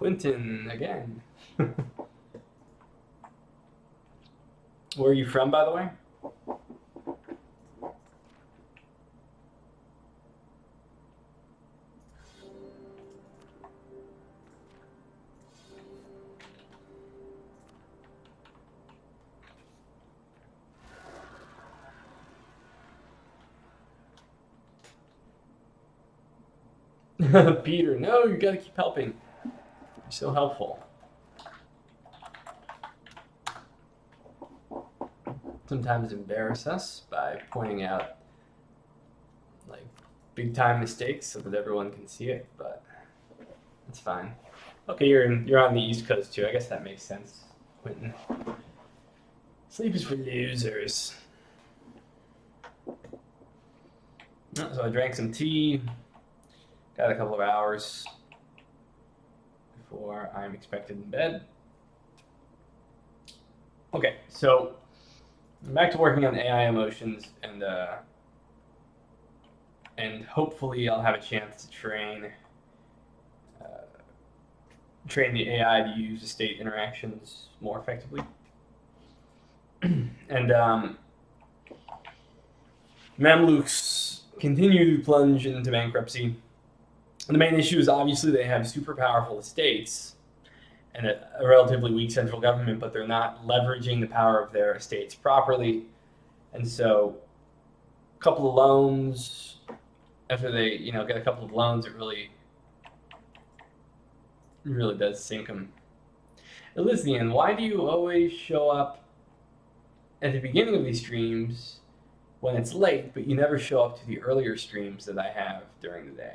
Quentin again. Where are you from, by the way? Peter, no, you gotta keep helping. You're so helpful. Sometimes embarrass us by pointing out like big time mistakes so that everyone can see it, but it's fine. Okay, you're on the East Coast too. I guess that makes sense, Quentin. Sleep is for losers. So I drank some tea. Got a couple of hours before I'm expected in bed. Okay, so I'm back to working on AI emotions, and hopefully I'll have a chance to train the AI to use the state interactions more effectively. And Mamluks continue to plunge into bankruptcy. And the main issue is obviously they have super powerful estates and a relatively weak central government, but they're not leveraging the power of their estates properly. And so a couple of loans, after they get a couple of loans, it really does sink them. Elysian, why do you always show up at the beginning of these streams when it's late, but you never show up to the earlier streams that I have during the day?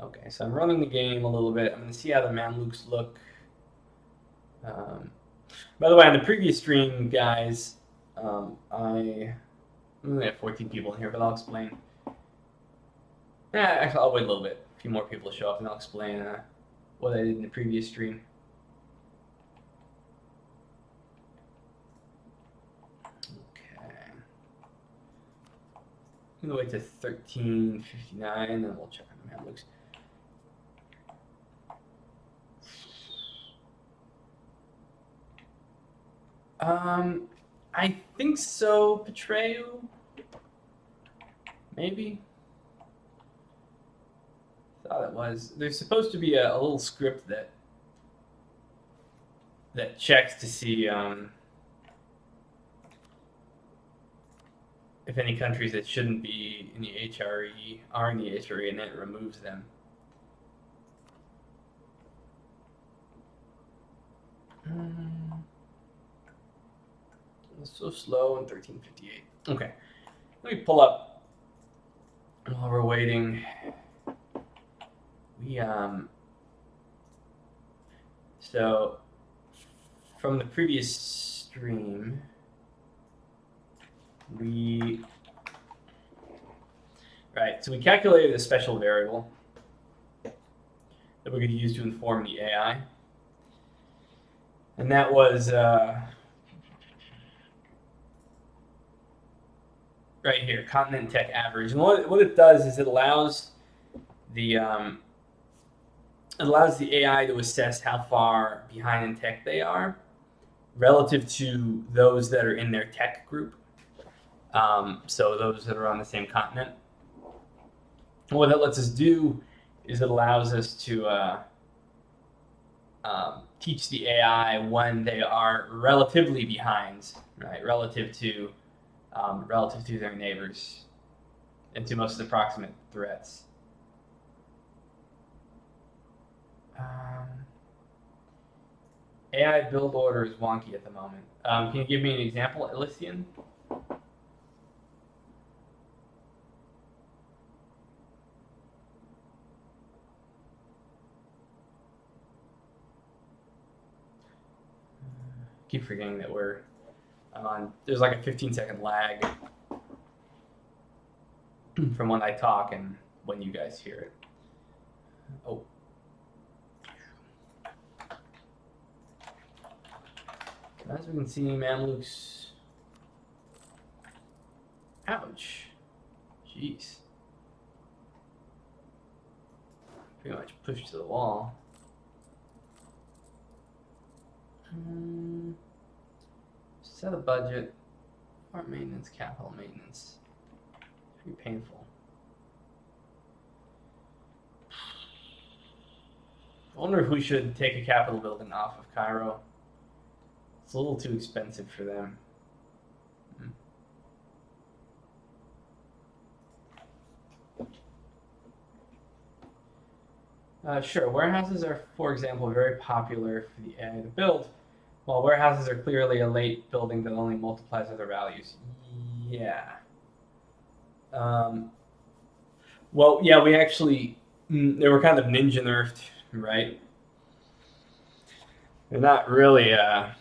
Okay, so I'm running the game a little bit. I'm going to see how the Mamluks look. By the way, on the previous stream, guys, I only have 14 people in here, but I'll explain. Actually, I'll wait a little bit. A few more people to show up, and I'll explain what I did in the previous stream. Okay. I'm going to wait to 13:59, and then we'll check on the Mamluks. I think so, Betrayu. Maybe. Thought it was. There's supposed to be a little script that checks to see if any countries that shouldn't be in the HRE are in the HRE, and then it removes them. It's so slow in 13:58. Okay, let me pull up while we're waiting. So from the previous stream, so we calculated a special variable that we're going to use to inform the AI, and that was right here, continent tech average. And what it does is it allows the AI to assess how far behind in tech they are relative to those that are in their tech group. So those that are on the same continent. And what that lets us do is it allows us to teach the AI when they are relatively behind, right, relative to their neighbors and to most of the proximate threats. AI build order is wonky at the moment. Can you give me an example, Elysian? Keep forgetting that I'm on. There's like a 15-second lag from when I talk and when you guys hear it. Oh. As we can see, Mamluks. Ouch. Jeez. Pretty much pushed to the wall. Set a budget. Farm maintenance, capital maintenance. Pretty painful. I wonder if we should take a capital building off of Cairo. It's a little too expensive for them. Sure, warehouses are, for example, very popular for the AI to build, while warehouses are clearly a late building that only multiplies other values. Yeah. Well, yeah, we actually, they were kind of ninja nerfed, right? They're not really as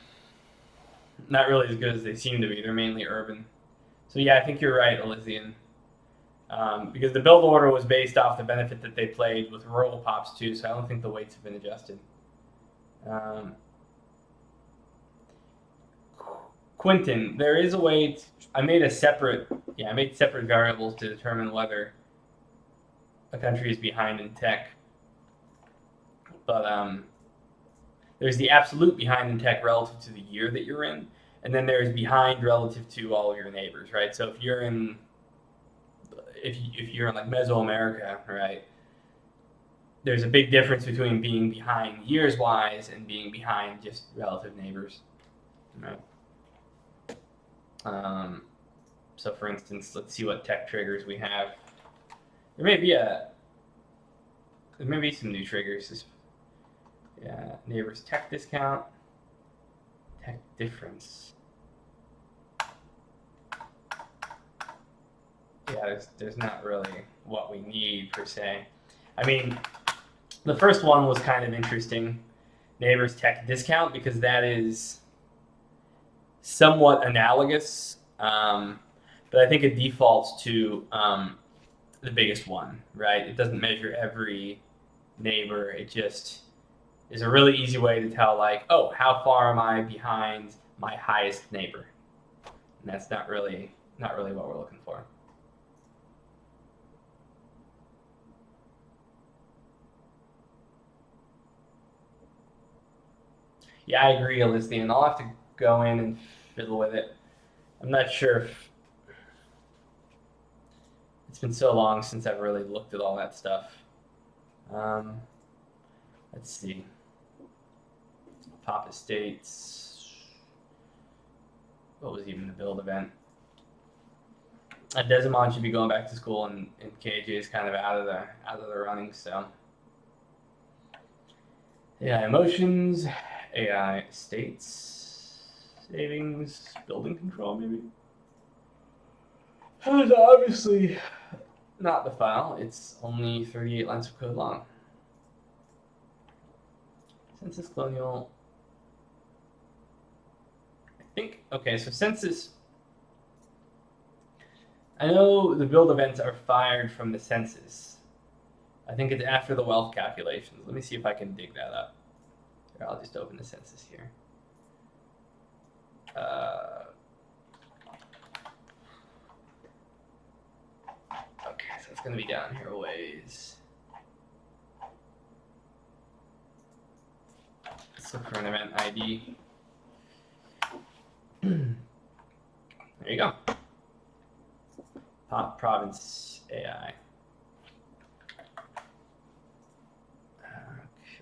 good as they seem to be. They're mainly urban. So yeah, I think you're right, Elysian. Because the build order was based off the benefit that they played with rural pops too, so I don't think the weights have been adjusted. Quentin, there is a way. I made separate variables to determine whether a country is behind in tech. But there's the absolute behind in tech relative to the year that you're in, and then there's behind relative to all of your neighbors, right? So if you're in like Mesoamerica, right, there's a big difference between being behind years wise and being behind just relative neighbors, right? So for instance, let's see what tech triggers we have. There may be some new triggers. Yeah, neighbors tech discount, tech difference. Yeah, there's not really what we need per se. I mean, the first one was kind of interesting, neighbors tech discount, because that is somewhat analogous, but I think it defaults to the biggest one, right? It doesn't measure every neighbor. It just is a really easy way to tell, like, oh, how far am I behind my highest neighbor? And that's not really what we're looking for. Yeah, I agree, Elysian. I'll have to go in and fiddle with it. I'm not sure if it's been so long since I've really looked at all that stuff. Let's see. Pop Estates. What was even the build event? Desimon should be going back to school, and KJ is kind of out of the running. So, AI emotions, AI states, savings, building control, maybe. It's obviously not the file. It's only 38 lines of code long. Census colonial. I think, okay, so census. I know the build events are fired from the census. I think it's after the wealth calculations. Let me see if I can dig that up. Here, I'll just open the census here. Okay, so it's going to be down here a ways. Let's look for an event ID. There you go. Pop province AI.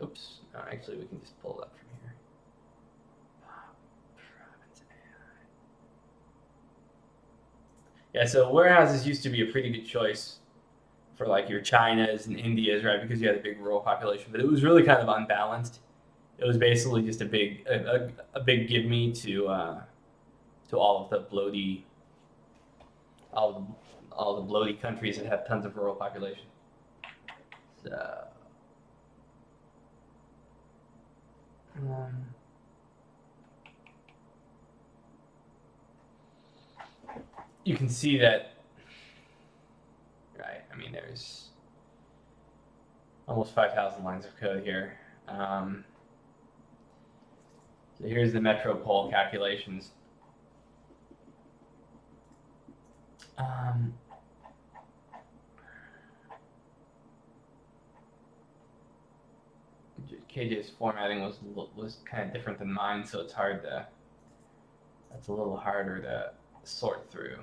Oops. No, actually, we can just pull it up from here. Pop province AI. Yeah, so warehouses used to be a pretty good choice for like your Chinas and Indias, right? Because you had a big rural population, but it was really kind of unbalanced. It was basically just a big give me to all of the bloaty countries that have tons of rural population. So you can see that, right? I mean, there's almost 5,000 lines of code here. So here's the metropole calculations. KJ's formatting was kind of different than mine, so it's hard to. That's a little harder to sort through.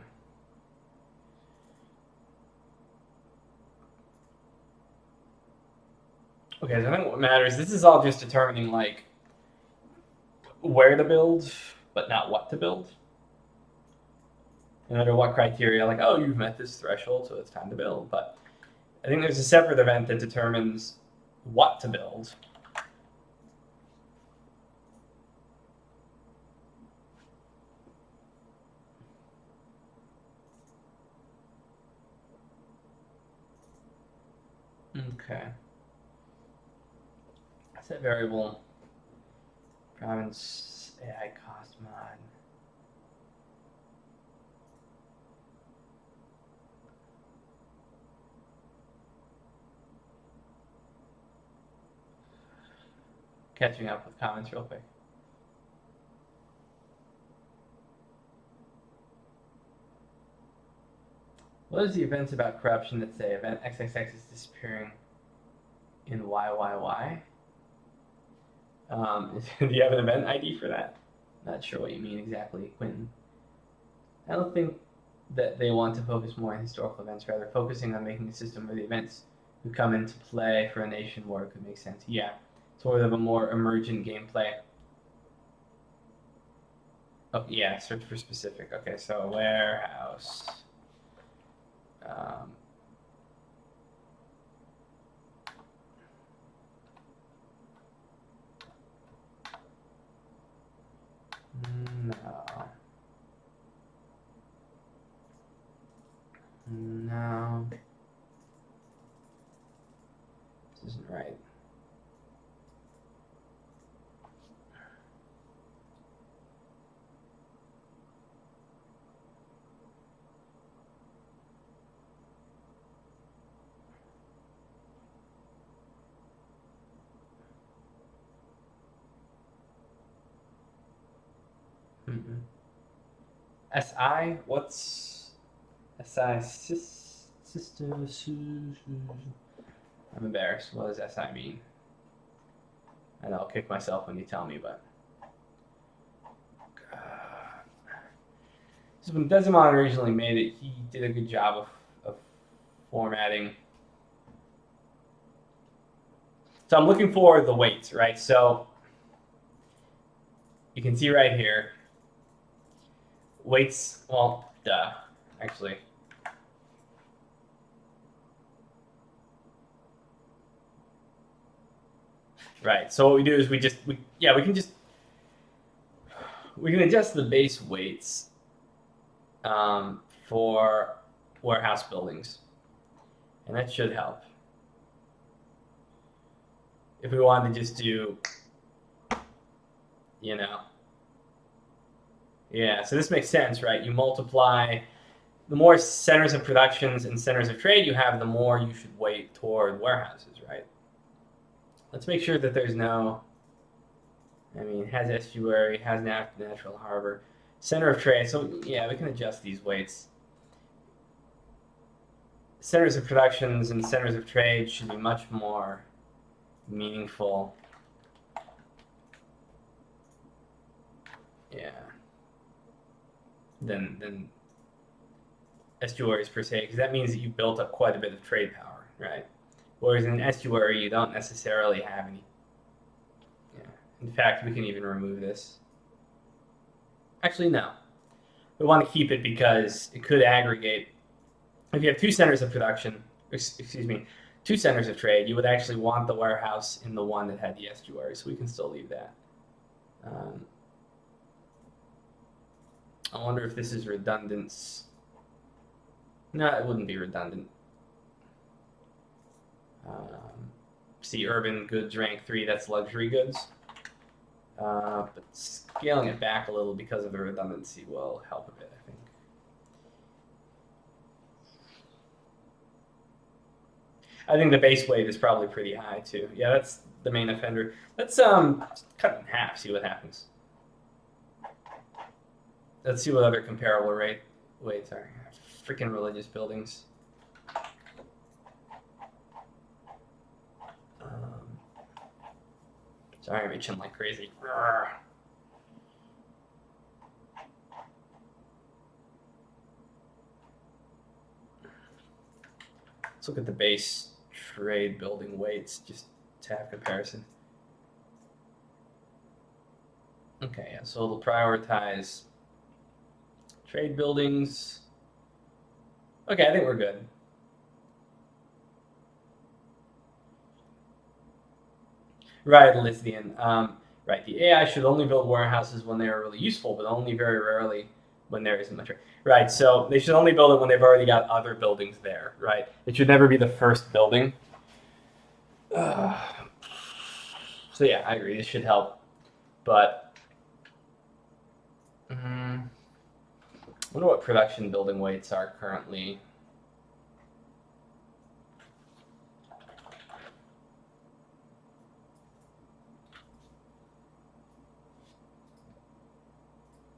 Okay, so I think what matters. This is all just determining like where to build, but not what to build. And under what criteria, like, oh, you've met this threshold, so it's time to build. But I think there's a separate event that determines what to build. Okay. Set variable province AI cost mod. Catching up with comments real quick. What is the events about corruption that say event XXX is disappearing in YYY? Do you have an event ID for that? Not sure what you mean exactly, Quentin. I don't think that they want to focus more on historical events, rather focusing on making a system where the events who come into play for a nation war could make sense. Yeah, sort of a more emergent gameplay. Oh, yeah, search for specific. Okay, so warehouse. No. No. This isn't right. Mm-mm. SI? What's SI? System. I'm embarrassed. What does SI mean? And I'll kick myself when you tell me, but. So when Desimon originally made it, he did a good job of formatting. So I'm looking for the weights, right? So you can see right here, weights, well, actually. Right, so what we do is we can adjust the base weights for warehouse buildings, and that should help. If we wanted to just do, yeah, so this makes sense, right? You multiply, the more centers of productions and centers of trade you have, the more you should weight toward warehouses, right? Let's make sure that there's no, it has estuary, has natural harbor, center of trade. So yeah, we can adjust these weights. Centers of productions and centers of trade should be much more meaningful. Yeah. Than estuaries per se, because that means that you built up quite a bit of trade power, right? Whereas in an estuary, you don't necessarily have any. Yeah. In fact, we can even remove this. Actually, no. We want to keep it because it could aggregate. If you have two centers of production, two centers of trade, you would actually want the warehouse in the one that had the estuary, so we can still leave that. I wonder if this is redundant. No, it wouldn't be redundant. See, urban goods rank 3, that's luxury goods. But scaling it back a little because of the redundancy will help a bit, I think. I think the base weight is probably pretty high too. Yeah, that's the main offender. Let's cut it in half, see what happens. Let's see what other comparable weights are. Freaking religious buildings. Sorry, I'm itching like crazy. Let's look at the base trade building weights just to have comparison. Okay, yeah, so it'll prioritize trade buildings. Okay, I think we're good. Right, Lithian. Right, the AI should only build warehouses when they are really useful, but only very rarely when there isn't much. Right, so they should only build it when they've already got other buildings there, right? It should never be the first building. So yeah, I agree. This should help, but I wonder what production building weights are currently.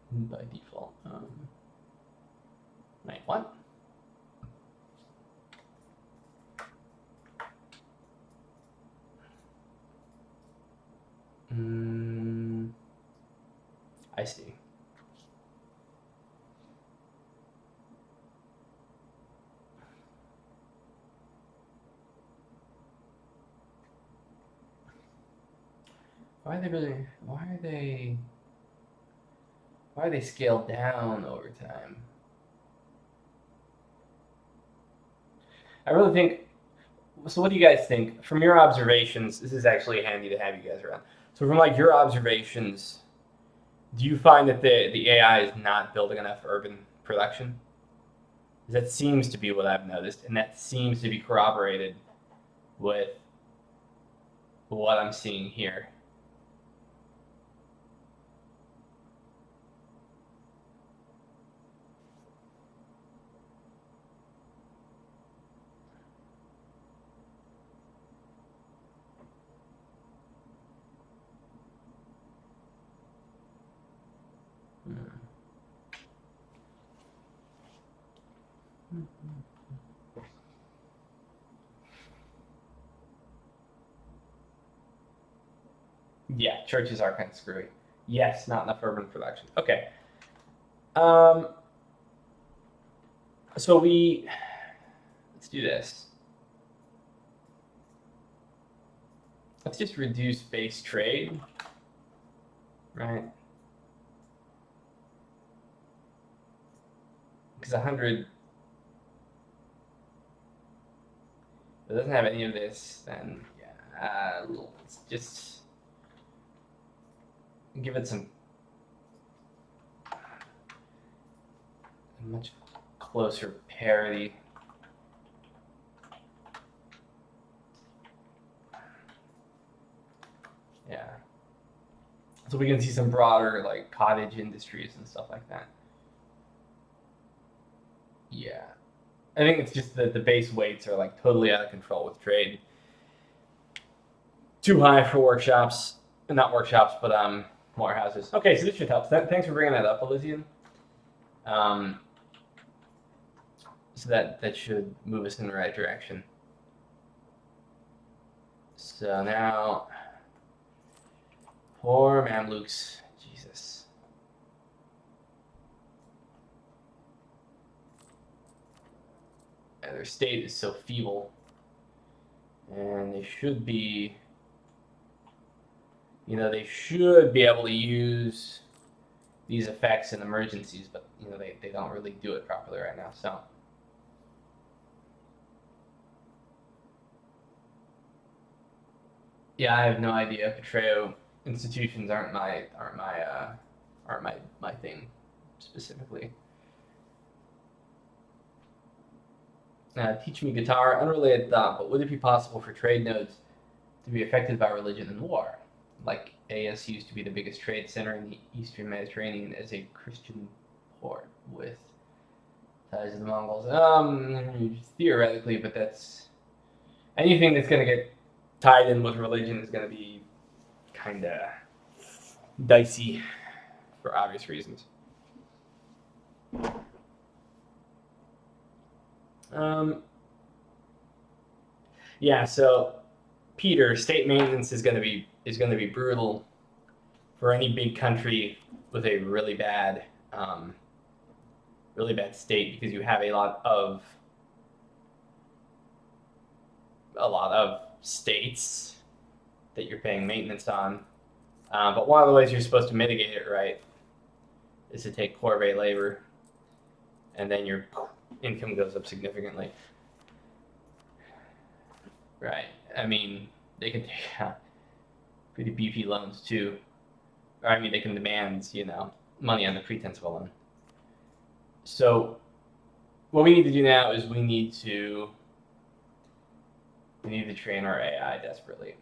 By default. Wait, what? I see. Why are they scaled down over time? I really think. So, what do you guys think from your observations? This is actually handy to have you guys around. So, from like your observations, do you find that the AI is not building enough urban production? That seems to be what I've noticed, and that seems to be corroborated with what I'm seeing here. Yeah, churches are kind of screwy. Yes, not enough urban production. Okay. So let's do this. Let's just reduce base trade, right? Because 100, it doesn't have any of this, then yeah, let's just give it some much closer parity. Yeah. So we can see some broader like cottage industries and stuff like that. Yeah. I think it's just that the base weights are like totally out of control with trade. Too high for workshops, not workshops, but warehouses. Okay, so this should help. Thanks for bringing that up, Elysian. So that should move us in the right direction. So now, poor Mamluks, Jesus. And their state is so feeble, and they should be, they should be able to use these effects in emergencies, but they don't really do it properly right now. So. Yeah, I have no idea. Petreo institutions aren't my thing specifically. Teach me guitar, unrelated thought, but would it be possible for trade nodes to be affected by religion and war? Like AS used to be the biggest trade center in the Eastern Mediterranean as a Christian port with ties to the Mongols. Theoretically, but that's anything that's going to get tied in with religion is going to be kind of dicey for obvious reasons. Yeah, so Peter, state maintenance is going to be brutal for any big country with a really bad state, because you have a lot of states that you're paying maintenance on. But one of the ways you're supposed to mitigate it, right, is to take corvée labor, and then your income goes up significantly. Right. I mean, they can take pretty beefy loans too. Or I mean, they can demand, money on the pretense of a loan. So what we need to do now is we need to train our AI desperately.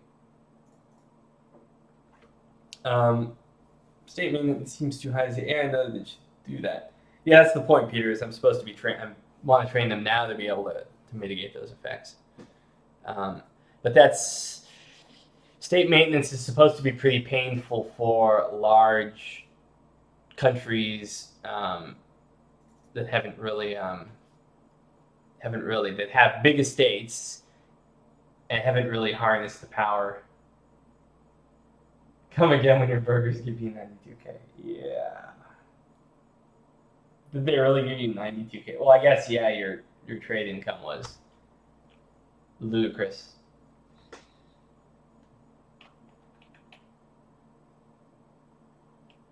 State maintenance seems too high. I know that should do that. Yeah, that's the point, Peter. Is I'm supposed to be I want to train them now to be able to mitigate those effects. But state maintenance is supposed to be pretty painful for large countries that haven't really that have big estates and haven't really harnessed the power. Come again when your burgers give you 92K. Yeah. Did they really give you 92K? Well, I guess, yeah, your trade income was ludicrous.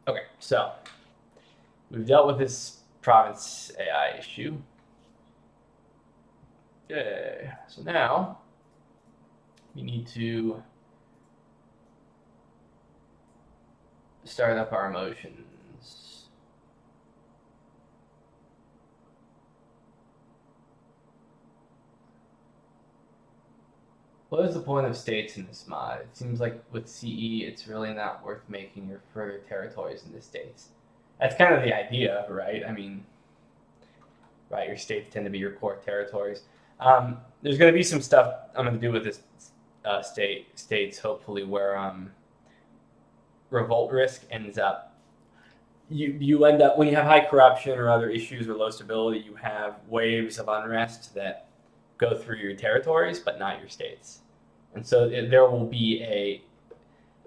Okay, so we've dealt with this province AI issue. Okay, so now we need to start up our emotions. What is the point of states in this mod? It seems like with CE, it's really not worth making your further territories into states. That's kind of the idea, right? I mean, right, your states tend to be your core territories. There's going to be some stuff I'm going to do with this states, hopefully, where revolt risk ends up. You end up, when you have high corruption or other issues or low stability, you have waves of unrest that go through your territories, but not your states. And so there will be a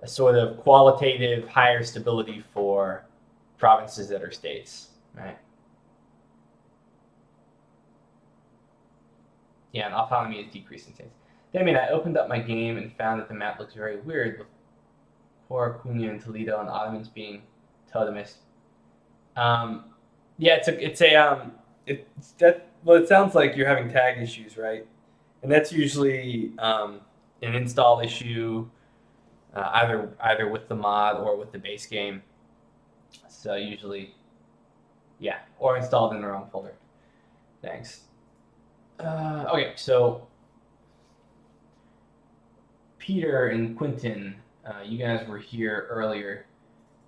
sort of qualitative higher stability for provinces that are states, right? Yeah, and autonomy is decreasing states. Damien, I opened up my game and found that the map looks very weird, with Poor Cunha and Toledo and Ottomans being totemist. Yeah, it sounds like you're having tag issues, right? And that's usually an install issue, either with the mod or with the base game. So usually, yeah, or installed in the wrong folder. Thanks. Okay, so Peter and Quentin, you guys were here earlier.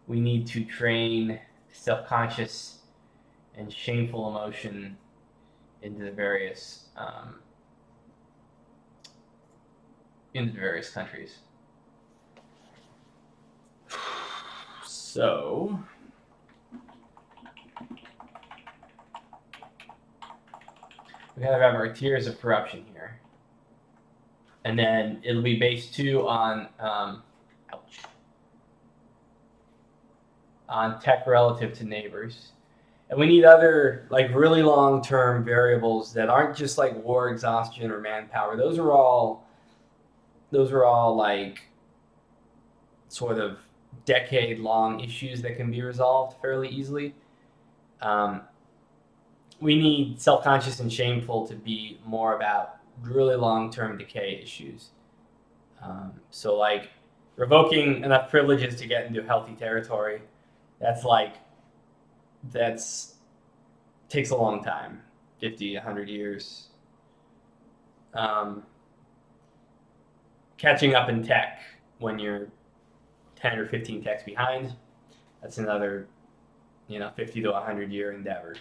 We need to train self-conscious and shameful emotion into the various countries. So we kind of have our tiers of corruption here, and then it'll be based too on tech relative to neighbors. And we need other like really long-term variables that aren't just like war exhaustion or manpower. Those are all like sort of decade-long issues that can be resolved fairly easily. We need self-conscious and shameful to be more about really long-term decay issues. So like revoking enough privileges to get into healthy territory, takes a long time, 50, 100 years. Catching up in tech when you're 10 or 15 techs behind, that's another 50 to 100 year endeavor.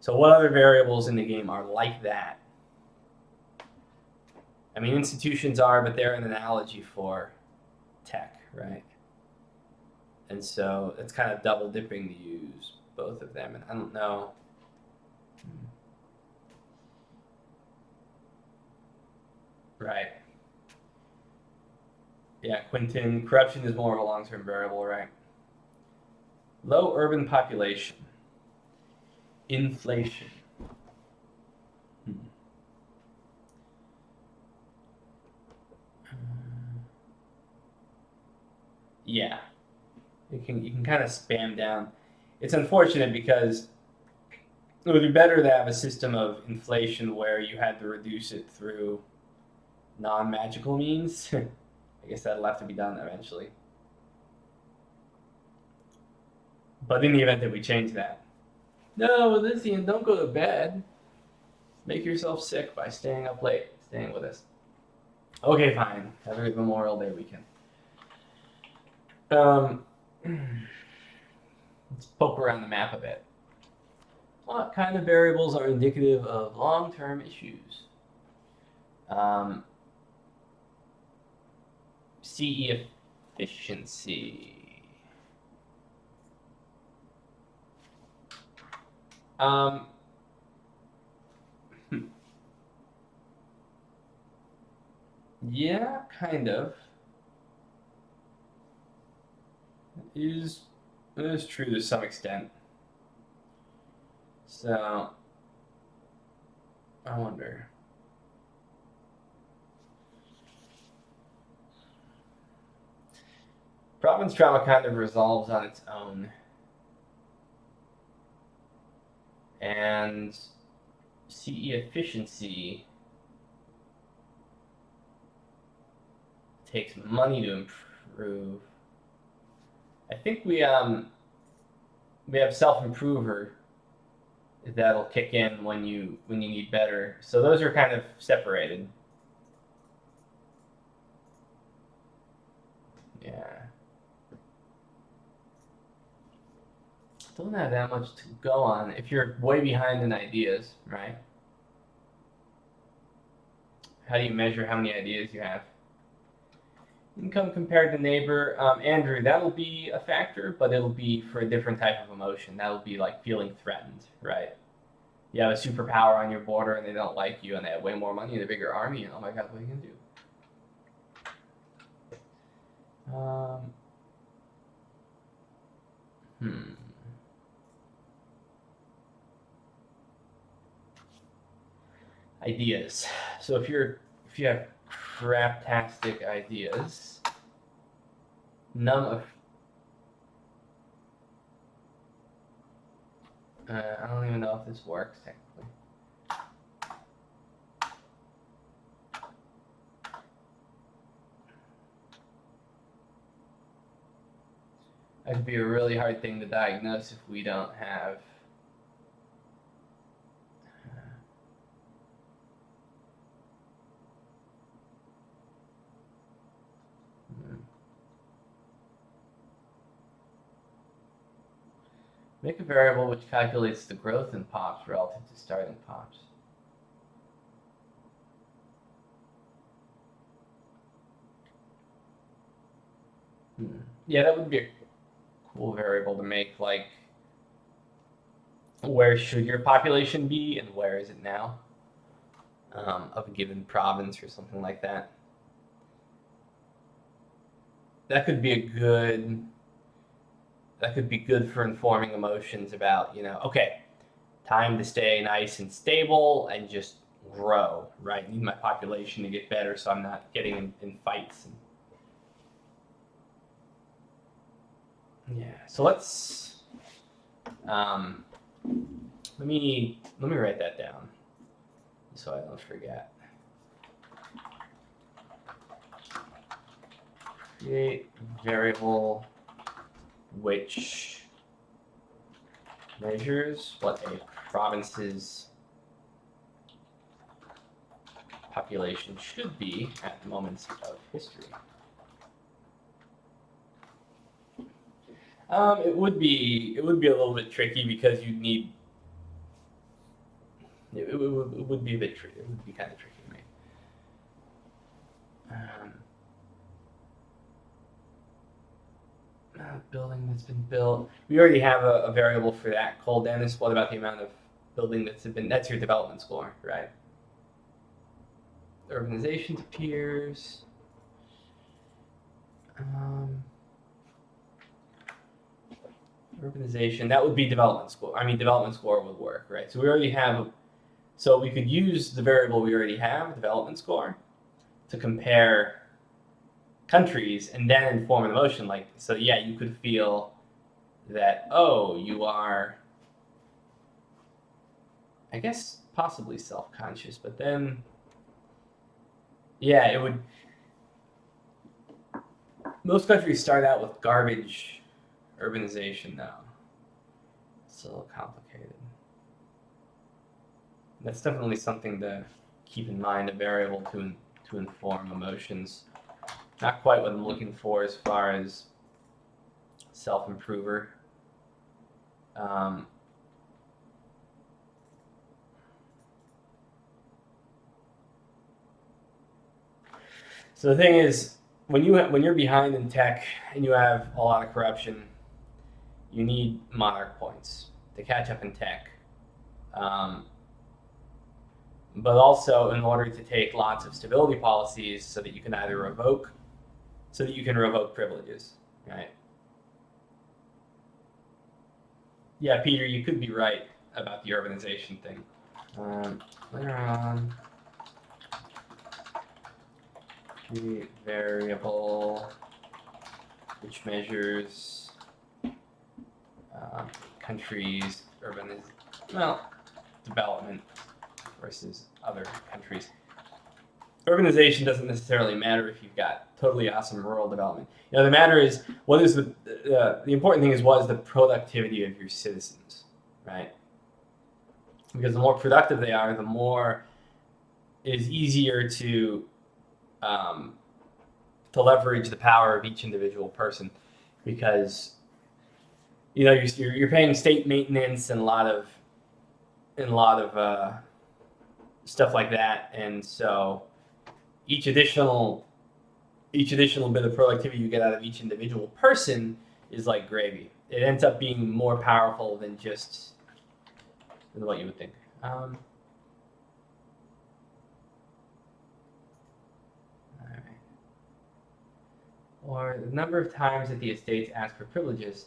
So what other variables in the game are like that? I mean, institutions are, but they're an analogy for tech, right? And so it's kind of double dipping to use both of them. And I don't know. Right. Yeah, Quentin, corruption is more of a long-term variable, right? Low urban population. Inflation. Yeah, you can kind of spam down. It's unfortunate because it would be better to have a system of inflation where you had to reduce it through non-magical means. I guess that'll have to be done eventually. But in the event that we change that, no, Elysian, don't go to bed. Make yourself sick by staying up late, staying with us. Okay, fine. Have a good Memorial Day weekend. Let's poke around the map a bit. What kind of variables are indicative of long-term issues? CE efficiency. Yeah, kind of. It is true to some extent. So, I wonder. Province trauma kind of resolves on its own. And CE efficiency takes money to improve. I think we have self-improver that'll kick in when you need better. So those are kind of separated. Yeah. Don't have that much to go on if you're way behind in ideas, right? How do you measure how many ideas you have? Income compared to neighbor. Andrew, that'll be a factor, but it'll be for a different type of emotion. That'll be like feeling threatened, right? You have a superpower on your border and they don't like you and they have way more money and a bigger army and oh my god, what are you going to do? Ideas. So if you have craptastic ideas, none of I don't even know if this works technically. That could be a really hard thing to diagnose if we don't have make a variable which calculates the growth in pops relative to starting pops. Yeah, that would be a cool variable to make, like where should your population be and where is it now of a given province or something like that. That could be good for informing emotions about, okay, time to stay nice and stable and just grow, right? I need my population to get better so I'm not getting in fights. Yeah, so let's let me write that down so I don't forget. Create variable which measures what a province's population should be at moments of history. It would be a little bit tricky because you'd need. It would be a bit tricky. It would be kind of tricky to me. Building that's been built. We already have a variable for that. Cole Dennis. What about the amount of building that's been? That's your development score, right? Urbanization to peers. Urbanization, that would be development score. I mean, development score would work, right? So we already have, so we could use the variable we already have, development score, to compare countries and then inform an emotion. Like, so yeah, you could feel that, oh, you are, I guess, possibly self-conscious, but then, yeah, it would, most countries start out with garbage urbanization now. It's a little complicated. That's definitely something to keep in mind, a variable to inform emotions. Not quite what I'm looking for as far as self-improver. So the thing is, when you're behind in tech and you have a lot of corruption, you need monarch points to catch up in tech. But also in order to take lots of stability policies so that you can either revoke privileges, right? Yeah, Peter, you could be right about the urbanization thing. Later on, the variable which measures countries' development versus other countries. Urbanization doesn't necessarily matter if you've got totally awesome rural development. You know, the matter is what is the important thing is what is the productivity of your citizens, right? Because the more productive they are, the more it is easier to leverage the power of each individual person, because you know you're paying state maintenance and a lot of stuff like that, and so each additional bit of productivity you get out of each individual person is like gravy. It ends up being more powerful than what you would think. All right. Or the number of times that the estates ask for privileges.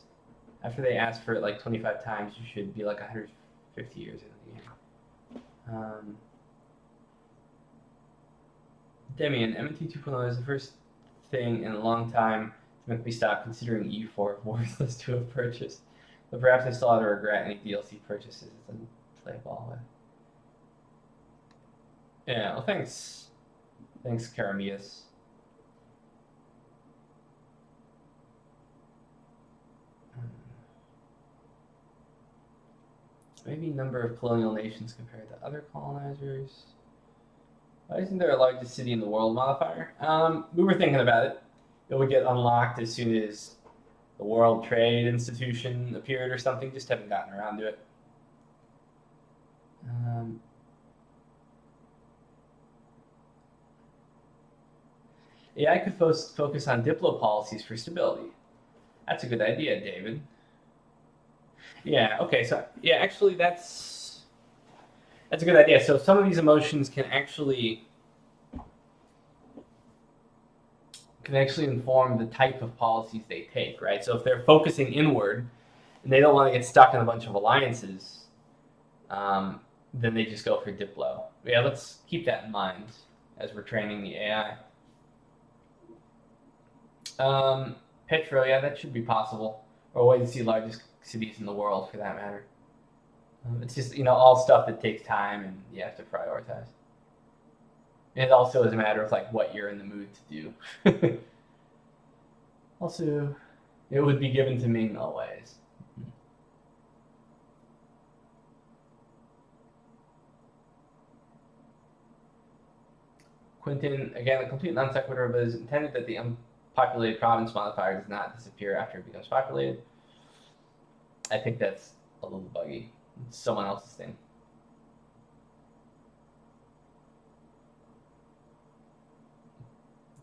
After they ask for it like 25 times, you should be like 150 years into the game. Demian, MNT 2.0 is the first thing in a long time to make me stop considering E4 worthless to have purchased. But perhaps I still ought to regret any DLC purchases it doesn't play ball with. Yeah, well, thanks. Thanks, Karamias. Maybe number of colonial nations compared to other colonizers. Why isn't there a largest city in the world modifier? We were thinking about it. It would get unlocked as soon as the World Trade Institution appeared or something. Just haven't gotten around to it. AI could focus on diplo policies for stability. That's a good idea, David. Yeah, okay, so yeah, actually that's a good idea. So some of these emotions can actually inform the type of policies they take, right? So if they're focusing inward and they don't want to get stuck in a bunch of alliances, then they just go for diplo. Yeah, let's keep that in mind as we're training the AI. Petro, yeah, that should be possible. Or a way to see largest cities in the world, for that matter. It's just, all stuff that takes time and you have to prioritize. It also is a matter of like what you're in the mood to do. Also, it would be given to Ming always. Quentin, again, a complete non sequitur, but is intended that the unpopulated province modifier does not disappear after it becomes populated. I think that's a little buggy. It's someone else's thing.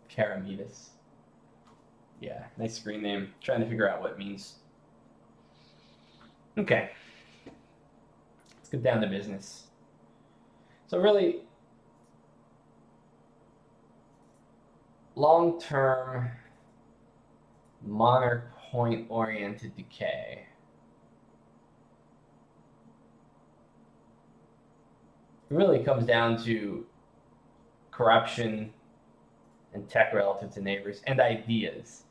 Karamitas. Yeah, nice screen name. Trying to figure out what it means. Okay. Let's get down to business. So really, long-term monarch point-oriented decay. It really comes down to corruption and tech relative to neighbors and ideas.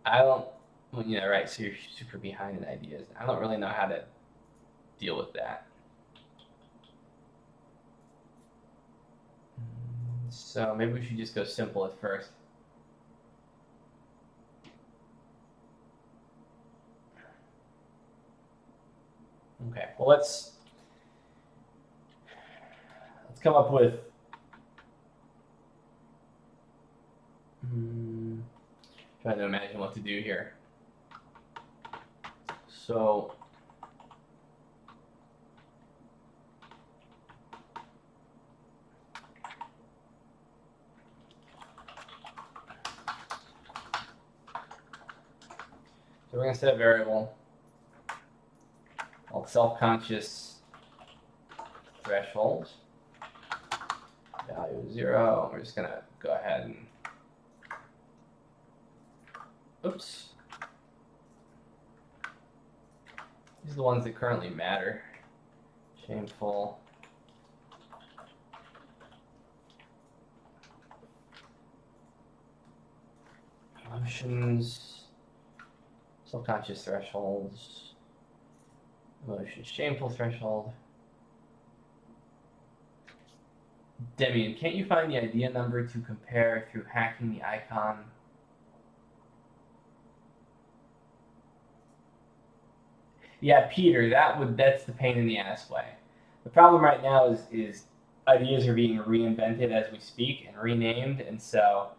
I don't, well, you know, right? So you're super behind in ideas. I don't really know how to deal with that. So maybe we should just go simple at first. Okay, well let's come up with trying to imagine what to do here. So we're going to set a variable called self-conscious threshold. Value is 0. We're just going to go ahead and oops. These are the ones that currently matter. Shameful. Emotions. Self-conscious thresholds. Emotions. Shameful threshold. Demian, can't you find the idea number to compare through hacking the icon? Yeah, Peter, that's the pain in the ass way. The problem right now is ideas are being reinvented as we speak and renamed, and so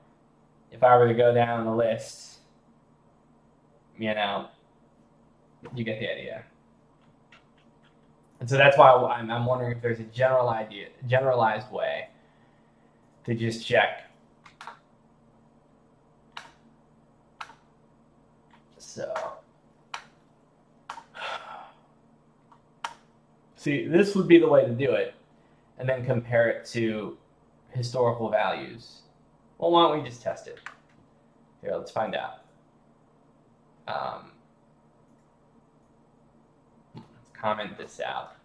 if I were to go down the list, you know, you get the idea. And so that's why I'm wondering if there's a generalized way to just check. So, see, this would be the way to do it, and then compare it to historical values. Well, why don't we just test it? Here, let's find out. Let's comment this out.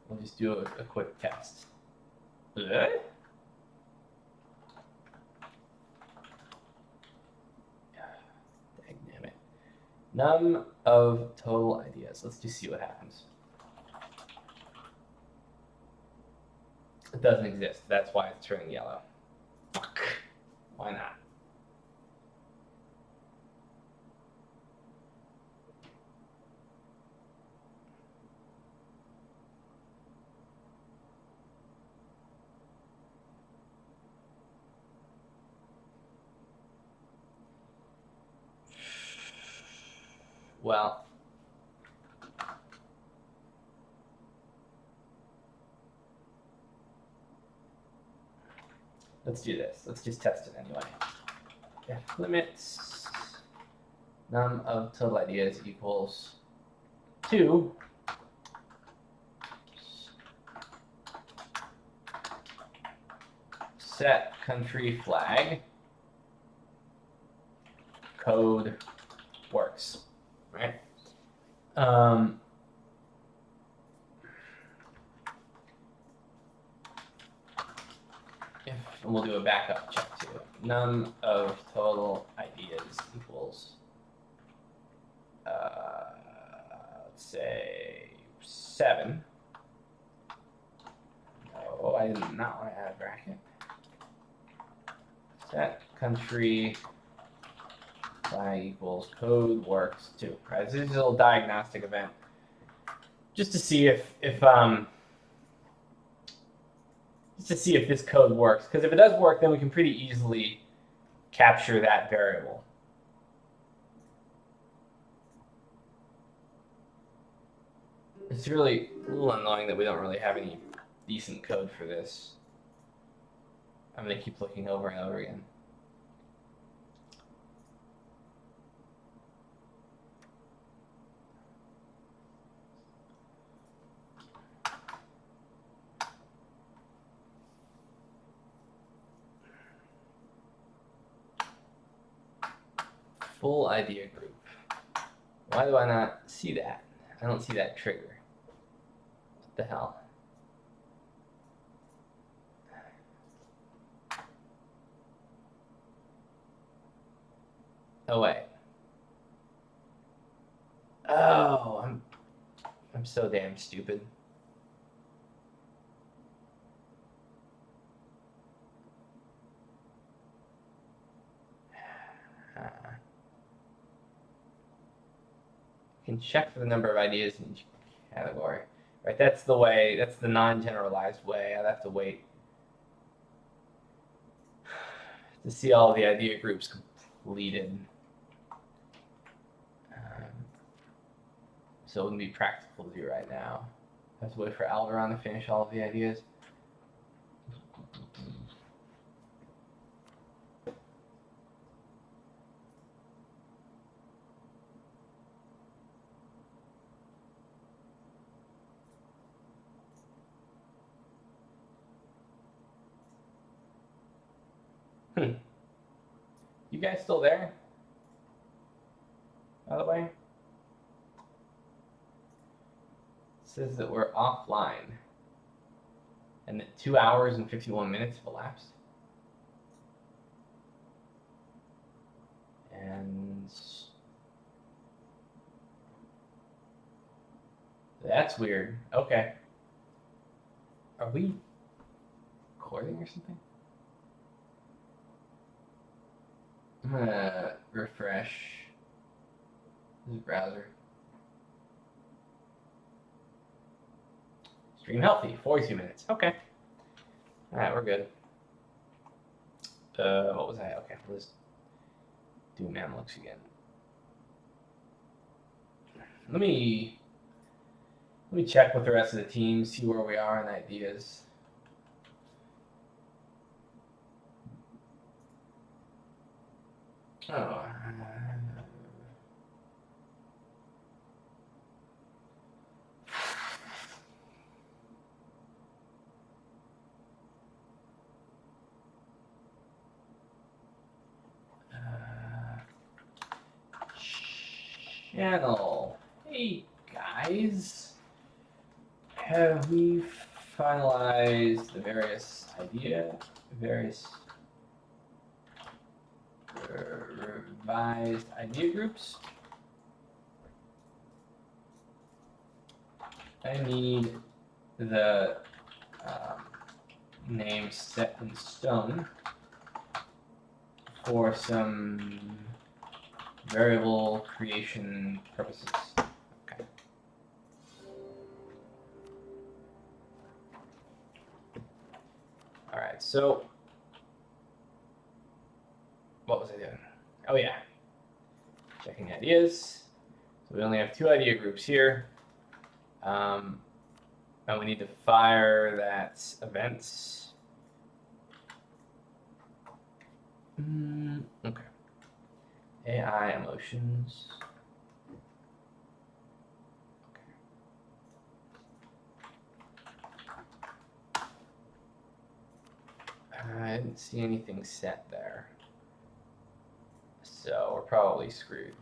We'll just do a quick test. Dang damn it. Num of total ideas. Let's just see what happens. It doesn't exist. That's why it's turning yellow. Fuck. Why not? Well, let's do this. Let's just test it anyway. If limits num of total ideas equals 2, set country flag, code works, right? And we'll do a backup check too. Num of total ideas equals, let's say 7. Oh, I did not want to add a bracket. Set country flag equals code works too. Right, this is a little diagnostic event, just to see if this code works. Because if it does work, then we can pretty easily capture that variable. It's really a little annoying that we don't really have any decent code for this. I'm going to keep looking over and over again. full idea group. Why do I not see that? I don't see that trigger. What the hell? Oh wait. Oh, I'm so damn stupid. You can check for the number of ideas in each category. Right, that's the way, that's the non-generalized way. I'd have to wait to see all the idea groups completed. So it wouldn't be practical to do right now. I have to wait for Alderon to finish all of the ideas. You guys still there? By the way? It says that we're offline. And that 2 hours and 51 minutes have elapsed. And that's weird. Okay. Are we recording or something? I'm gonna refresh this browser. Stream healthy, 42 minutes. Okay. Alright, we're good. What was I? Okay, let's do Mamluks again. Let me check with the rest of the team, see where we are in ideas. Oh. Channel. Hey guys, have we finalized the various revised idea groups? I need the name set in stone for some variable creation purposes. Okay. All right, so what was I doing? Oh yeah, checking ideas. So we only have 2 idea groups here. And we need to fire that events. Okay. AI emotions. Okay. I didn't see anything set there. So we're probably screwed.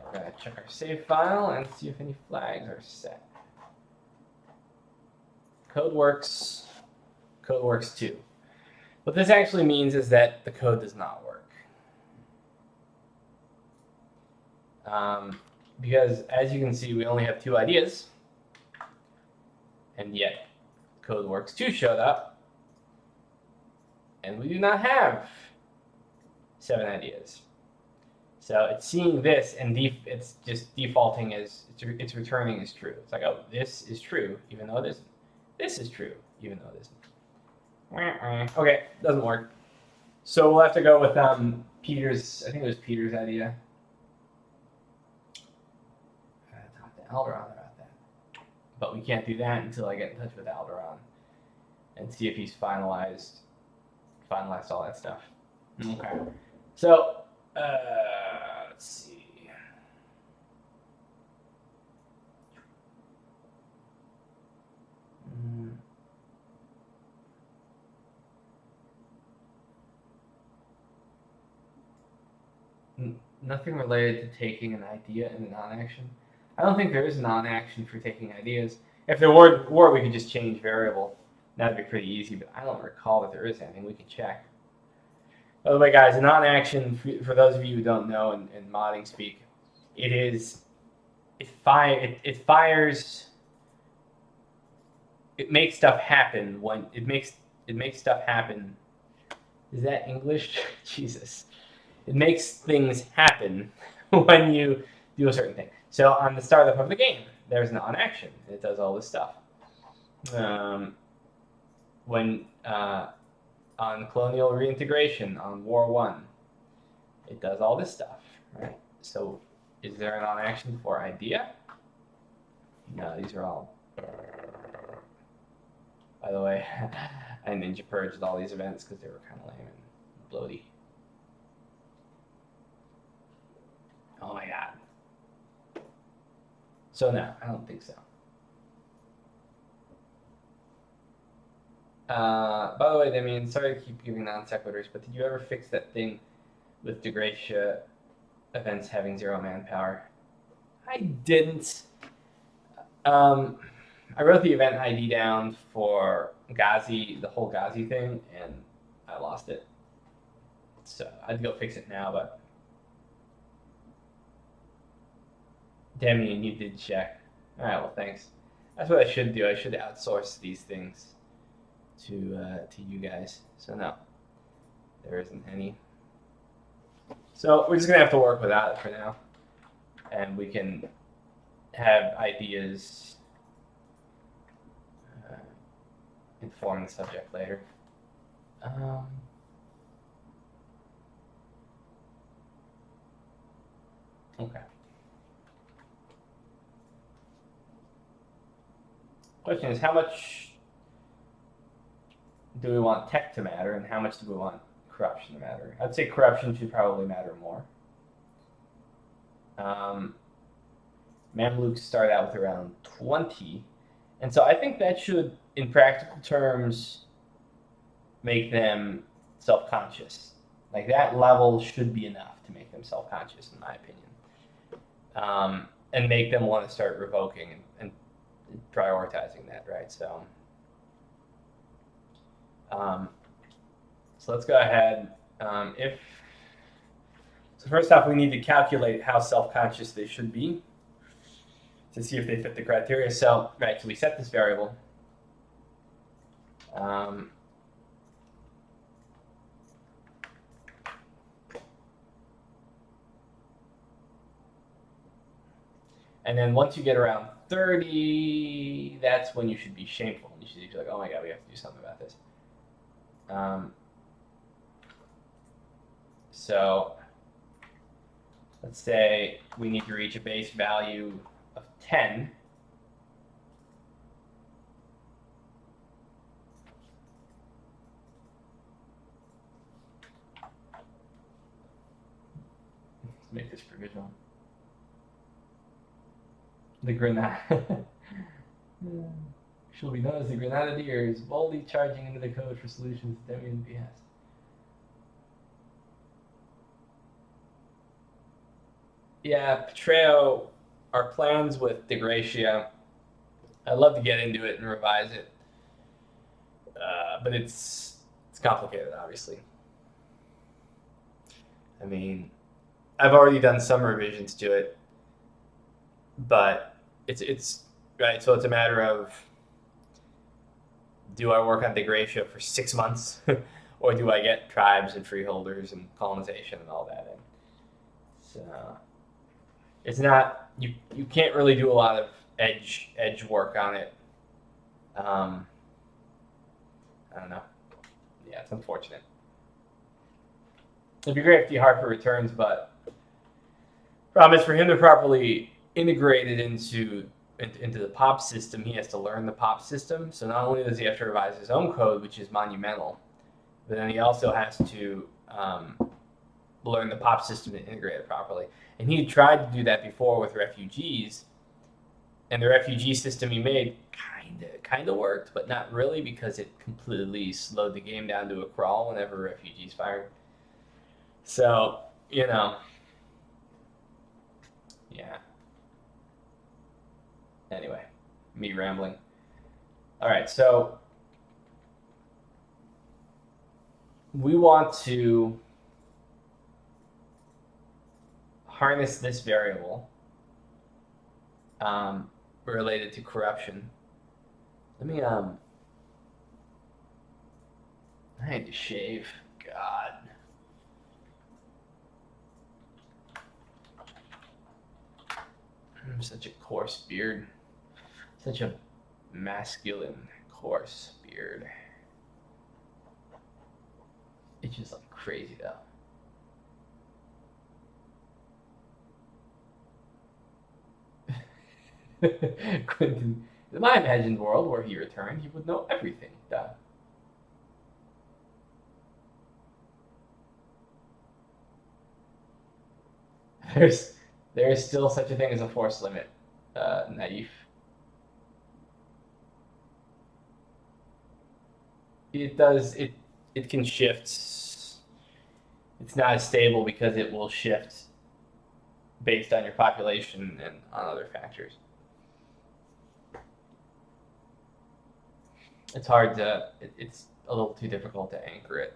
We're going to check our save file and see if any flags are set. Code works 2. What this actually means is that the code does not work. Because as you can see, we only have 2 ideas, and yet code works 2 showed up, and we do not have 7 ideas. So it's seeing this, and it's just defaulting as it's returning as true. It's like, oh, this is true, even though it isn't. This is true, even though it isn't. Okay, doesn't work. So we'll have to go with Peter's. I think it was Peter's idea. Talk to Alderon about that. But we can't do that until I get in touch with Alderon and see if he's finalized all that stuff. Okay. So let's see. Nothing related to taking an idea in a non-action. I don't think there is a non-action for taking ideas. If there were, we could just change variable. That'd be pretty easy, but I don't recall that there is anything. We can check. By the way, guys, a non-action, for those of you who don't know in modding speak, it fires, it makes stuff happen when it makes stuff happen. Is that English? Jesus. It makes things happen when you do a certain thing. So on the startup of the game, there's an on-action. It does all this stuff. When on colonial reintegration on War 1, it does all this stuff, right? So is there an on-action for idea? No, these are all... By the way, I ninja purged all these events because they were kind of lame and bloaty. Oh my god. So no, I don't think so. By the way, Damien, sorry to keep giving non sequiturs, but did you ever fix that thing with Degratia events having 0 manpower? I didn't. I wrote the event ID down for Ghazi, the whole Ghazi thing, and I lost it. So I'd go fix it now, but Damien, you did check. All right, well, thanks. That's what I should do. I should outsource these things to you guys. So no, there isn't any. So we're just gonna have to work without it for now, and we can have ideas inform the subject later. Okay. Question is, how much do we want tech to matter, and how much do we want corruption to matter? I'd say corruption should probably matter more. Mamluks start out with around 20, and so I think that should, in practical terms, make them self-conscious. Like, that level should be enough to make them self-conscious, in my opinion, and make them want to start revoking and prioritizing that, right? So let's go ahead. So first off, we need to calculate how self-conscious they should be to see if they fit the criteria. So, right, so we set this variable. And then once you get around 30, that's when you should be shameful. You should be like, oh my god, we have to do something about this. So let's say we need to reach a base value of 10. Let's make this provisional. The Grenada. Shall be known as the Grenadiers, boldly charging into the code for solutions to Demian's behest. Yeah, Petreo, our plans with Degratia, I'd love to get into it and revise it, but it's complicated, obviously. I mean, I've already done some revisions to it, but it's right. So it's a matter of, do I work on Degratia for 6 months, or do I get tribes and freeholders and colonization and all that in? So it's not, you can't really do a lot of edge work on it. I don't know. Yeah, it's unfortunate. It'd be great if D Harper returns, but problem is, for him to properly integrate it into the POP system, he has to learn the POP system. So not only does he have to revise his own code, which is monumental, but then he also has to learn the POP system to integrate it properly. And he tried to do that before with refugees, and the refugee system he made kind of worked, but not really, because it completely slowed the game down to a crawl whenever refugees fired. So, you know, Yeah. Anyway, me rambling. All right, so we want to harness this variable related to corruption. Let me I need to shave. God. Such a coarse beard. Such a masculine, coarse beard. It's just like crazy though. Quentin, in my imagined world where he returned, he would know everything. Duh. There is still such a thing as a force limit. Naive. It does it can shift. It's not as stable because it will shift based on your population and on other factors. It's hard to it's a little too difficult to anchor it.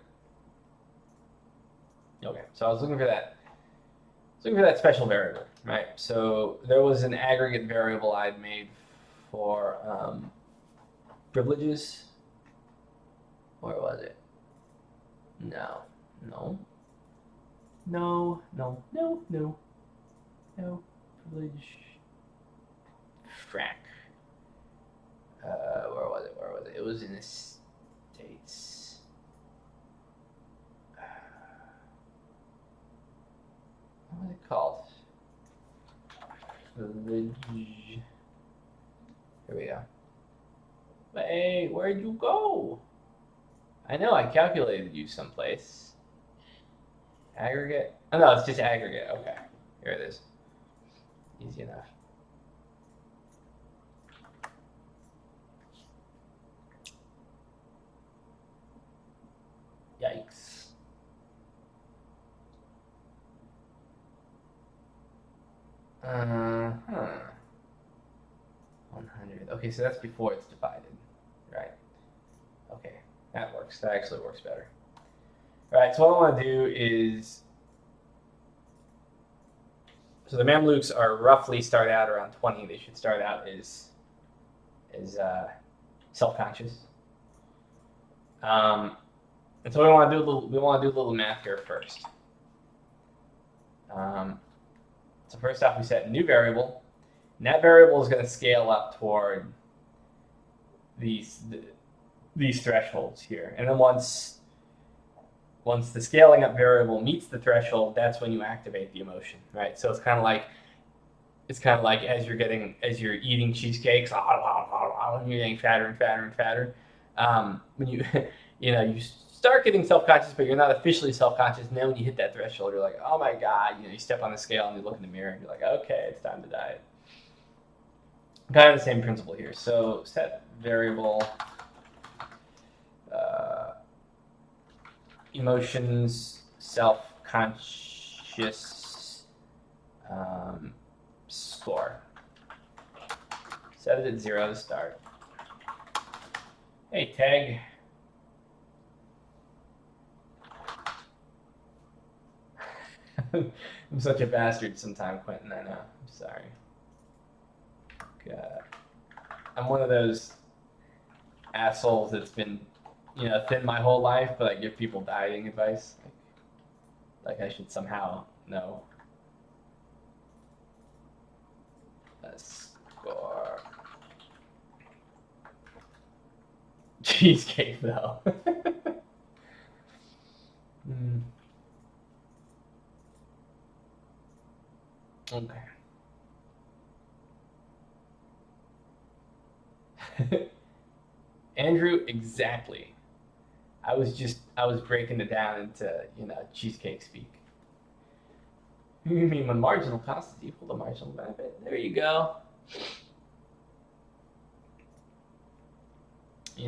Okay, so I was looking for that. Looking for that special variable, right? So there was an aggregate variable I'd made for privileges. Where was it? No. Privilege. Frac. Where was it? It was in the States. What was it called? Privilege. Here we go. Hey, where'd you go? I know, I calculated you someplace. Aggregate? Oh no, it's just aggregate. Okay, here it is. Easy enough. Yikes. Huh. 100. Okay, so that's before it's divided, right? Okay, that works. That actually works better. All right, so what I want to do is, so the Mamluks are roughly start out around 20. They should start out as self-conscious. And so we want to do a little math here first. So first off, we set a new variable, and that variable is going to scale up toward these thresholds here. And then once the scaling up variable meets the threshold, that's when you activate the emotion, right? So it's kind of like as you're eating cheesecakes, you're getting fatter and fatter and fatter. When you you start getting self-conscious, but you're not officially self-conscious. And then when you hit that threshold, you're like, oh my God, you step on the scale and you look in the mirror and you're like, okay, it's time to diet. Kind of the same principle here. So set variable emotions self-conscious score. Set it at 0 to start. Hey, tag. I'm such a bastard sometimes, Quentin. I know. I'm sorry. God. I'm one of those assholes that's been, thin my whole life, but I give people dieting advice. Like I should somehow know. A score. Cheesecake, though. Okay. Andrew, exactly. I was breaking it down into, cheesecake speak. You mean when marginal cost is equal to marginal benefit? There you go.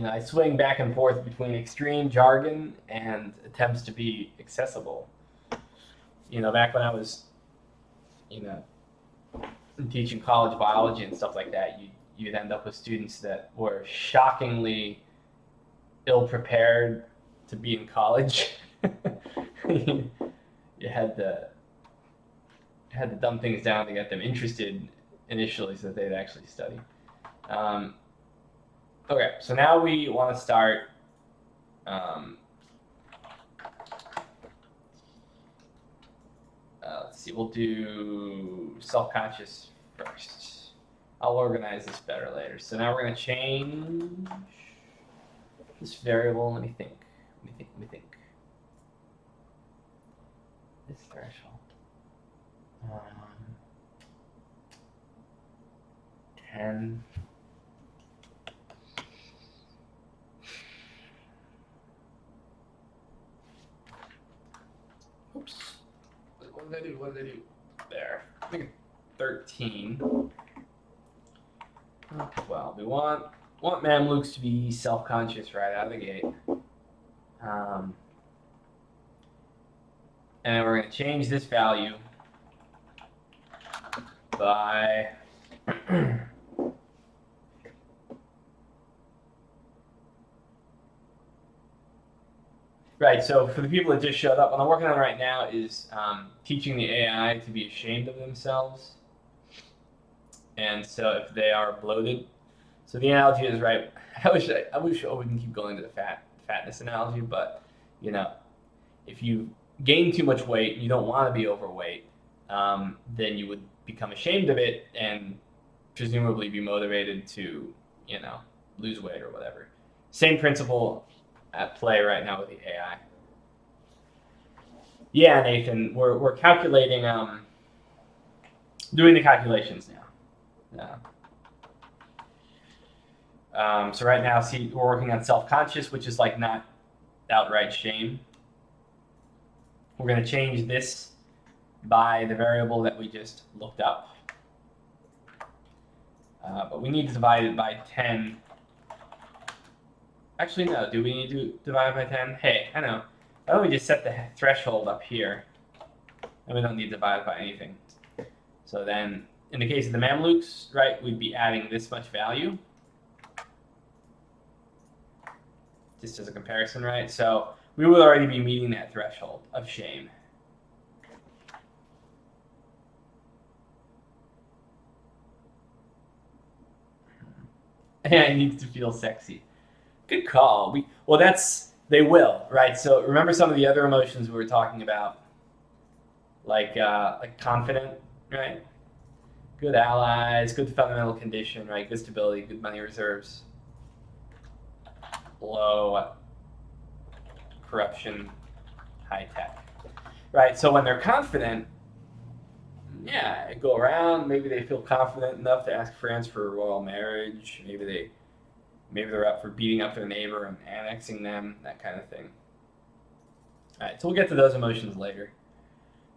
I swing back and forth between extreme jargon and attempts to be accessible. Back when I was, teaching college biology and stuff like that, you'd end up with students that were shockingly ill-prepared to be in college. you had to dumb things down to get them interested initially so that they'd actually study. Okay, so now we want to start let's see, we'll do self-conscious first. I'll organize this better later. So now we're going to change this variable. Let me think. This threshold. 10. Oops. What did I do? There. I think 13. 12. We want Mamluks to be self-conscious right out of the gate. And we're going to change this value by right, so for the people that just showed up, what I'm working on right now is teaching the AI to be ashamed of themselves. And so if they are bloated, so the analogy is right. I wish I wouldn't keep going to the fatness analogy, but you know, if you gain too much weight and you don't want to be overweight, then you would become ashamed of it and presumably be motivated to, you know, lose weight or whatever. Same principle at play right now with the AI. Yeah, Nathan, we're calculating, doing the calculations now. Yeah. So right now, see, we're working on self-conscious, which is like not outright shame. We're going to change this by the variable that we just looked up. But we need to divide it by 10. Actually, no. Do we need to divide it by 10? Hey, I know. Why don't we just set the threshold up here? And we don't need to divide it by anything. So then, in the case of the Mamluks, right, we'd be adding this much value. Just as a comparison, right? So we would already be meeting that threshold of shame. And I need to feel sexy. Good call. They will, right? So remember some of the other emotions we were talking about, like confident, right? Good allies, good fundamental condition, right? Good stability, good money reserves, low corruption, high tech, right? So when they're confident, yeah, go around. Maybe they feel confident enough to ask France for a royal marriage. Maybe they're up for beating up their neighbor and annexing them, that kind of thing. All right, so we'll get to those emotions later.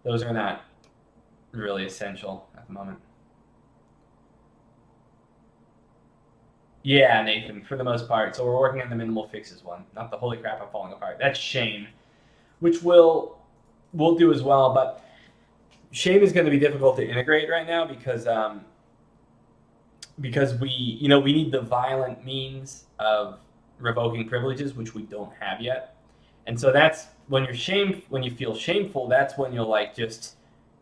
Those are not really essential at the moment. Yeah, Nathan, for the most part. So we're working on the minimal fixes one, not the holy crap, I'm falling apart. That's shame, which we'll do as well. But shame is going to be difficult to integrate right now because we need the violent means of revoking privileges, which we don't have yet. And so that's when you feel shameful, that's when you'll like just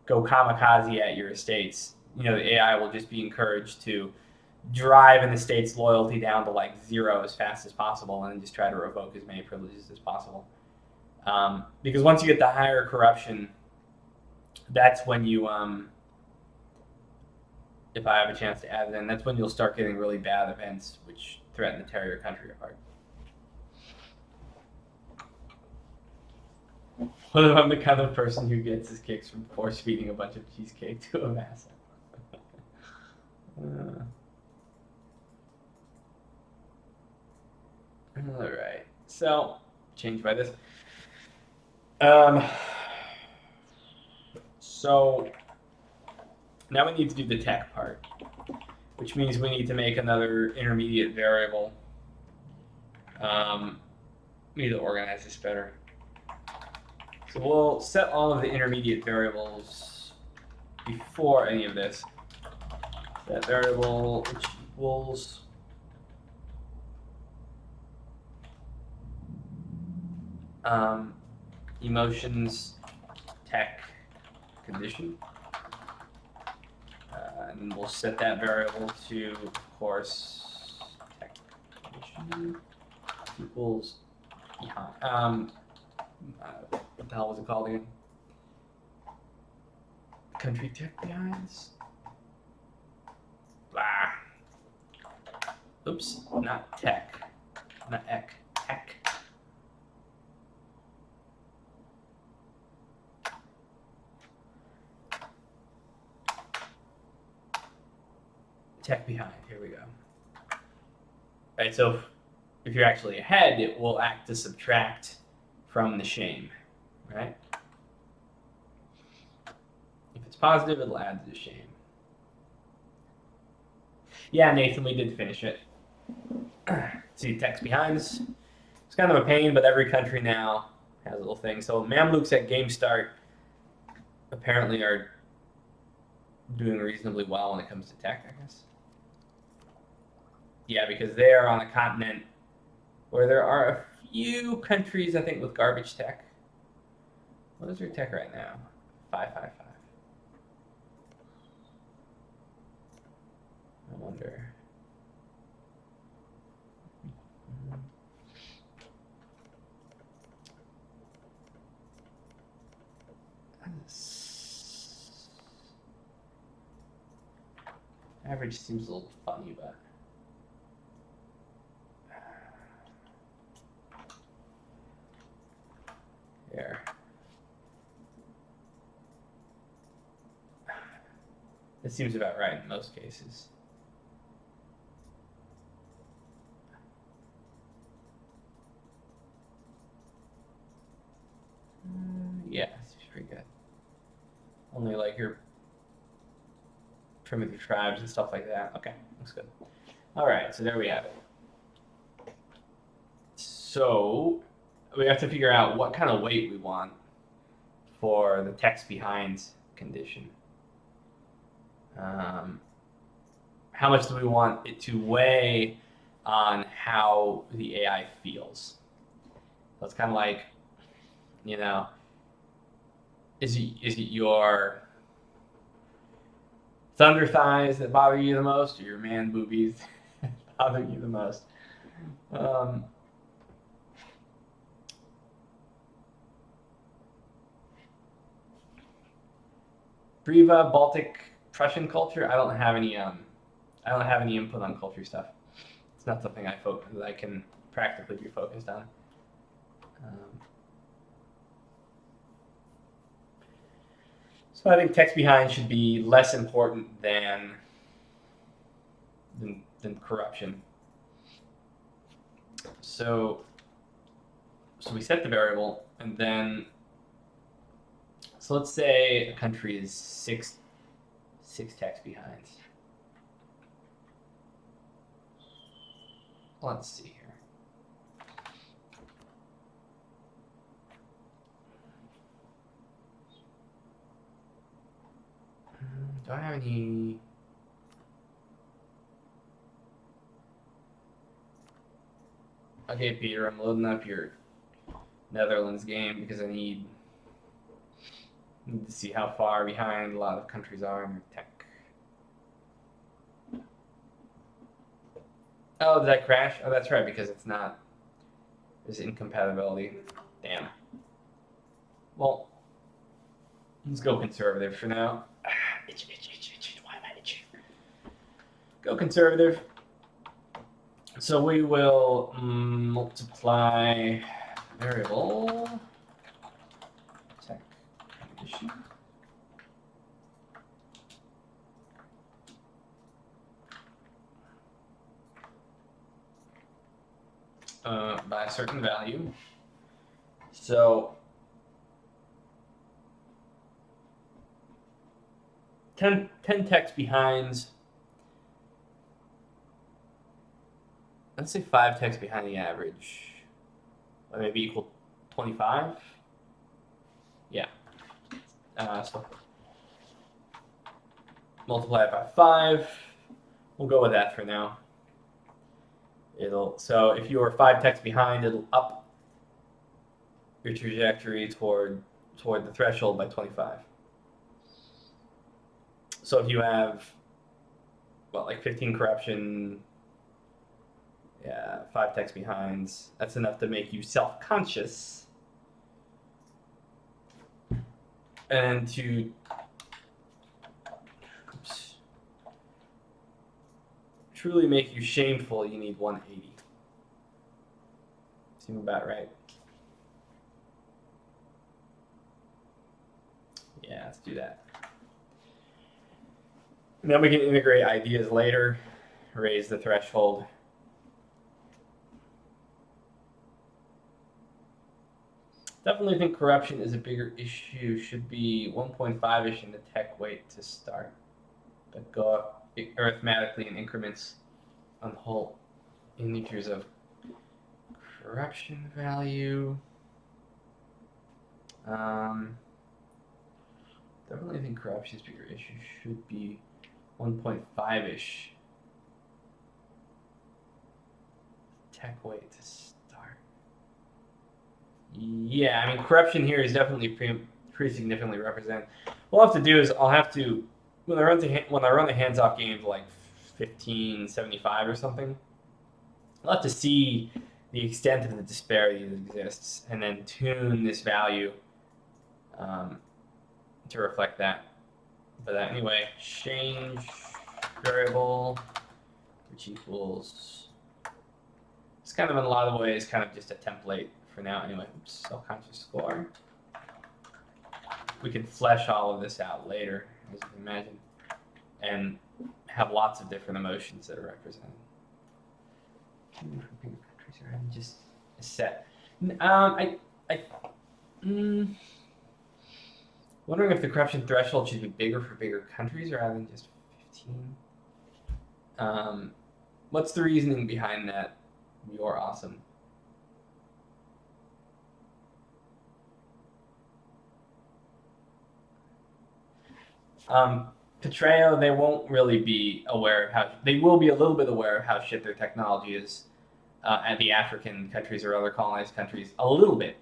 go kamikaze at your estates. You know, the AI will just be encouraged to drive an estate's loyalty down to like 0 as fast as possible and then just try to revoke as many privileges as possible. Because once you get the higher corruption, that's when you, if I have a chance to add it in, that's when you'll start getting really bad events which threaten to tear your country apart. What if I'm the kind of person who gets his kicks from force feeding a bunch of cheesecake to a mass? All right, so change by this. So now we need to do the tech part, which means we need to make another intermediate variable. We need to organize this better. So we'll set all of the intermediate variables before any of this. that variable which equals emotions tech condition. And then we'll set that variable to, of course, tech condition equals behind. What the hell was it called again? Country tech behinds? Blah. Oops, not tech. Not ec. Tech. Tech behind. Here we go. All right, so if you're actually ahead, it will act to subtract from the shame, right? If it's positive, it'll add to the shame. Yeah, Nathan, we did finish it. See, text behinds. It's kind of a pain, but every country now has a little thing. So Mamluks at game start apparently are doing reasonably well when it comes to tech, I guess. Yeah, because they are on a continent where there are a few countries, I think, with garbage tech. What is their tech right now? 555. I wonder. Average seems a little funny, but here. This seems about right in most cases. Yeah, it's pretty good. Only like your primitive tribes and stuff like that. Okay, looks good. All right, so there we have it. So we have to figure out what kind of weight we want for the text behind condition. How much do we want it to weigh on how the AI feels? So it's kind of like, you know, is it your thunder thighs that bother you the most, or your man boobies that bother you the most? Briva, Baltic, Prussian culture. I don't have any input on culture stuff. It's not something that I can practically be focused on. So I think text behind should be less important than corruption. So we set the variable, and then so let's say a country is six text behinds. Let's see here. Do I have any? Okay, Peter, I'm loading up your Netherlands game because I need to see how far behind a lot of countries are in their tech. Oh, did that crash? Oh, that's right, because it's not. There's incompatibility. Damn. Well, let's go conservative for now. Itch. Why am I itching? Go conservative. So we will multiply variable tech condition by a certain value. So 10 text behinds. Let's say 5 text behind the average. Maybe equal 25. Yeah. So multiply it by 5. We'll go with that for now. So if you are 5 techs behind, it'll up your trajectory toward the threshold by 25. So if you have, well, like 15 corruption, yeah, 5 techs behind, that's enough to make you self-conscious. And to truly make you shameful, you need 180. Seem about right. Yeah, let's do that. And then we can integrate ideas later, raise the threshold. Definitely think corruption is a bigger issue. Should be 1.5-ish in the tech weight to start, but go up arithmetically in increments on the whole integers of corruption value. Definitely think corruption is a bigger issue. Should be 1.5-ish tech weight to start. Yeah, I mean, corruption here is definitely pretty significantly represented. What I'll have to do is I'll have to, when I run the hands-off game to like 1575 or something, I'll have to see the extent of the disparity that exists and then tune this value to reflect that. But anyway, change variable, which equals, it's kind of in a lot of ways kind of just a template for now. Anyway, self-conscious score. We can flesh all of this out later, as you can imagine, and have lots of different emotions that are represented. Just a set. Wondering if the corruption threshold should be bigger for bigger countries rather than just 15. What's the reasoning behind that? You're awesome. Petreo, they won't really be aware of how, they will be a little bit aware of how shit their technology is at the African countries or other colonized countries, a little bit,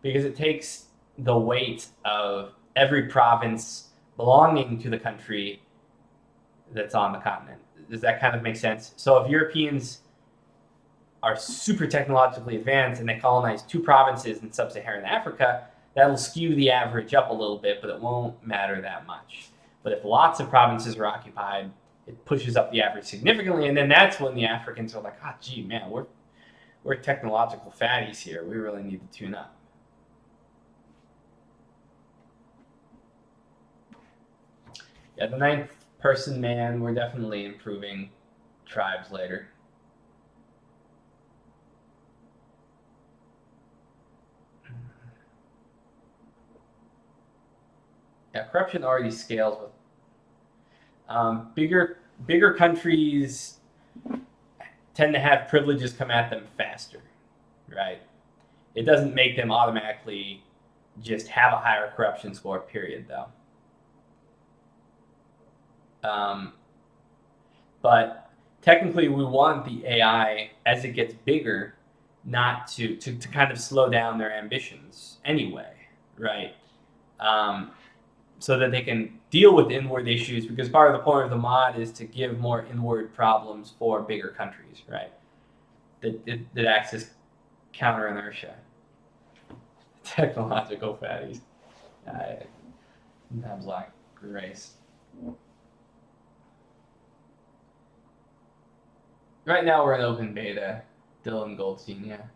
because it takes the weight of every province belonging to the country that's on the continent. Does that kind of make sense? So if Europeans are super technologically advanced and they colonize 2 provinces in sub-Saharan Africa, that'll skew the average up a little bit, but it won't matter that much. But if lots of provinces are occupied, it pushes up the average significantly, and then that's when the Africans are like, "Ah, gee, man, we're technological fatties here. We really need to tune up." Yeah, the 9th person man, we're definitely improving tribes later. Yeah, corruption already scales with bigger countries tend to have privileges come at them faster, right? It doesn't make them automatically just have a higher corruption score, period, though. But technically, we want the AI, as it gets bigger, not to kind of slow down their ambitions anyway, right? So that they can deal with inward issues, because part of the point of the mod is to give more inward problems for bigger countries, right? That acts as counter inertia. Technological fatties. Sometimes like grace. Right now we're in open beta. Dylan Goldstein, yeah.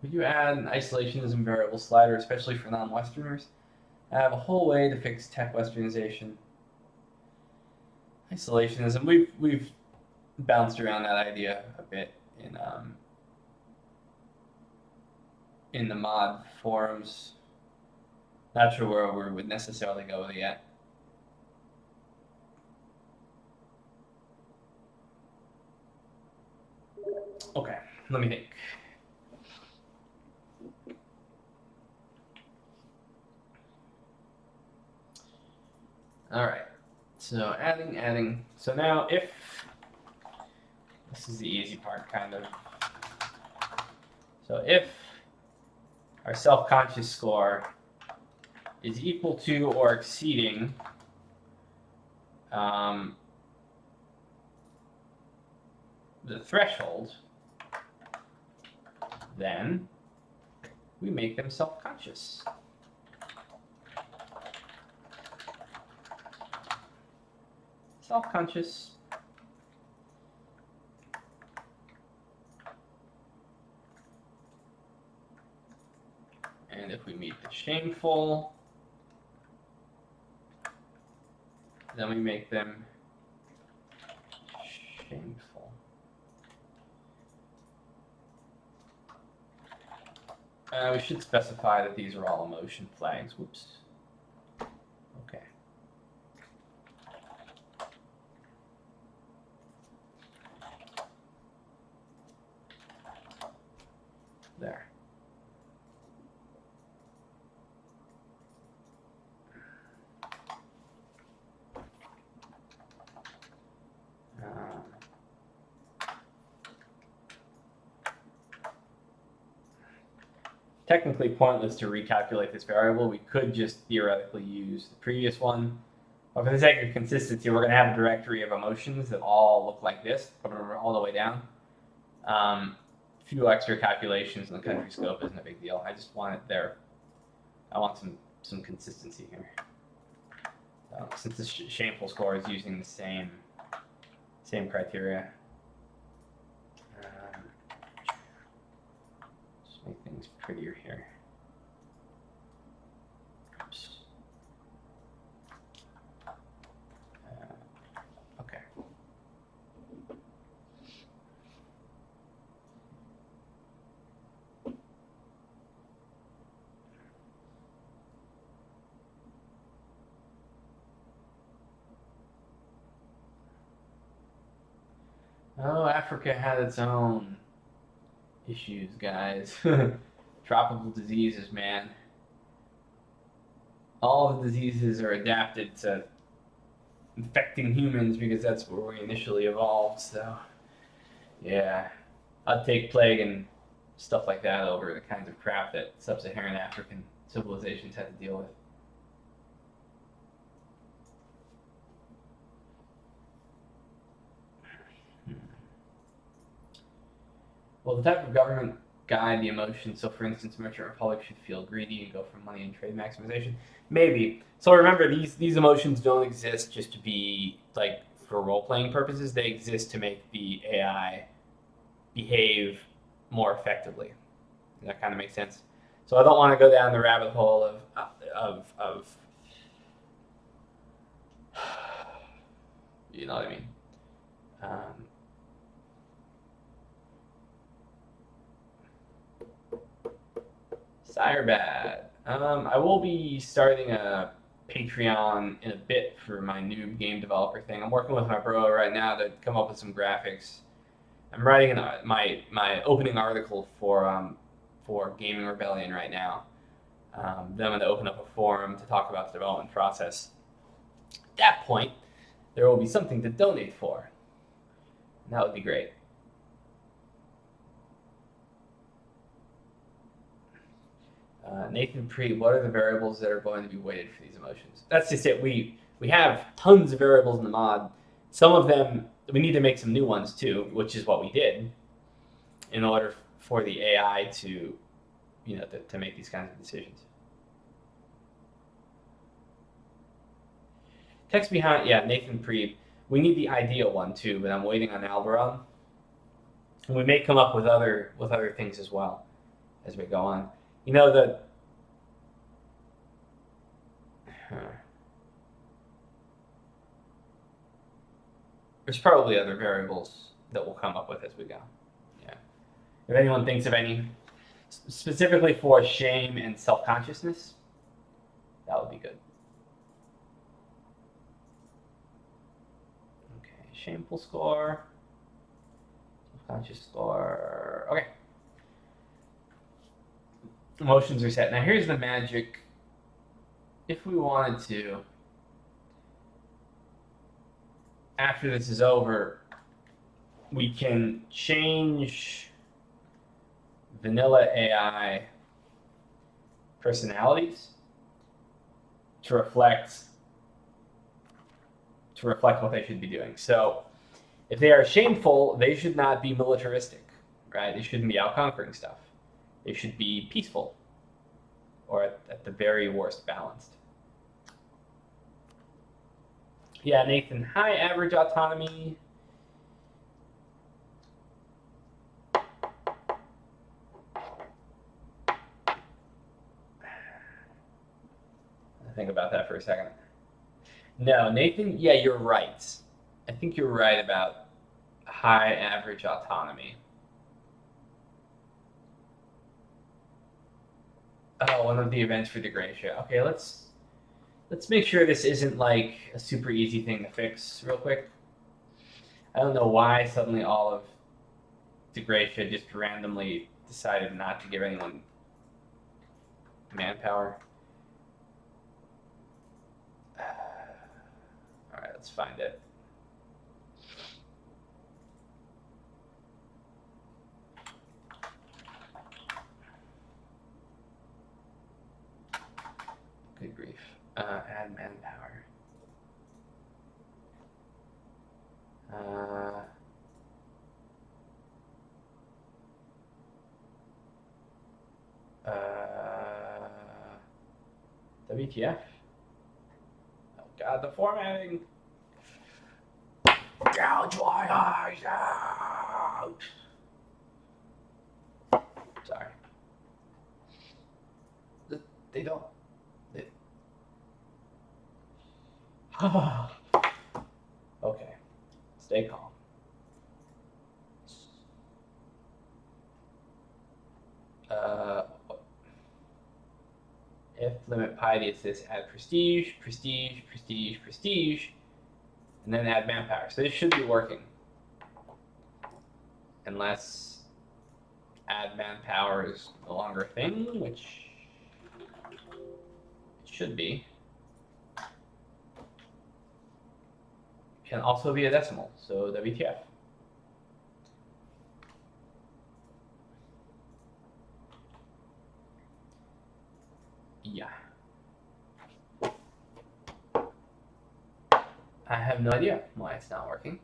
Would you add an isolationism variable slider, especially for non-Westerners? I have a whole way to fix tech Westernization. Isolationism. We've bounced around that idea a bit in the mod forums. Not sure where we would necessarily go with it yet. Okay, let me think. All right. So adding. So now if this is the easy part, kind of. So if our self-conscious score is equal to or exceeding the threshold, then we make them self-conscious. Self-conscious. And if we meet the shameful, then we make them shameful. We should specify that these are all emotion flags. Whoops. Okay. There. Technically pointless to recalculate this variable. We could just theoretically use the previous one. But for the sake of consistency, we're going to have a directory of emotions that all look like this, all the way down. Few extra calculations in the country scope isn't a big deal. I just want it there. I want some consistency here. Since the shameful score is using the same criteria. Just make things prettier here. Oops. Okay. Oh, Africa had its own issues, guys. Tropical diseases, man. All the diseases are adapted to infecting humans because that's where we initially evolved. So, yeah, I'd take plague and stuff like that over the kinds of crap that sub-Saharan African civilizations had to deal with. Well, the type of government guide the emotions. So, for instance, merchant republic should feel greedy and go for money and trade maximization. Maybe. So remember, these emotions don't exist just to be like for role-playing purposes. They exist to make the AI behave more effectively. Does that kind of make sense? So I don't want to go down the rabbit hole of you know what I mean. Sirebad. I will be starting a Patreon in a bit for my noob game developer thing. I'm working with my bro right now to come up with some graphics. I'm writing my opening article for Gaming Rebellion right now. Then I'm going to open up a forum to talk about the development process. At that point, there will be something to donate for. And that would be great. Nathan Pre, what are the variables that are going to be weighted for these emotions? That's just it. We have tons of variables in the mod. Some of them, we need to make some new ones too, which is what we did in order for the AI to, to make these kinds of decisions. Text behind, yeah, Nathan Pre. We need the ideal one too, but I'm waiting on Alberon. And we may come up with other things as well as we go on. There's probably other variables that we'll come up with as we go. Yeah. If anyone thinks of any specifically for shame and self-consciousness, that would be good. Okay, shameful score, self-conscious score. Okay. Emotions are set. Now here's the magic. If we wanted to, after this is over, we can change vanilla AI personalities to reflect what they should be doing. So if they are shameful, they should not be militaristic, right? They shouldn't be out conquering stuff. They should be peaceful, or at the very worst, balanced. Yeah, Nathan, high average autonomy. Think about that for a second. No, Nathan, yeah, you're right. I think you're right about high average autonomy. Oh, one of the events for degradation. Okay, let's make sure this isn't like a super easy thing to fix real quick. I don't know why suddenly all of degradation just randomly decided not to give anyone manpower. All right, let's find it. Good grief. Add manpower. WTF? Oh god, the formatting. Gouge my eyes out. Sorry. They don't. Okay. Stay calm. If limit piety assist, add prestige, prestige, prestige, prestige, and then add manpower. So this should be working. Unless add manpower is no longer a thing, which it should be. Can also be a decimal, so WTF. Yeah. I have no idea why it's not working.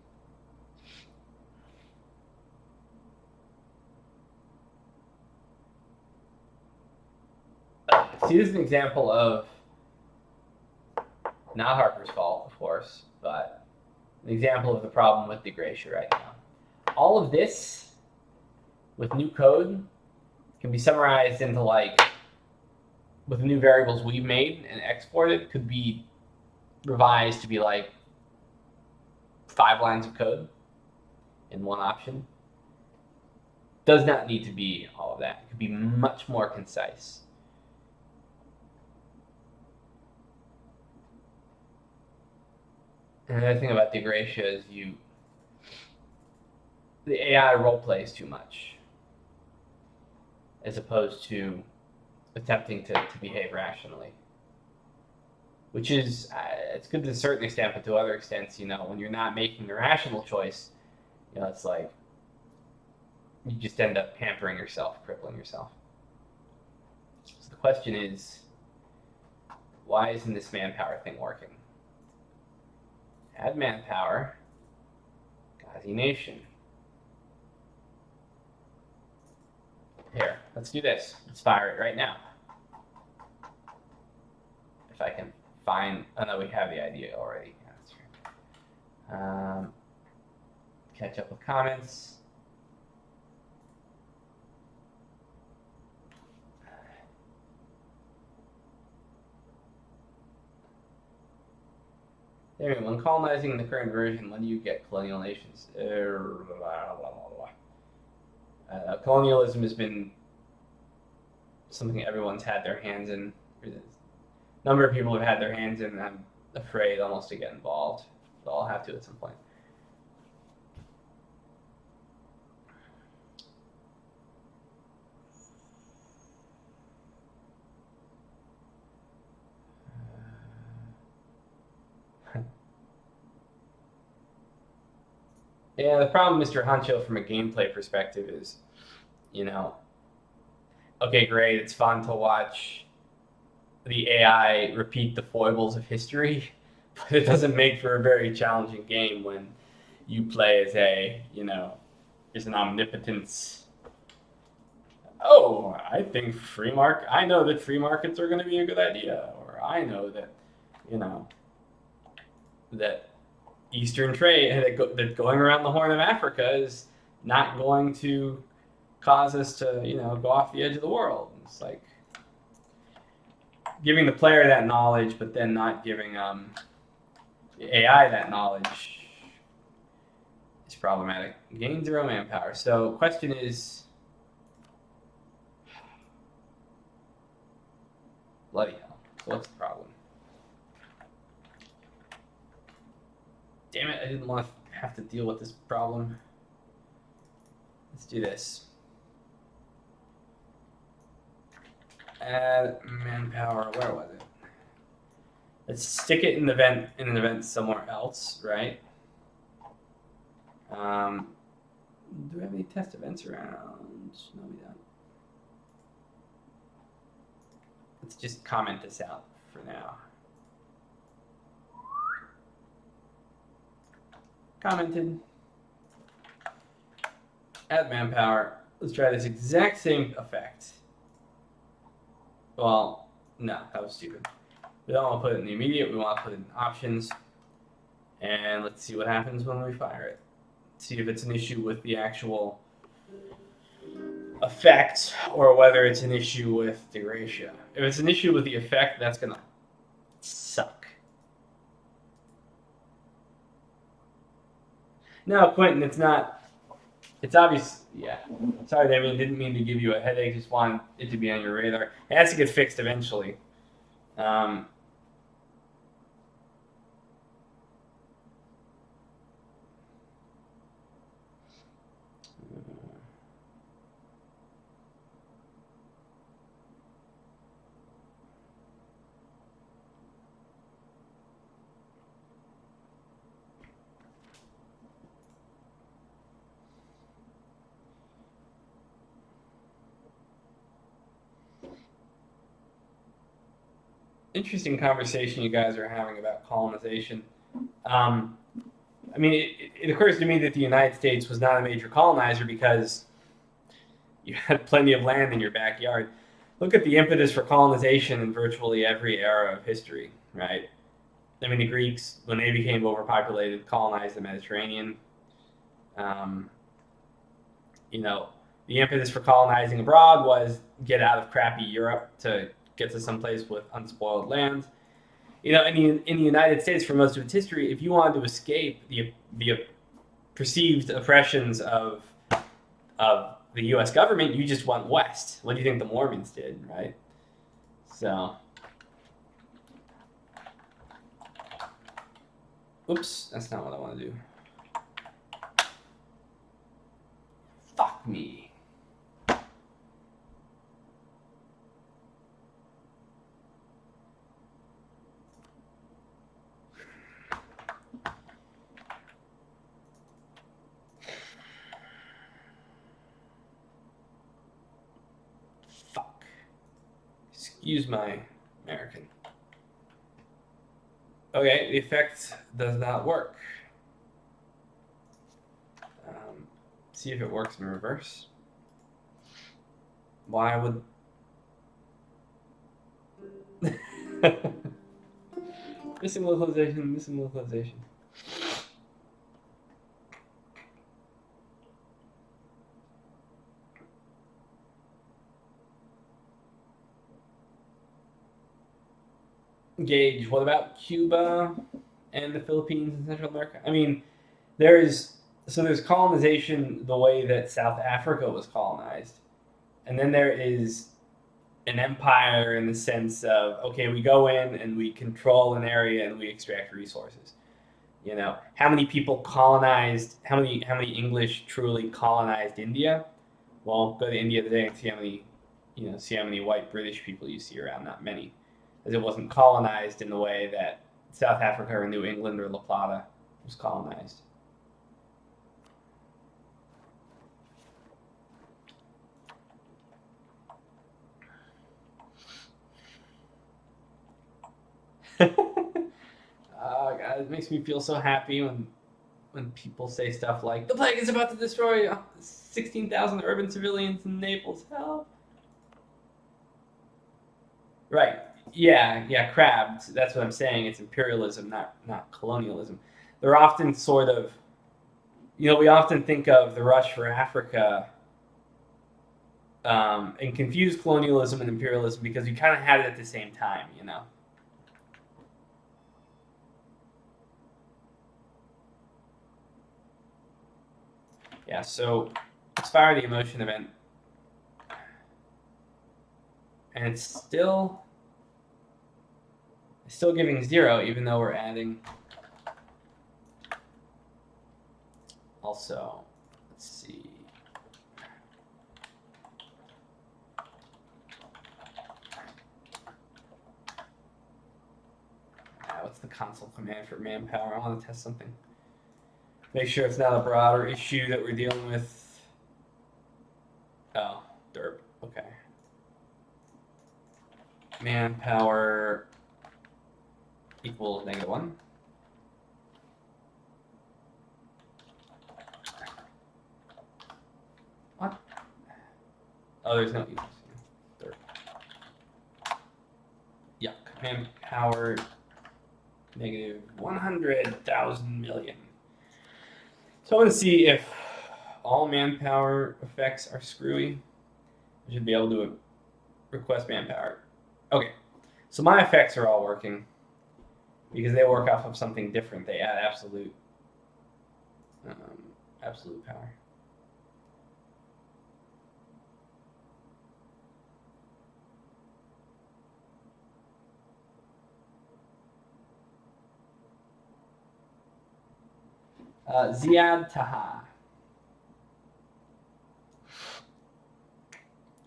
See, this is an example of not Harper's fault, of course, but an example of the problem with degradation right now. All of this with new code can be summarized into like, with the new variables we've made and exported, could be revised to be like 5 lines of code in one option. Does not need to be all of that. It could be much more concise. And another thing about degradation is the AI role plays too much, as opposed to attempting to behave rationally. Which is, it's good to a certain extent, but to other extents, when you're not making the rational choice, it's like you just end up hampering yourself, crippling yourself. So the question is, why isn't this manpower thing working? Add manpower, Ghazi Nation. Here, let's do this. Let's fire it right now. If I can find, oh no, we have the idea already. Yeah, that's right. Catch up with comments. Anyway, when colonizing the current version, when do you get colonial nations? Colonialism has been something everyone's had their hands in. A number of people have had their hands in, and I'm afraid almost to get involved. But I'll have to at some point. Yeah, the problem, Mr. Honcho, from a gameplay perspective is, you know, okay, great, it's fun to watch the AI repeat the foibles of history, but it doesn't make for a very challenging game when you play as as an omnipotence. Oh, I know that free markets are going to be a good idea, or I know that, you know, that Eastern trade that going around the Horn of Africa is not going to cause us to, go off the edge of the world. It's like giving the player that knowledge, but then not giving the AI that knowledge is problematic. Gain 0 manpower. So, question is, bloody hell. So what's the problem? Damn it! I didn't want to have to deal with this problem. Let's do this. Add manpower. Where was it? Let's stick it in an event somewhere else, right? Do we have any test events around? No, we don't. Let's just comment this out for now. Commented. Add manpower. Let's try this exact same effect. Well, no, that was stupid. We don't want to put it in the immediate. We want to put it in options. And let's see what happens when we fire it. See if it's an issue with the actual effect or whether it's an issue with the ratio. If it's an issue with the effect, that's going to suck. No, Quentin, it's not. It's obvious. Yeah. Sorry, Damien. Didn't mean to give you a headache. Just wanted it to be on your radar. It has to get fixed eventually. Interesting conversation you guys are having about colonization. It occurs to me that the United States was not a major colonizer because you had plenty of land in your backyard. Look at the impetus for colonization in virtually every era of history, right? I mean, the Greeks, when they became overpopulated, colonized the Mediterranean. Um, the impetus for colonizing abroad was get out of crappy Europe to get to someplace with unspoiled land. In the United States, for most of its history, if you wanted to escape the perceived oppressions of the U.S. government, you just went west. What do you think the Mormons did, right? So, oops, that's not what I want to do. Fuck me. Fuck. Excuse my American. Okay, the effect does not work. See if it works in reverse. Why would... missing localization. Gage, what about Cuba and the Philippines and Central America? I mean, there's colonization the way that South Africa was colonized. And then there is an empire in the sense of, okay, we go in and we control an area and we extract resources. How many people colonized, how many English truly colonized India? Well, go to India today and see how many white British people you see around. Not many, as it wasn't colonized in the way that South Africa or New England or La Plata was colonized. It makes me feel so happy when people say stuff like, the plague is about to destroy 16,000 urban civilians in Naples. Help. Right. Yeah, crabs. That's what I'm saying. It's imperialism, not colonialism. They're often sort of, we often think of the rush for Africa and confuse colonialism and imperialism because we kind of had it at the same time, Yeah, so let's fire the emotion event. And it's still giving 0, even though we're adding. Also, let's see. What's the console command for manpower? I want to test something. Make sure it's not a broader issue that we're dealing with. Oh, derp. Okay. Manpower equals -1. What? Oh, there's no equals. Derp. Yuck. Manpower -100,000 million. So I want to see if all manpower effects are screwy. I should be able to request manpower. Okay, so my effects are all working because they work off of something different. They add absolute power. Ziad Taha.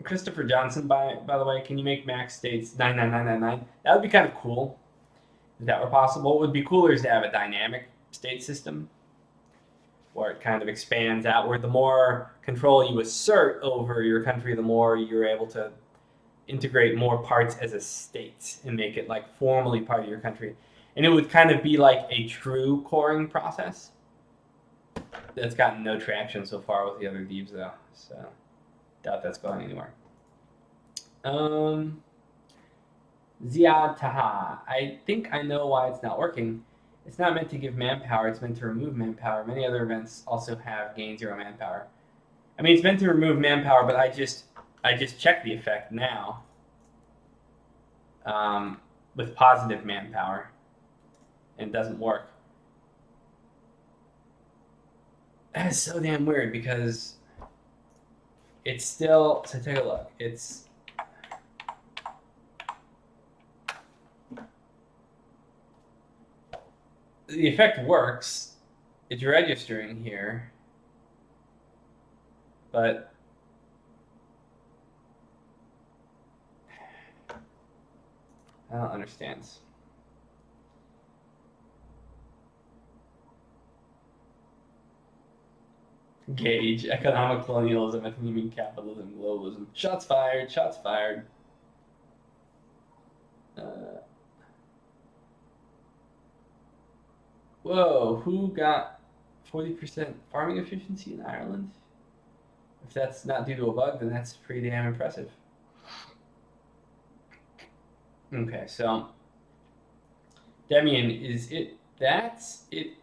Christopher Johnson, by the way, can you make max states 99999? That would be kind of cool if that were possible. What would be cooler is to have a dynamic state system where it kind of expands outward. The more control you assert over your country, the more you're able to integrate more parts as a state and make it like formally part of your country. And it would kind of be like a true coring process. That's gotten no traction so far with the other Deebs though, so doubt that's going anywhere. Ziad Taha. I think I know why it's not working. It's not meant to give manpower, it's meant to remove manpower. Many other events also have gain 0 manpower. I mean, it's meant to remove manpower, but I just checked the effect now with positive manpower, and it doesn't work. That is so damn weird because it's still, so take a look. It's the effect works. It's registering here, but I don't understand. Gauge economic colonialism, I think you mean capitalism, globalism. Shots fired, shots fired. Whoa, who got 40% farming efficiency in Ireland? If that's not due to a bug, then that's pretty damn impressive. Okay, so Demian, it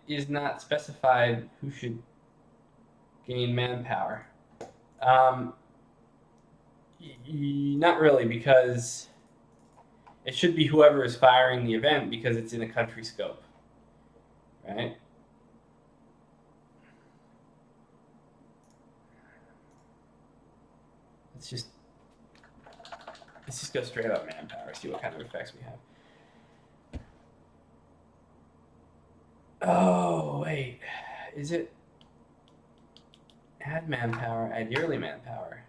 is not specified who should gain manpower. Not really, because it should be whoever is firing the event because it's in a country scope, right? Let's just go straight up manpower, see what kind of effects we have. Oh, wait. Is it add manpower, add yearly manpower?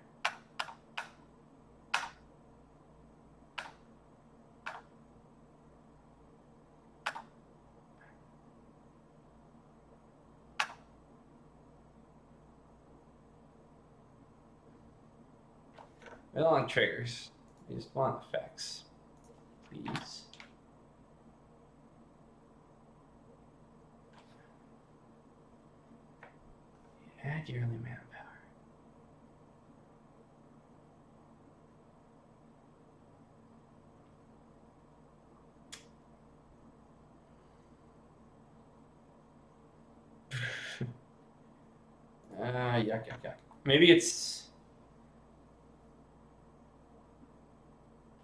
We don't want triggers. We just want effects, please. Add yearly manpower. Yuck. Maybe it's...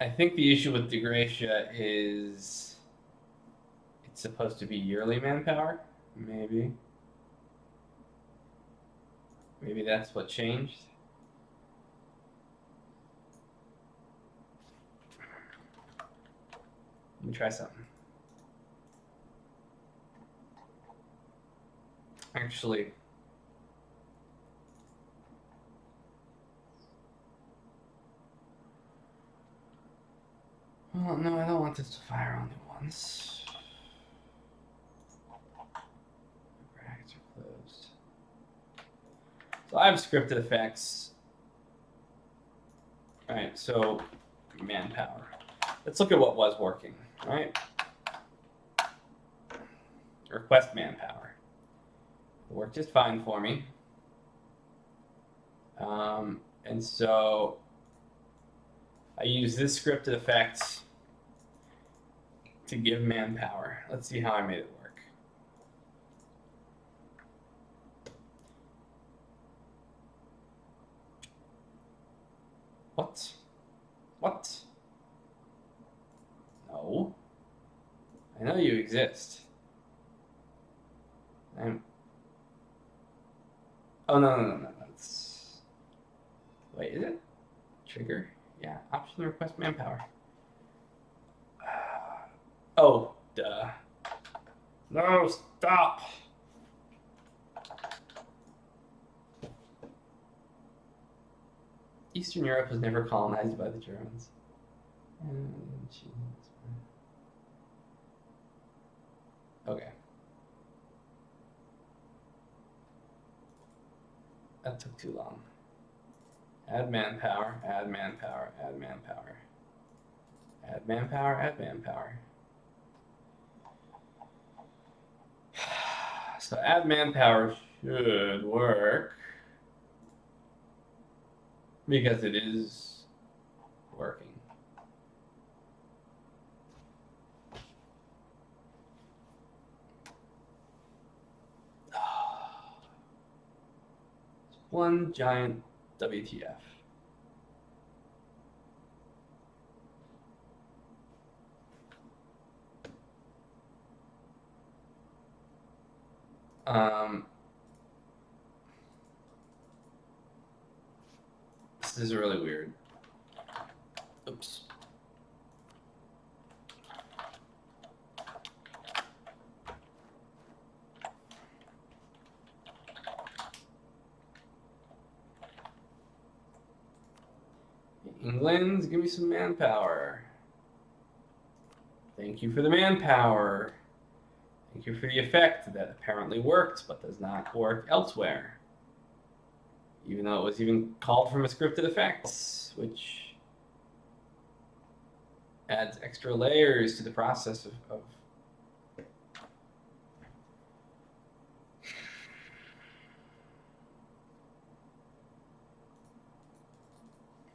I think the issue with DeGracia is it's supposed to be yearly manpower. Maybe that's what changed. Let me try something. Actually, well, no, I don't want this to fire only once. Brackets are closed. So I have scripted effects. All right, so manpower. Let's look at what was working, right? Request manpower. It worked just fine for me. And so I use this scripted effect to give manpower. Let's see how I made it work. What? No. I know you exist. Oh, no. Wait, is it? Trigger? Yeah, option request manpower. Oh, duh. No, stop. Eastern Europe was never colonized by the Germans. Okay. That took too long. Add manpower. So add manpower should work because it is working. One giant WTF. This is really weird. Oops. England, give me some manpower. Thank you for the manpower. Thank you for the effect that apparently worked, but does not work elsewhere. Even though it was even called from a scripted effects, which adds extra layers to the process of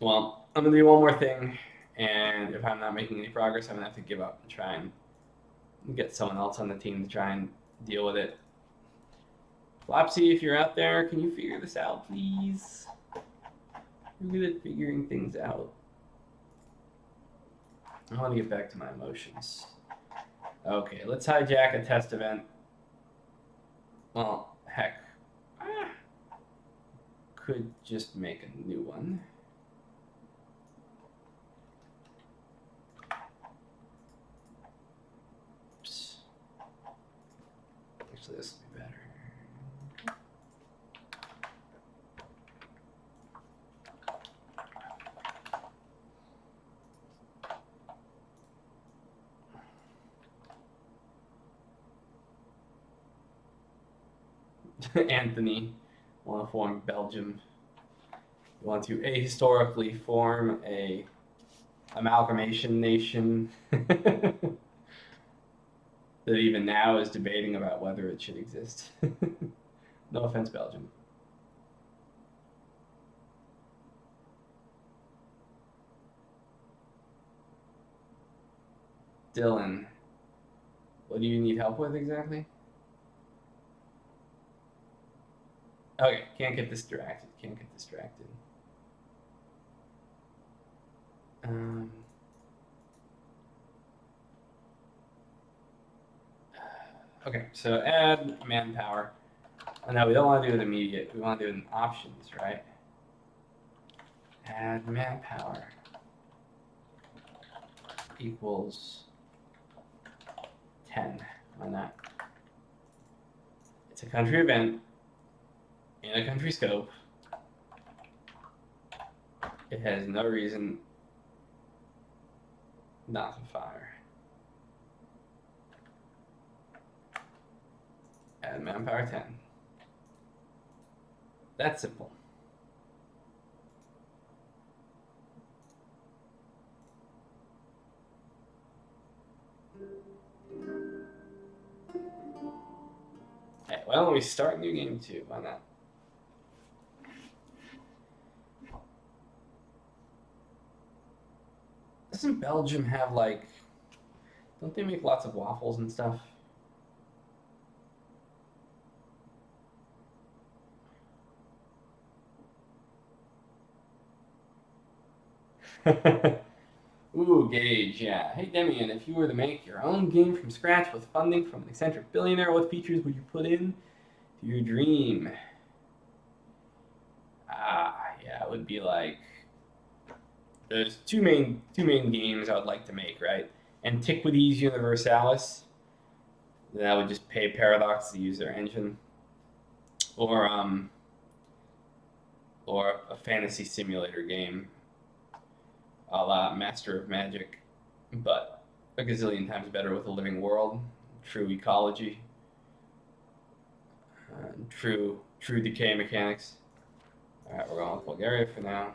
Well, I'm going to do one more thing, and if I'm not making any progress, I'm going to have to give up and try and get someone else on the team to try and deal with it. Flopsy, if you're out there, can you figure this out, please? You're good at figuring things out. I want to get back to my emotions. Okay, let's hijack a test event. Well, heck. Could just make a new one. Oops. Actually, this will be better. Anthony, want to form Belgium. You want to ahistorically form a amalgamation nation that even now is debating about whether it should exist. No offense, Belgium. Dylan, what do you need help with exactly? Okay, can't get distracted. Can't get distracted. Okay, so add manpower. Oh, no, we don't want to do it immediate. We want to do it in options, right? Add manpower equals 10. Why not? It's a country event in a country scope. It has no reason not to fire. Add manpower 10. That's simple. Hey, why don't we start new game 2? Why not? Doesn't Belgium have, like, don't they make lots of waffles and stuff? Ooh, Gage, yeah. Hey, Demian, if you were to make your own game from scratch with funding from an eccentric billionaire, what features would you put in to your dream? Yeah, it would be like, there's two main games I would like to make, right? Antiquities Universalis, then I would just pay Paradox to use their engine, or a fantasy simulator game, a la Master of Magic, but a gazillion times better with a living world, true ecology, true decay mechanics. All right, we're going with Bulgaria for now.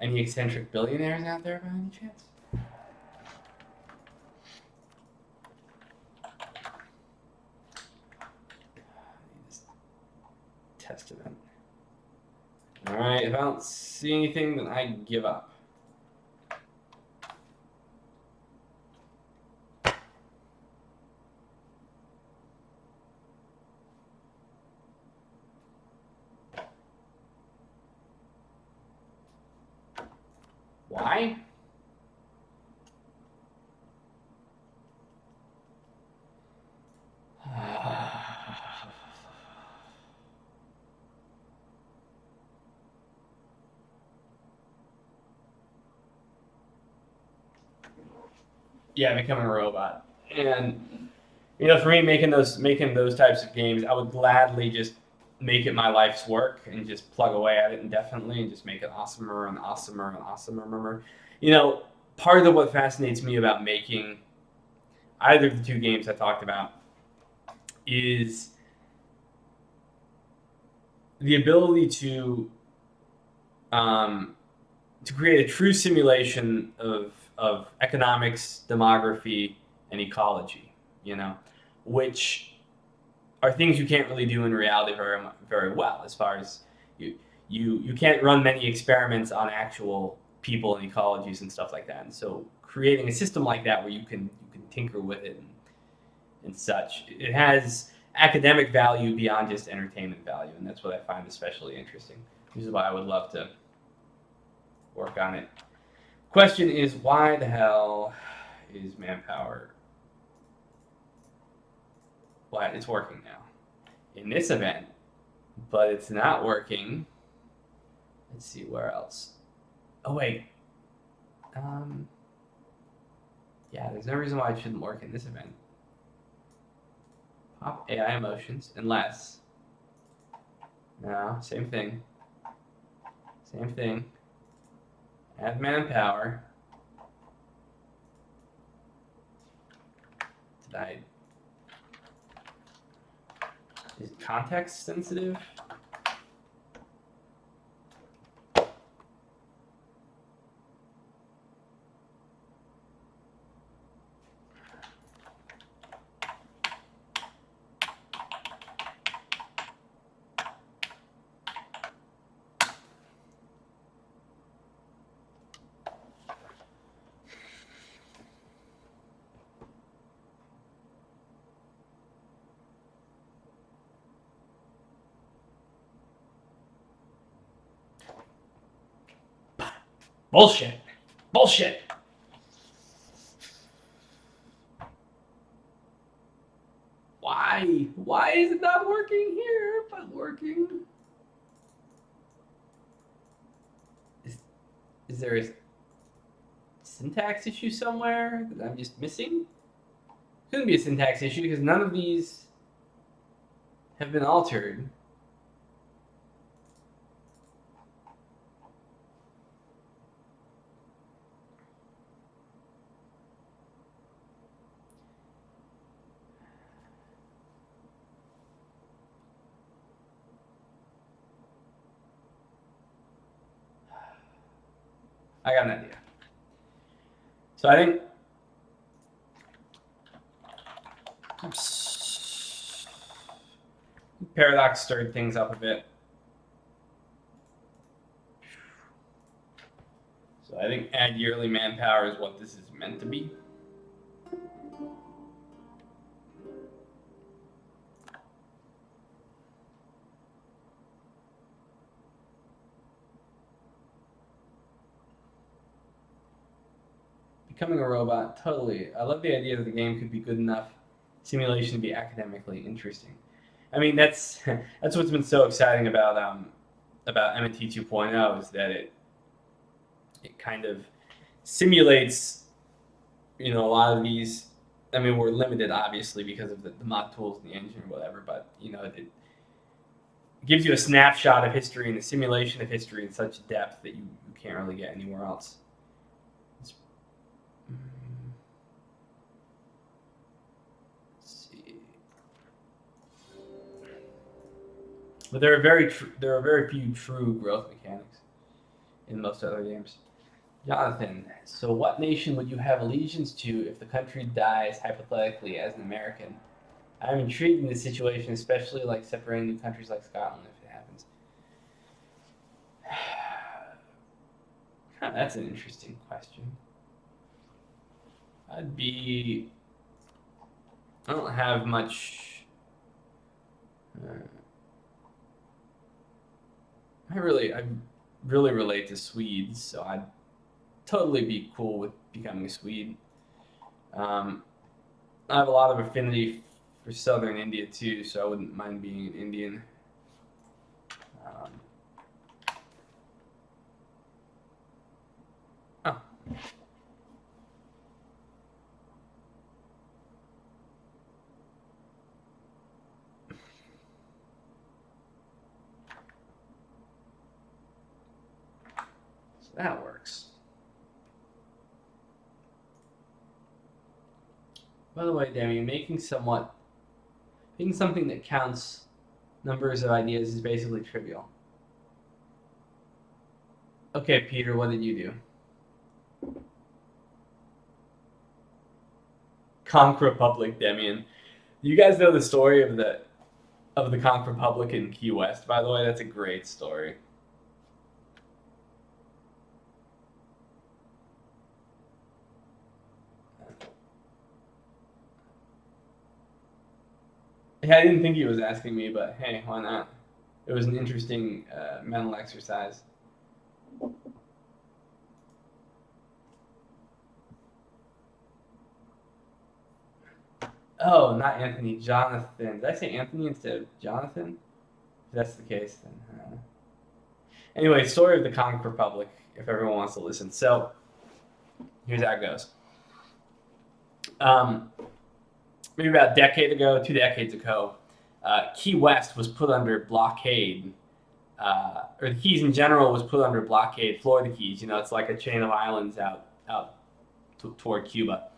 Any eccentric billionaires out there by any chance? Test event. All right, if I don't see anything, then I give up. Why? Yeah, becoming a robot. And for me, making those types of games, I would gladly just make it my life's work and just plug away at it indefinitely and just make it awesomer and awesomer and awesomer. Part of what fascinates me about making either of the two games I talked about is the ability to create a true simulation of economics, demography, and ecology. Which are things you can't really do in reality very well. As far as you can't run many experiments on actual people and ecologies and stuff like that. And so creating a system like that where you can tinker with it and such, it has academic value beyond just entertainment value, and that's what I find especially interesting. Which is why I would love to work on it. Question is, why the hell is manpower? Why it's working now in this event, but it's not working. Let's see where else. Oh wait. Yeah, there's no reason why it shouldn't work in this event. Pop AI emotions, unless. No, same thing. Same thing. Add manpower. Is it context sensitive? Bullshit. Bullshit. Why? Why is it not working here? But working. Is there a syntax issue somewhere that I'm just missing? Couldn't be a syntax issue because none of these have been altered. I got an idea. So I think Paradox stirred things up a bit. So I think add yearly manpower is what this is meant to be. Becoming a robot, totally. I love the idea that the game could be good enough simulation to be academically interesting. I mean, that's what's been so exciting about MNT 2.0 is that it kind of simulates, a lot of these. I mean, we're limited obviously because of the mod tools and the engine or whatever, but it gives you a snapshot of history and a simulation of history in such depth that you can't really get anywhere else. Let's see. But there are very few true growth mechanics in most other games. Jonathan, so what nation would you have allegiance to if the country dies hypothetically as an American? I'm intrigued in this situation, especially like separating new countries like Scotland if it happens. That's an interesting question. I don't have much. I really relate to Swedes, so I'd totally be cool with becoming a Swede. I have a lot of affinity for southern India too, so I wouldn't mind being an Indian. That works. By the way, Demi, making something that counts numbers of ideas is basically trivial. Okay, Peter, what did you do? Conch Republic, Demian. You guys know the story of the Conch Republic in Key West, by the way? That's a great story. Yeah, I didn't think he was asking me, but hey, why not? It was an interesting mental exercise. Oh, not Anthony, Jonathan. Did I say Anthony instead of Jonathan? If that's the case, then. Anyway, story of the Conch Republic, if everyone wants to listen. So, here's how it goes. Maybe about a decade ago, 2 decades ago, Key West was put under blockade, or the Keys in general was put under blockade. Florida Keys, it's like a chain of islands out toward Cuba,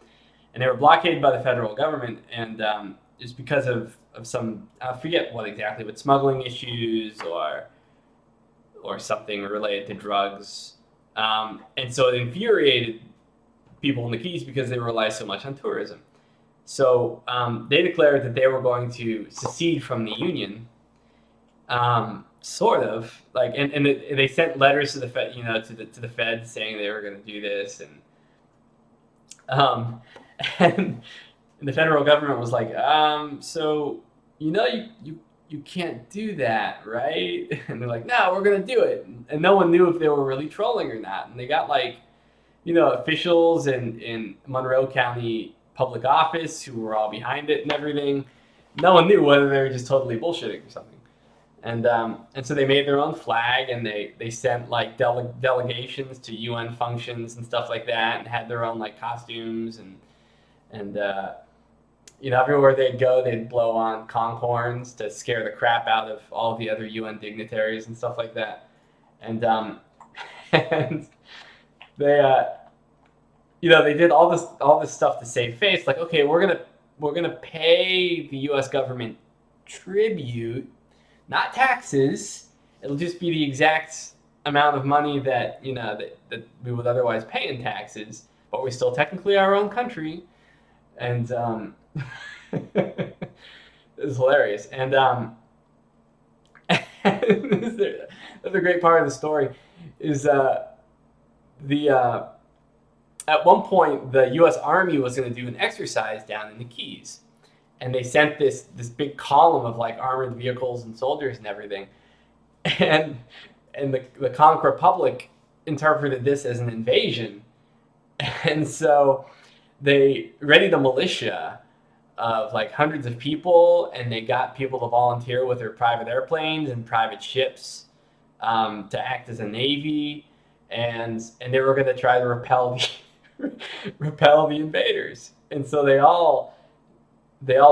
and they were blockaded by the federal government, and it's because of some, I forget what exactly, but smuggling issues or something related to drugs, and so it infuriated people in the Keys because they rely so much on tourism. So they declared that they were going to secede from the Union, sort of like, and they sent letters to the Fed, to the Fed saying they were going to do this, and the federal government was like, so you you can't do that, right? And they're like, no, we're gonna do it. And no one knew if they were really trolling or not. And they got like, officials in Monroe County public office who were all behind it and everything. No one knew whether they were just totally bullshitting or something. And so they made their own flag, and they sent like delegations to UN functions and stuff like that, and had their own like costumes and everywhere they'd go, they'd blow on conch horns to scare the crap out of all of the other UN dignitaries and stuff like that. And and they did all this stuff to save face. Like, okay, we're gonna pay the U.S. government tribute, not taxes. It'll just be the exact amount of money that that we would otherwise pay in taxes, but we're still technically our own country. And it's hilarious. And the great part of the story is at one point the U.S. Army was going to do an exercise down in the Keys, and they sent this big column of like armored vehicles and soldiers and everything, and the Conch Republic interpreted this as an invasion, and so they readied a militia of like hundreds of people, and they got people to volunteer with their private airplanes and private ships to act as a navy, and they were going to try to repel the invaders. And so they all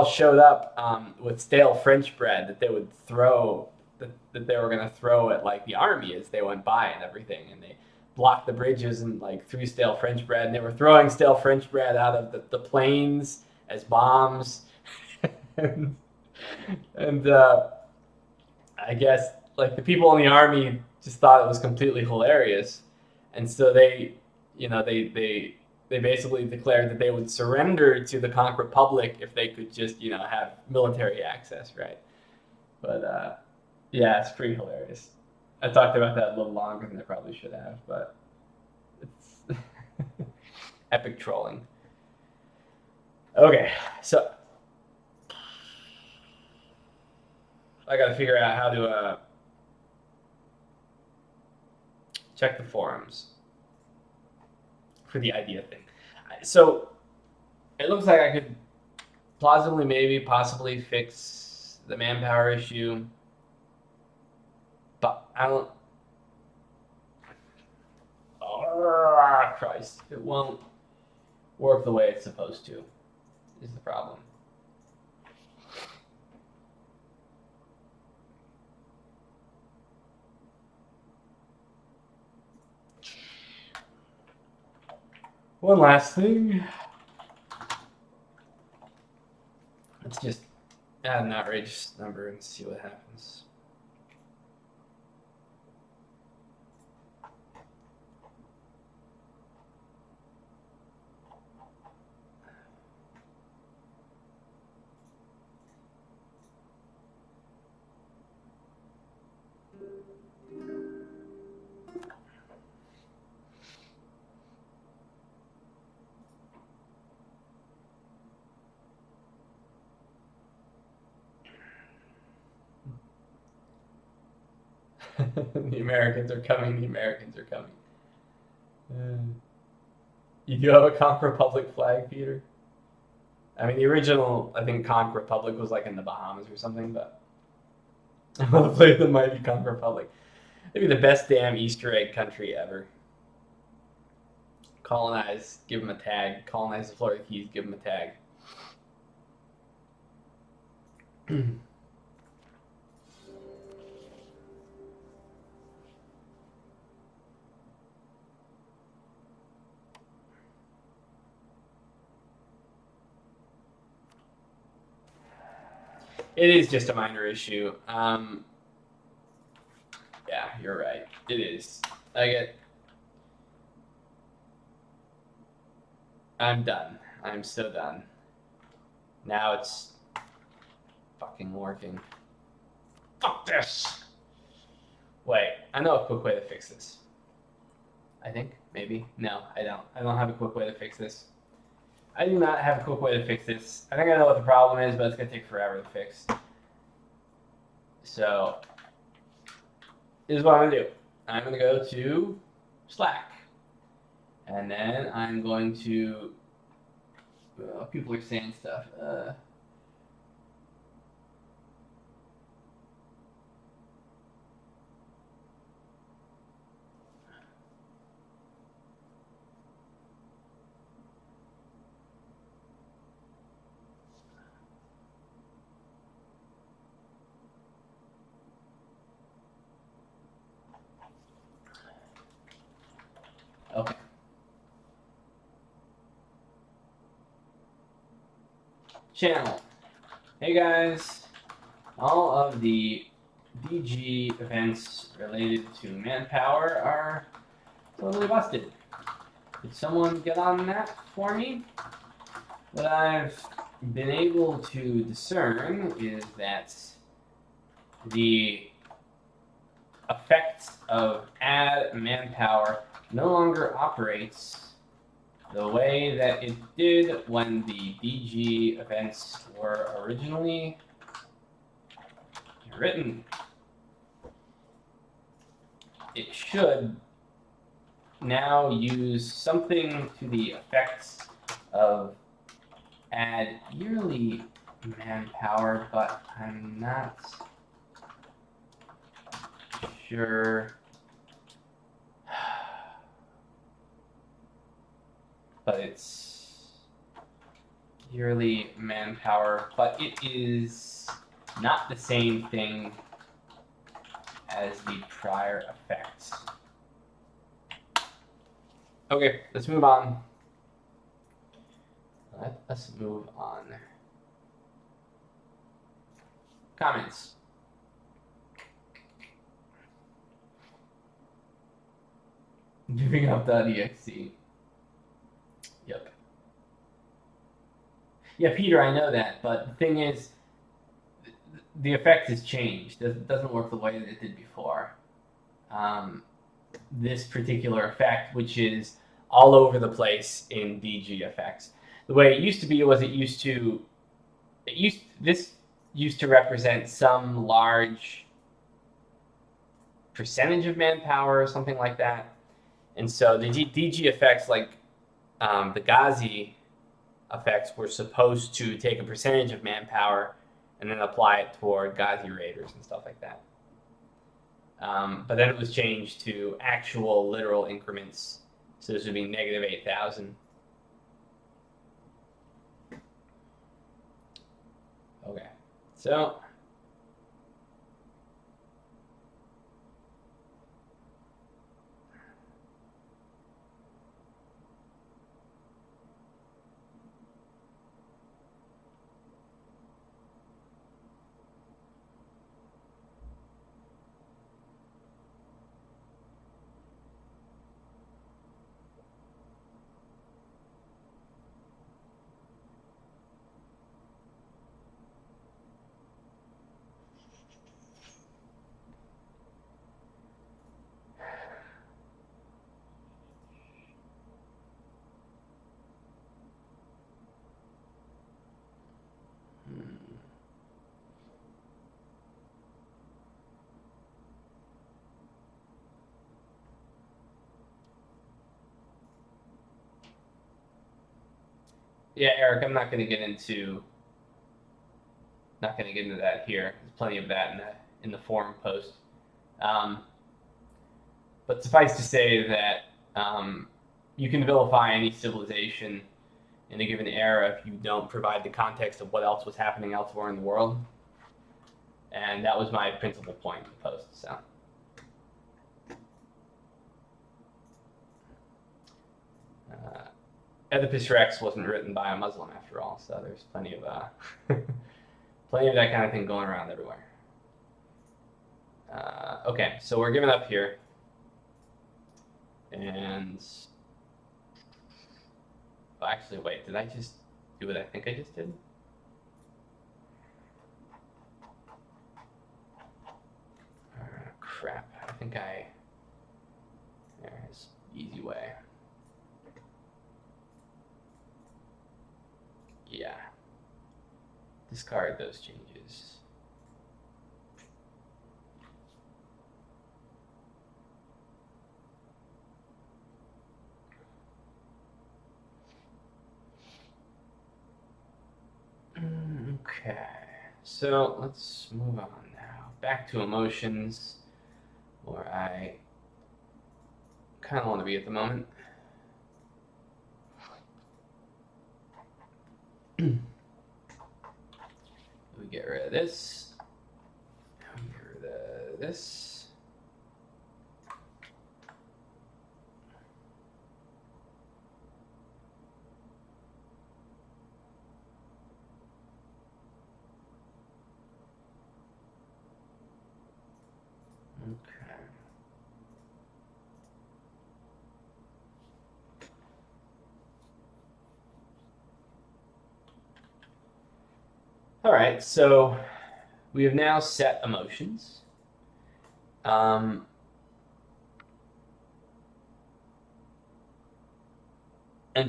showed up with stale French bread that they would throw that they were going to throw at like the army as they went by and everything, and they blocked the bridges and like threw stale French bread, and they were throwing stale French bread out of the planes as bombs. and I guess like the people in the army just thought it was completely hilarious, and so they basically declared that they would surrender to the Conch Republic if they could just have military access, right? But yeah, it's pretty hilarious. I talked about that a little longer than I probably should have, but it's epic trolling. Okay, so I got to figure out how to check the forums for the idea thing. So it looks like I could plausibly, maybe, possibly fix the manpower issue, but I don't. Oh, Christ. It won't work the way it's supposed to, is the problem. One last thing. Let's just add an outrageous number and see what happens. The Americans are coming. The Americans are coming. You do have a Conch Republic flag, Peter? I mean, the original, I think, Conch Republic was like in the Bahamas or something, but I want to play the mighty Conch Republic. Maybe the best damn Easter egg country ever. Colonize, give them a tag. Colonize the Florida Keys, give them a tag. It is just a minor issue. Yeah, you're right. It is. I'm done. I'm so done. Now it's fucking working. Fuck this! Wait, I know a quick way to fix this. I think, maybe. No, I don't. I don't have a quick way to fix this. I do not have a quick way to fix this. I think I know what the problem is, but it's going to take forever to fix. So this is what I'm gonna do. I'm gonna go to Slack, and then I'm going to. People are saying stuff. Okay. Channel. Hey guys. All of the DG events related to manpower are totally busted. Did someone get on that for me? What I've been able to discern is that the effect of add manpower no longer operates the way that it did when the DG events were originally written. It should now use something to the effects of add yearly manpower, but I'm not sure. But it's yearly manpower, but it is not the same thing as the prior effects. Okay, let's move on. Let us move on. Comments. Giving up.exe. Yep. Yeah, Peter, I know that, but the thing is, the effect has changed. It doesn't work the way that it did before. This particular effect, which is all over the place in DG effects. The way it used to be was this used to represent some large percentage of manpower or something like that. And so the DG effects, like the Ghazi effects, were supposed to take a percentage of manpower and then apply it toward Ghazi raiders and stuff like that. But then it was changed to actual literal increments. So this would be negative 8,000. Okay, so yeah, Eric, I'm not going to get into that here. There's plenty of that in the forum post. But suffice to say that you can vilify any civilization in a given era if you don't provide the context of what else was happening elsewhere in the world. And that was my principal point in the post. So. Oedipus Rex wasn't written by a Muslim after all, so there's plenty of plenty of that kind of thing going around everywhere. Okay, so we're giving up here. And oh, actually, wait, did I just do what I think I just did? Crap, I think there's easy way. Yeah. Discard those changes. Okay, so let's move on now. Back to emotions, where I kind of want to be at the moment. We get rid of this. We get rid of this. Okay. All right, so we have now set emotions. And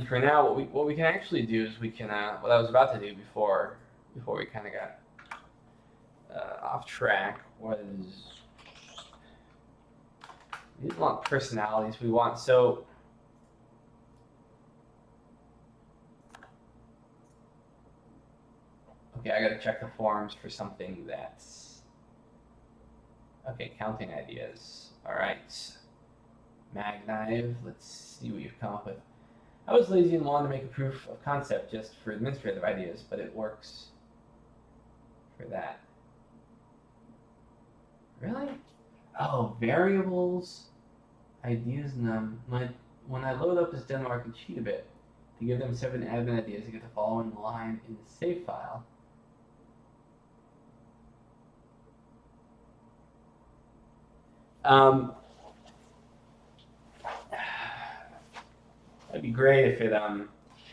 for now, what we can actually do is we can what I was about to do before we kind of got off track was we didn't want personalities. We want okay. I got to check the forums for something that's okay. Counting ideas. All right, Magnive. Let's see what you've come up with. I was lazy and wanted to make a proof of concept just for administrative ideas, but it works for that. Really? Oh, variables, ideas, num. When I load up this Denmark and cheat a bit to give them 7 admin ideas, I get the following line in the save file. That'd be great if it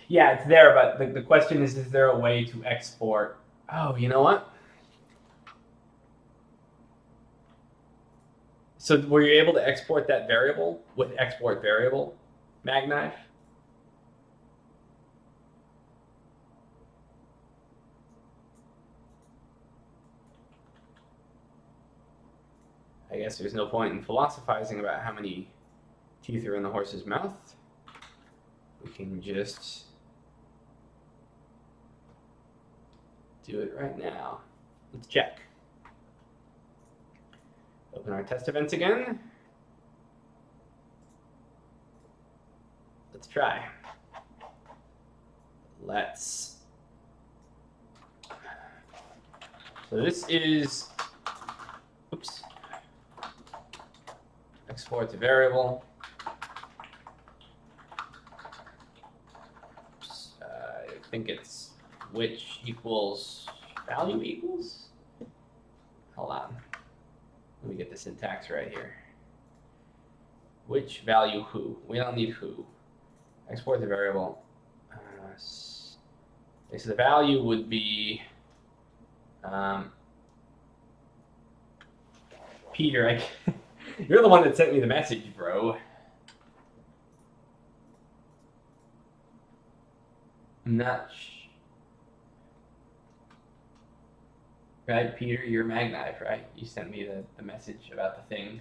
yeah, it's there, but the question is there a way to export? Oh, you know what? So were you able to export that variable with export variable, Magnife? I guess there's no point in philosophizing about how many teeth are in the horse's mouth. We can just do it right now. Let's check. Open our test events again. Let's try. So this is, oops, export to variable. Oops, I think it's which equals value equals. Hold on. Let me get the syntax right here. Which value who? We don't need who. Export the variable. So the value would be Peter. You're the one that sent me the message, bro. I'm not. Right, Peter, you're Magnife, right? You sent me the message about the thing.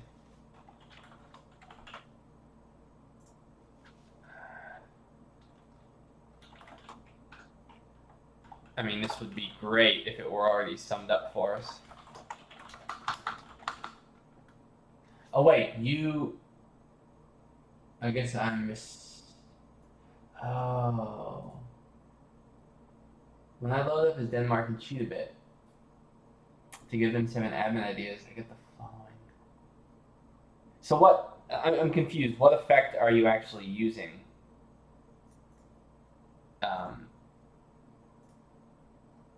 I mean, this would be great if it were already summed up for us. Oh, wait, I guess I'm Oh. When I load up his Denmark and cheat a bit to give them 7 admin ideas, I get the following. So what? I'm confused. What effect are you actually using?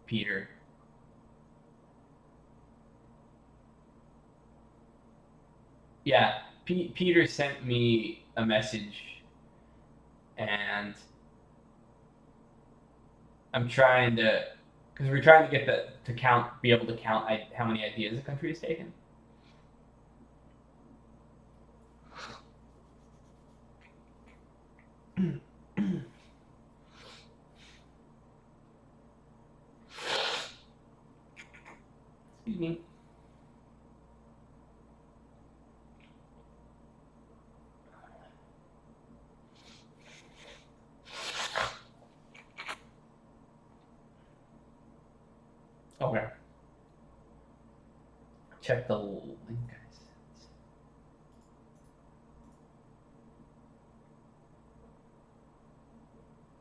Peter. Yeah, Peter sent me a message, and I'm trying to, because we're trying to get be able to count how many ideas a country has taken. Excuse me. Okay. Check the link, guys.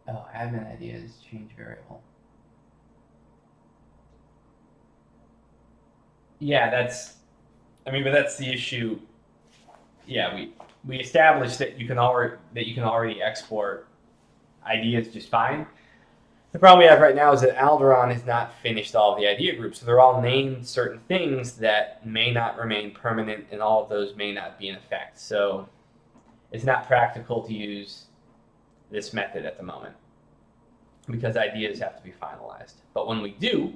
Oh, admin ideas change variable. Yeah, but that's the issue. Yeah, we established that you can already export ideas just fine. The problem we have right now is that Alderon has not finished all of the idea groups, so they're all named certain things that may not remain permanent, and all of those may not be in effect. So it's not practical to use this method at the moment because ideas have to be finalized. But when we do,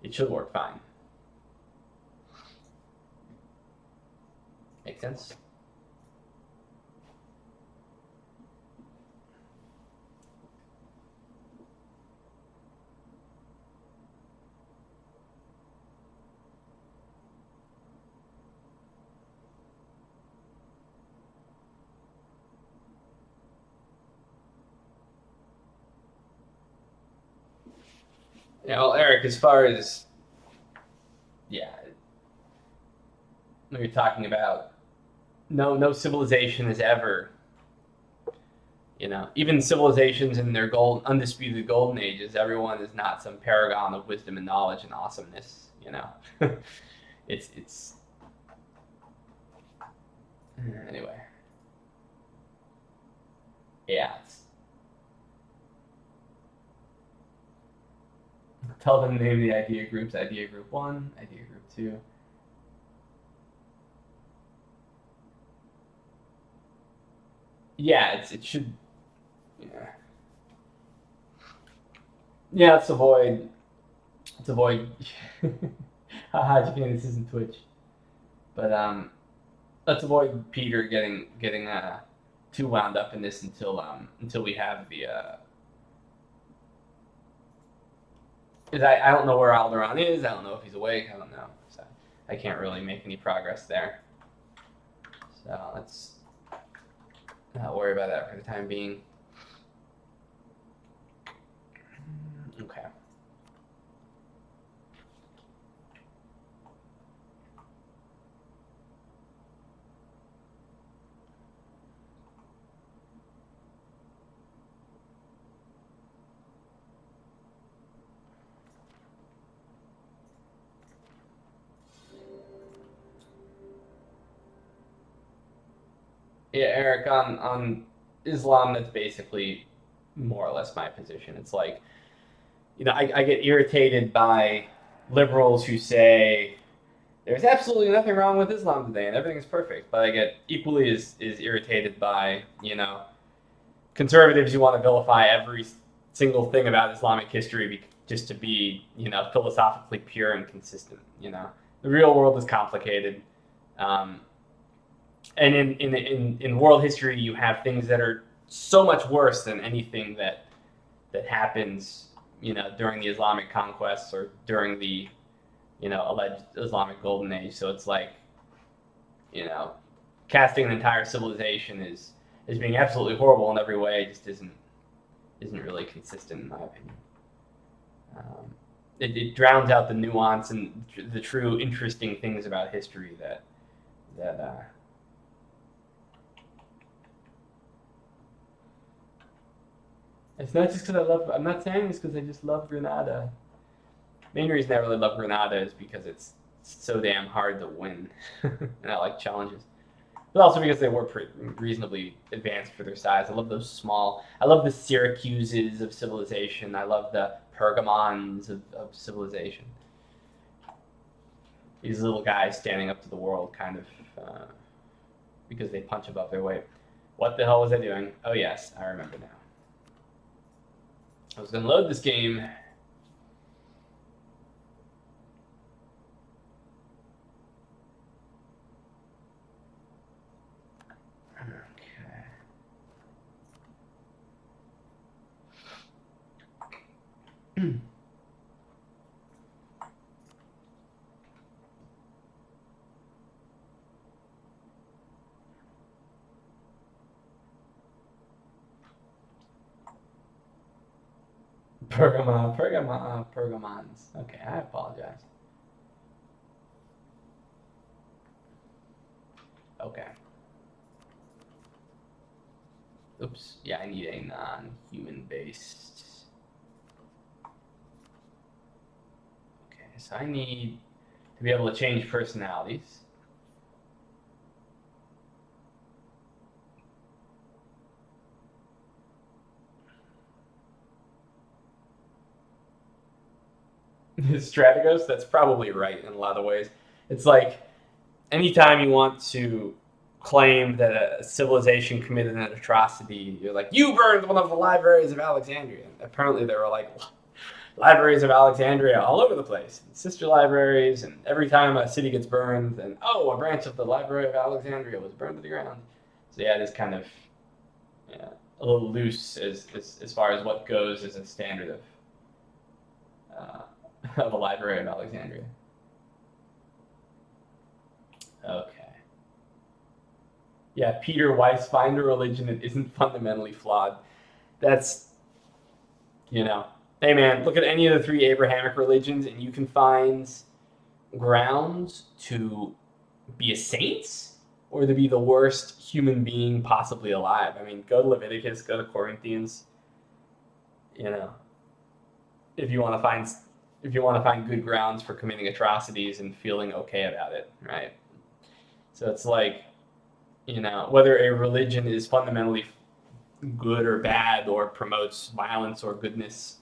it should work fine. Make sense? Yeah, well, Eric, as far as when you're talking about no civilization has ever, even civilizations in their undisputed golden ages, everyone is not some paragon of wisdom and knowledge and awesomeness. It's anyway. Yeah. Tell them the name of the idea groups: idea group 1, idea group 2. Yeah, it should. Yeah. Yeah, let's avoid. Let's avoid. Haha, Japan, this isn't Twitch. But let's avoid Peter getting too wound up in this until we have the. I don't know where Alderon is. I don't know if he's awake. I don't know. So I can't really make any progress there. So let's not worry about that for the time being. Okay. Yeah, Eric, on Islam, that's basically more or less my position. It's like, I get irritated by liberals who say there's absolutely nothing wrong with Islam today and everything is perfect. But I get equally as irritated by, conservatives who want to vilify every single thing about Islamic history just to be, philosophically pure and consistent. The real world is complicated. Um, and in world history, you have things that are so much worse than anything that happens, during the Islamic conquests or during the, alleged Islamic Golden Age. So it's like, casting an entire civilization is being absolutely horrible in every way. Just isn't really consistent in my opinion. It drowns out the nuance and the true interesting things about history that. It's not just because I love. I'm not saying this because I just love Granada. Main reason I really love Granada is because it's so damn hard to win, and I like challenges. But also because they were reasonably advanced for their size. I love those small. I love the Syracuses of civilization. I love the Pergamons of civilization. These little guys standing up to the world, kind of, because they punch above their weight. What the hell was I doing? Oh yes, I remember now. I was going to load this game. Okay. Pergamons. Okay, I apologize. Okay. Oops. Yeah, I need a non-human based. Okay, so I need to be able to change personalities. Strategos, that's probably right in a lot of ways. It's like anytime you want to claim that a civilization committed an atrocity, you're like, you burned one of the libraries of Alexandria. Apparently, there were like libraries of Alexandria all over the place, sister libraries, and every time a city gets burned, then oh, a branch of the Library of Alexandria was burned to the ground. So yeah, it is kind of a little loose as far as what goes as a standard of a Library of Alexandria. Okay. Yeah, Peter Weiss, find a religion that isn't fundamentally flawed. That's, hey man, look at any of the three Abrahamic religions and you can find grounds to be a saint or to be the worst human being possibly alive. I mean, go to Leviticus, go to Corinthians. If you want to find good grounds for committing atrocities and feeling okay about it, right? So it's like, whether a religion is fundamentally good or bad or promotes violence or goodness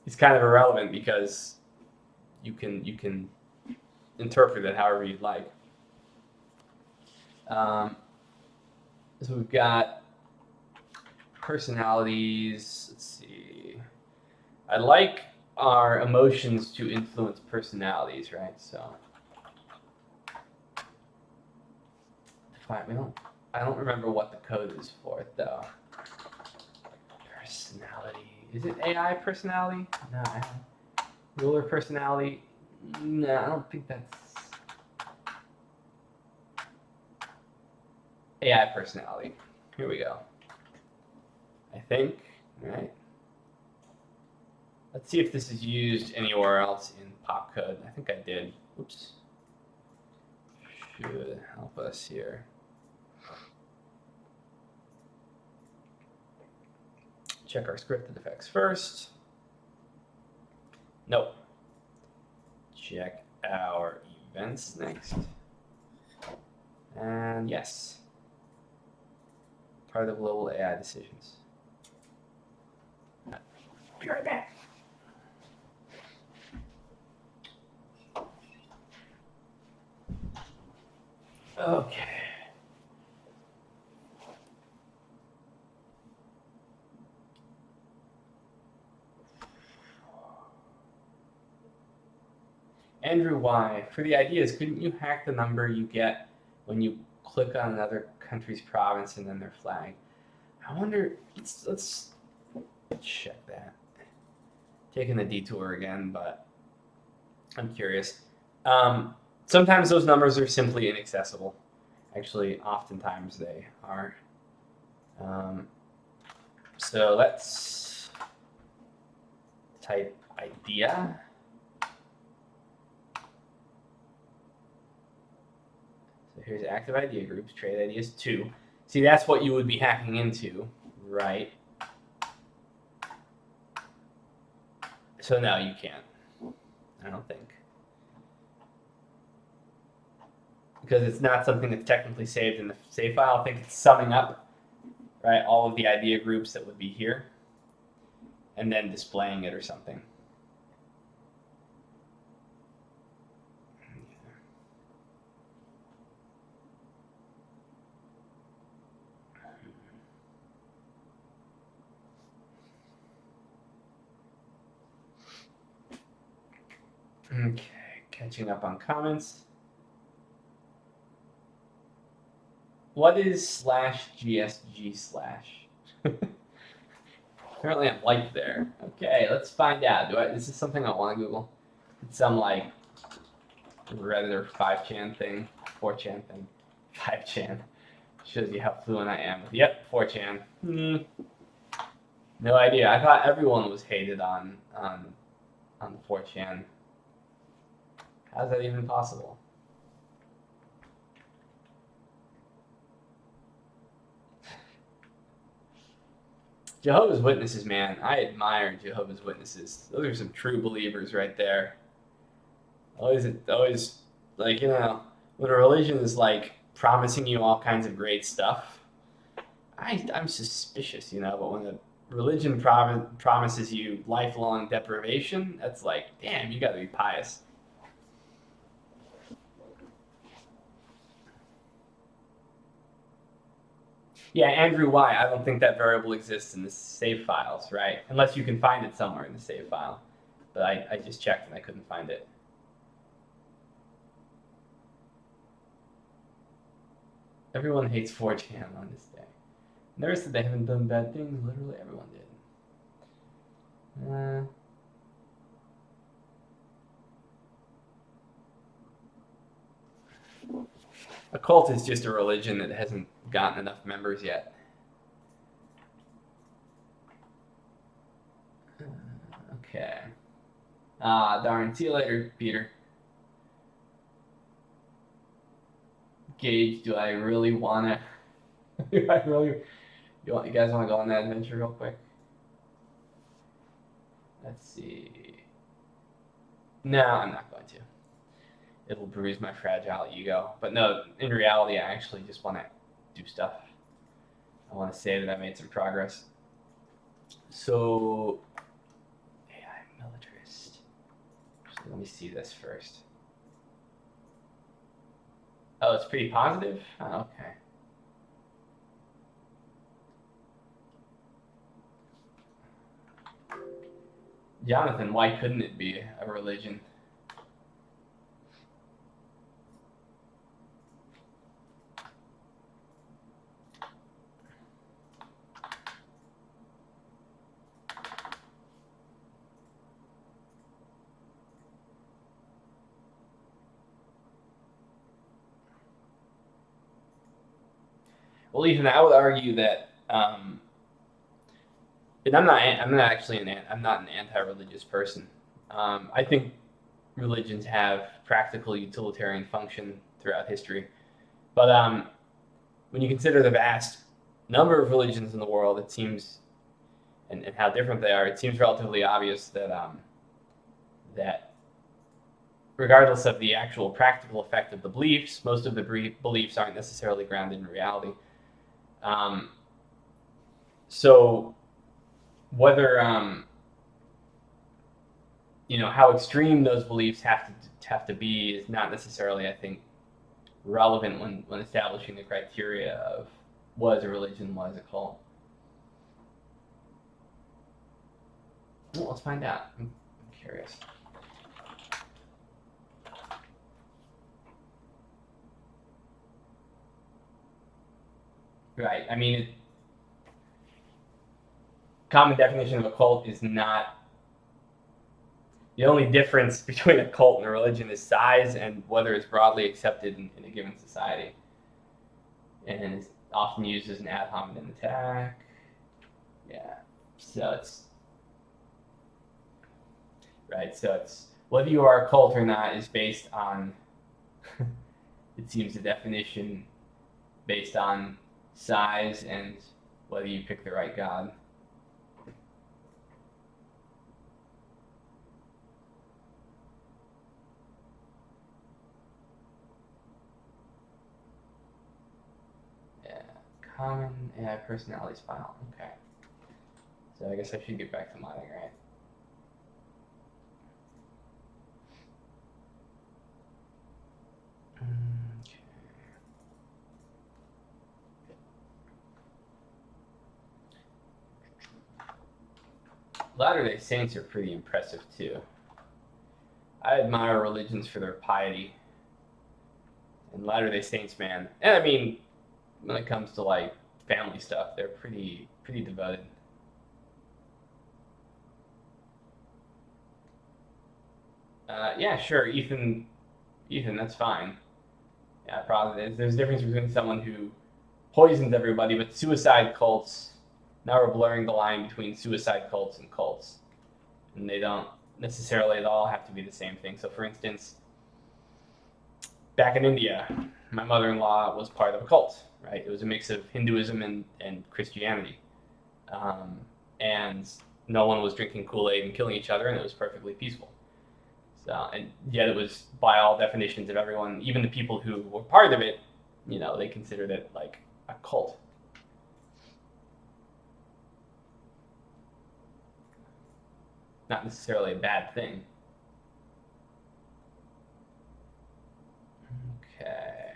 is kind of irrelevant because you can interpret it however you'd like. So we've got personalities. Let's see. I like our emotions to influence personalities, right? So I don't remember what the code is for it though. Personality. Is it AI personality? No. Ruler personality? No, I don't think that's AI personality. Here we go. I think, right? Let's see if this is used anywhere else in pop code. I think I did. Oops. Should help us here. Check our scripted effects first. Nope. Check our events next. And yes. Part of global AI decisions. Be right back. Okay. Andrew Y. For the ideas, couldn't you hack the number you get when you click on another country's province and then their flag? I wonder. Let's check that. Taking the detour again, but I'm curious. Sometimes those numbers are simply inaccessible. Actually, oftentimes they are. So let's type idea. So here's active idea groups, trade ideas 2. See, that's what you would be hacking into, right? So no, you can't. I don't think. Because it's not something that's technically saved in the save file. I think it's summing up, right, all of the idea groups that would be here, and then displaying it or something. Okay, catching up on comments. What is /GSG/? Apparently I'm light there. Okay, let's find out. Is this something I want to Google? It's some like Reddit or 5chan thing, 4chan thing, 5chan. Shows you how fluent I am. Yep, 4chan. No idea. I thought everyone was hated on 4chan. How's that even possible? Jehovah's Witnesses, man. I admire Jehovah's Witnesses. Those are some true believers right there. Always, like, when a religion is like promising you all kinds of great stuff, I'm suspicious, but when a religion promises you lifelong deprivation, that's like, damn, you gotta be pious. Yeah, Andrew Y. I don't think that variable exists in the save files, right? Unless you can find it somewhere in the save file. But I just checked and I couldn't find it. Everyone hates 4chan on this day. Never said they haven't done bad things. Literally everyone did. A cult is just a religion that hasn't gotten enough members yet. Okay. Darn. See you later, Peter. Gage, do I really want to? You guys want to go on that adventure real quick? Let's see. No, I'm not going to. It'll bruise my fragile ego. But no, in reality, I actually just want to do stuff. I want to say that I made some progress. So, AI militarist. So let me see this first. Oh, it's pretty positive? Oh, okay. Jonathan, why couldn't it be a religion? Well, Ethan, I would argue that, and I'm not an anti-religious person. I think religions have practical utilitarian function throughout history, but when you consider the vast number of religions in the world, it seems, and how different they are, it seems relatively obvious that regardless of the actual practical effect of the beliefs, most of the beliefs aren't necessarily grounded in reality. So whether how extreme those beliefs have to be is not necessarily, I think, relevant when establishing the criteria of was a religion, was a cult. Well, let's find out. I'm curious. Right. I mean, common definition of a cult is not. The only difference between a cult and a religion is size and whether it's broadly accepted in a given society. And it's often used as an ad hominem attack. Yeah. So it's right. So it's whether you are a cult or not is based on. It seems the definition based on size and whether you pick the right god. Yeah, common AI personalities file. Okay. So I guess I should get back to modding, right? Okay. Latter-day Saints are pretty impressive too. I admire religions for their piety. And Latter-day Saints, man, and I mean, when it comes to like family stuff, they're pretty devoted. Yeah, sure, Ethan, that's fine. Yeah, probably there's a difference between someone who poisons everybody, but suicide cults Now we're blurring the line between suicide cults and cults. And they don't necessarily at all have to be the same thing. So, for instance, back in India, my mother-in-law was part of a cult, right? It was a mix of Hinduism and Christianity. And no one was drinking Kool-Aid and killing each other, and it was perfectly peaceful. So, and yet it was, by all definitions of everyone, even the people who were part of it, they considered it like a cult. Not necessarily a bad thing. Okay.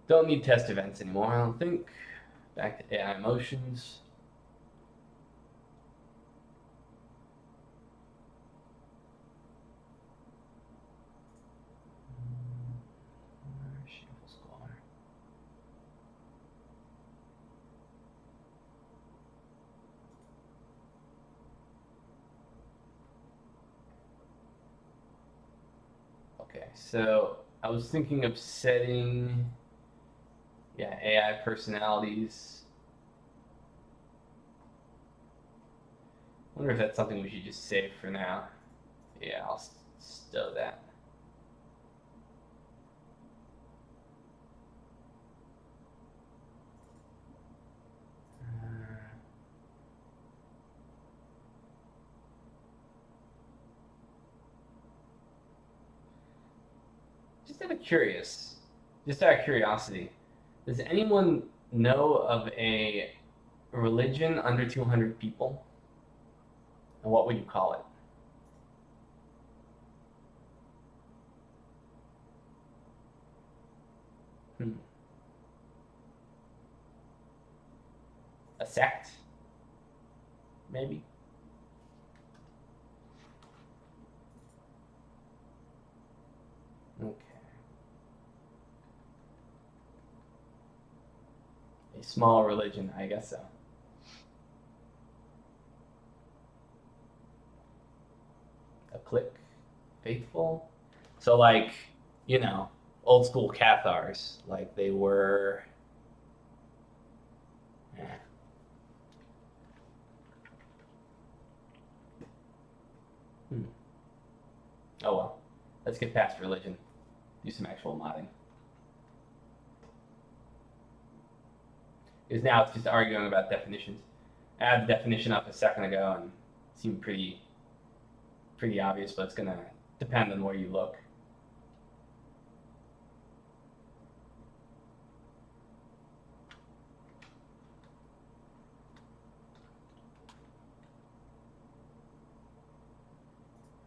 Don't need test events anymore, I don't think. Back to AI motions. Okay, so I was thinking of setting, AI personalities. I wonder if that's something we should just save for now. Yeah, I'll stow that. Just out of curiosity, does anyone know of a religion under 200 people? And what would you call it? A sect? Maybe? Okay. A small religion, I guess so. A clique? Faithful? So, like, old school Cathars, like they were. Oh well. Let's get past religion. Do some actual modding. Because now it's just arguing about definitions. I had the definition up a second ago and it seemed pretty obvious, but it's gonna depend on where you look.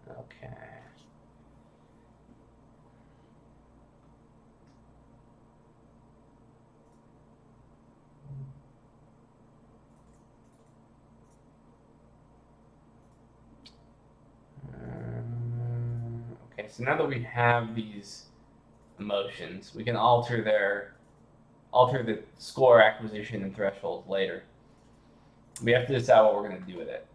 Okay. Okay, so now that we have these emotions, we can alter the score acquisition and threshold later. We have to decide what we're going to do with it.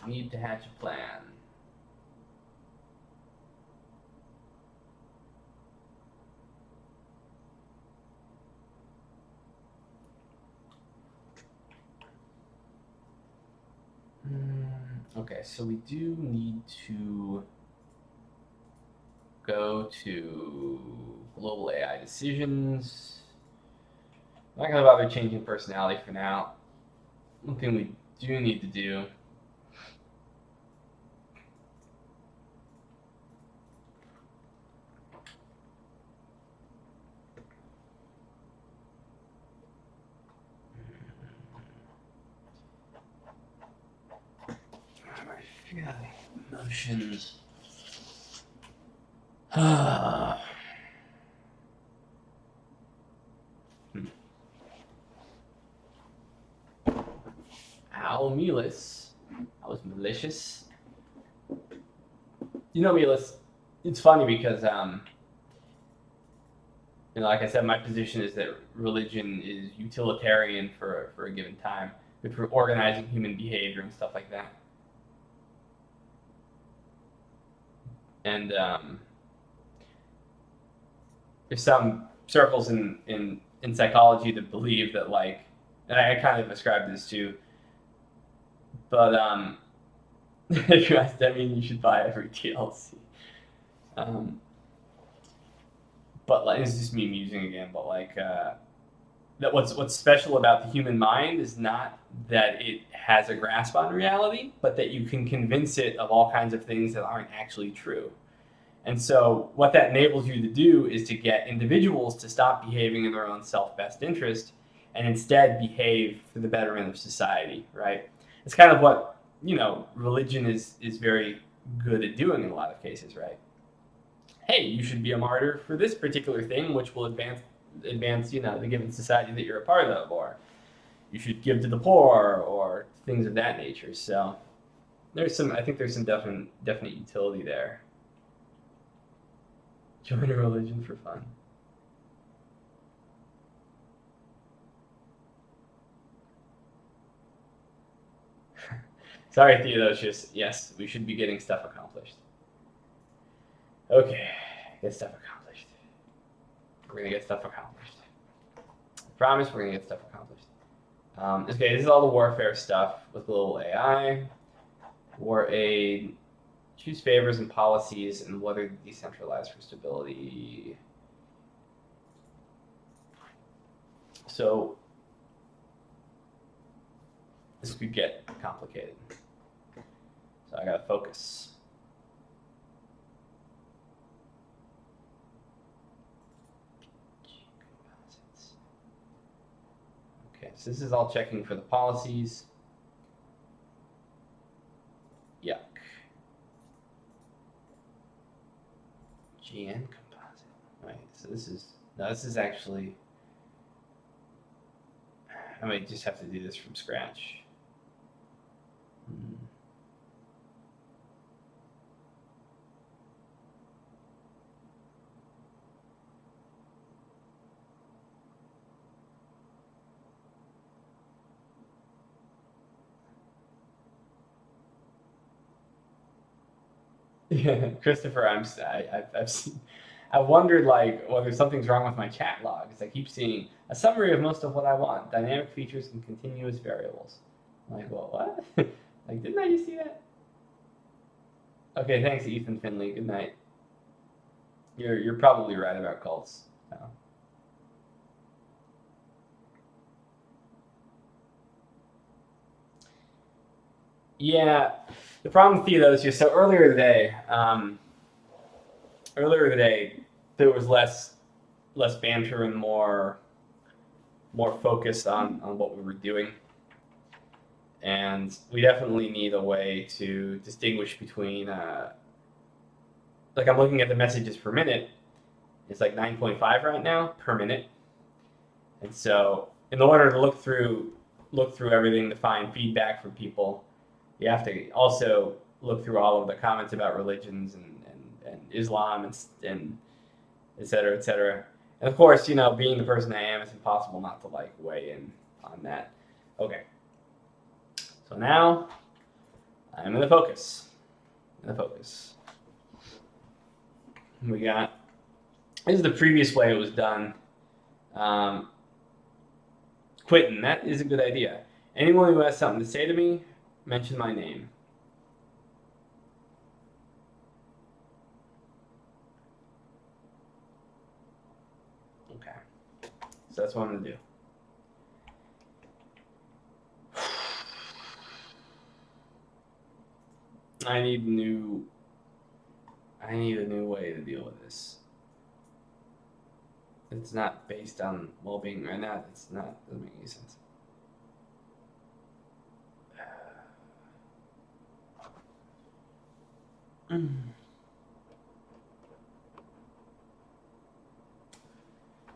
Need to hatch a plan. Okay, so we do need to go to global AI decisions. I'm not going to bother changing personality for now. One thing we do need to do emotions. Ow, Melis. That was malicious. Melis, it's funny because like I said, my position is that religion is utilitarian for a given time, for organizing human behavior and stuff like that. And there's some circles in psychology that believe that, like, and I kind of ascribe this to, but if you ask them, I mean, you should buy every DLC. But like, this is just me musing again. But like, that what's special about the human mind is not that it has a grasp on reality, but that you can convince it of all kinds of things that aren't actually true. And so what that enables you to do is to get individuals to stop behaving in their own self-best interest and instead behave for the betterment of society, right? It's kind of what, religion is very good at doing in a lot of cases, right? Hey, you should be a martyr for this particular thing, which will advance, the given society that you're a part of, or you should give to the poor, or things of that nature. So I think there's some definite utility there. Join a religion for fun. Sorry, Theodosius. Yes, we should be getting stuff accomplished. Okay, get stuff accomplished. We're gonna get stuff accomplished. I promise we're gonna get stuff accomplished. Okay, this is all the warfare stuff with a little AI. War aid. Choose favors and policies and whether decentralized for stability. So this could get complicated. So I gotta focus. Okay, so this is all checking for the policies. Yuck. GN composite. Right, so this is actually, I might just have to do this from scratch. Yeah, Christopher, I've seen, I wondered like whether something's wrong with my chat logs. I keep seeing a summary of most of what I want, dynamic features and continuous variables. I'm like, well, what? Like, didn't I just see that? Okay, thanks, Ethan Finley. Good night. You're probably right about cults. No. Yeah, the problem with Theodosius. So earlier today, there was less banter and more focus on what we were doing, and we definitely need a way to distinguish between. Like, I'm looking at the messages per minute. It's like 9.5 right now per minute, and so in order to look through everything to find feedback from people, you have to also look through all of the comments about religions and Islam and et cetera, et cetera. And of course, being the person I am, it's impossible not to like weigh in on that. Okay. So now I'm in the focus. We got, this is the previous way it was done. Quitting, that is a good idea. Anyone who has something to say to me, mention my name. Okay. So that's what I'm gonna do. I need a new way to deal with this. It's not based on well-being right now. Doesn't make any sense.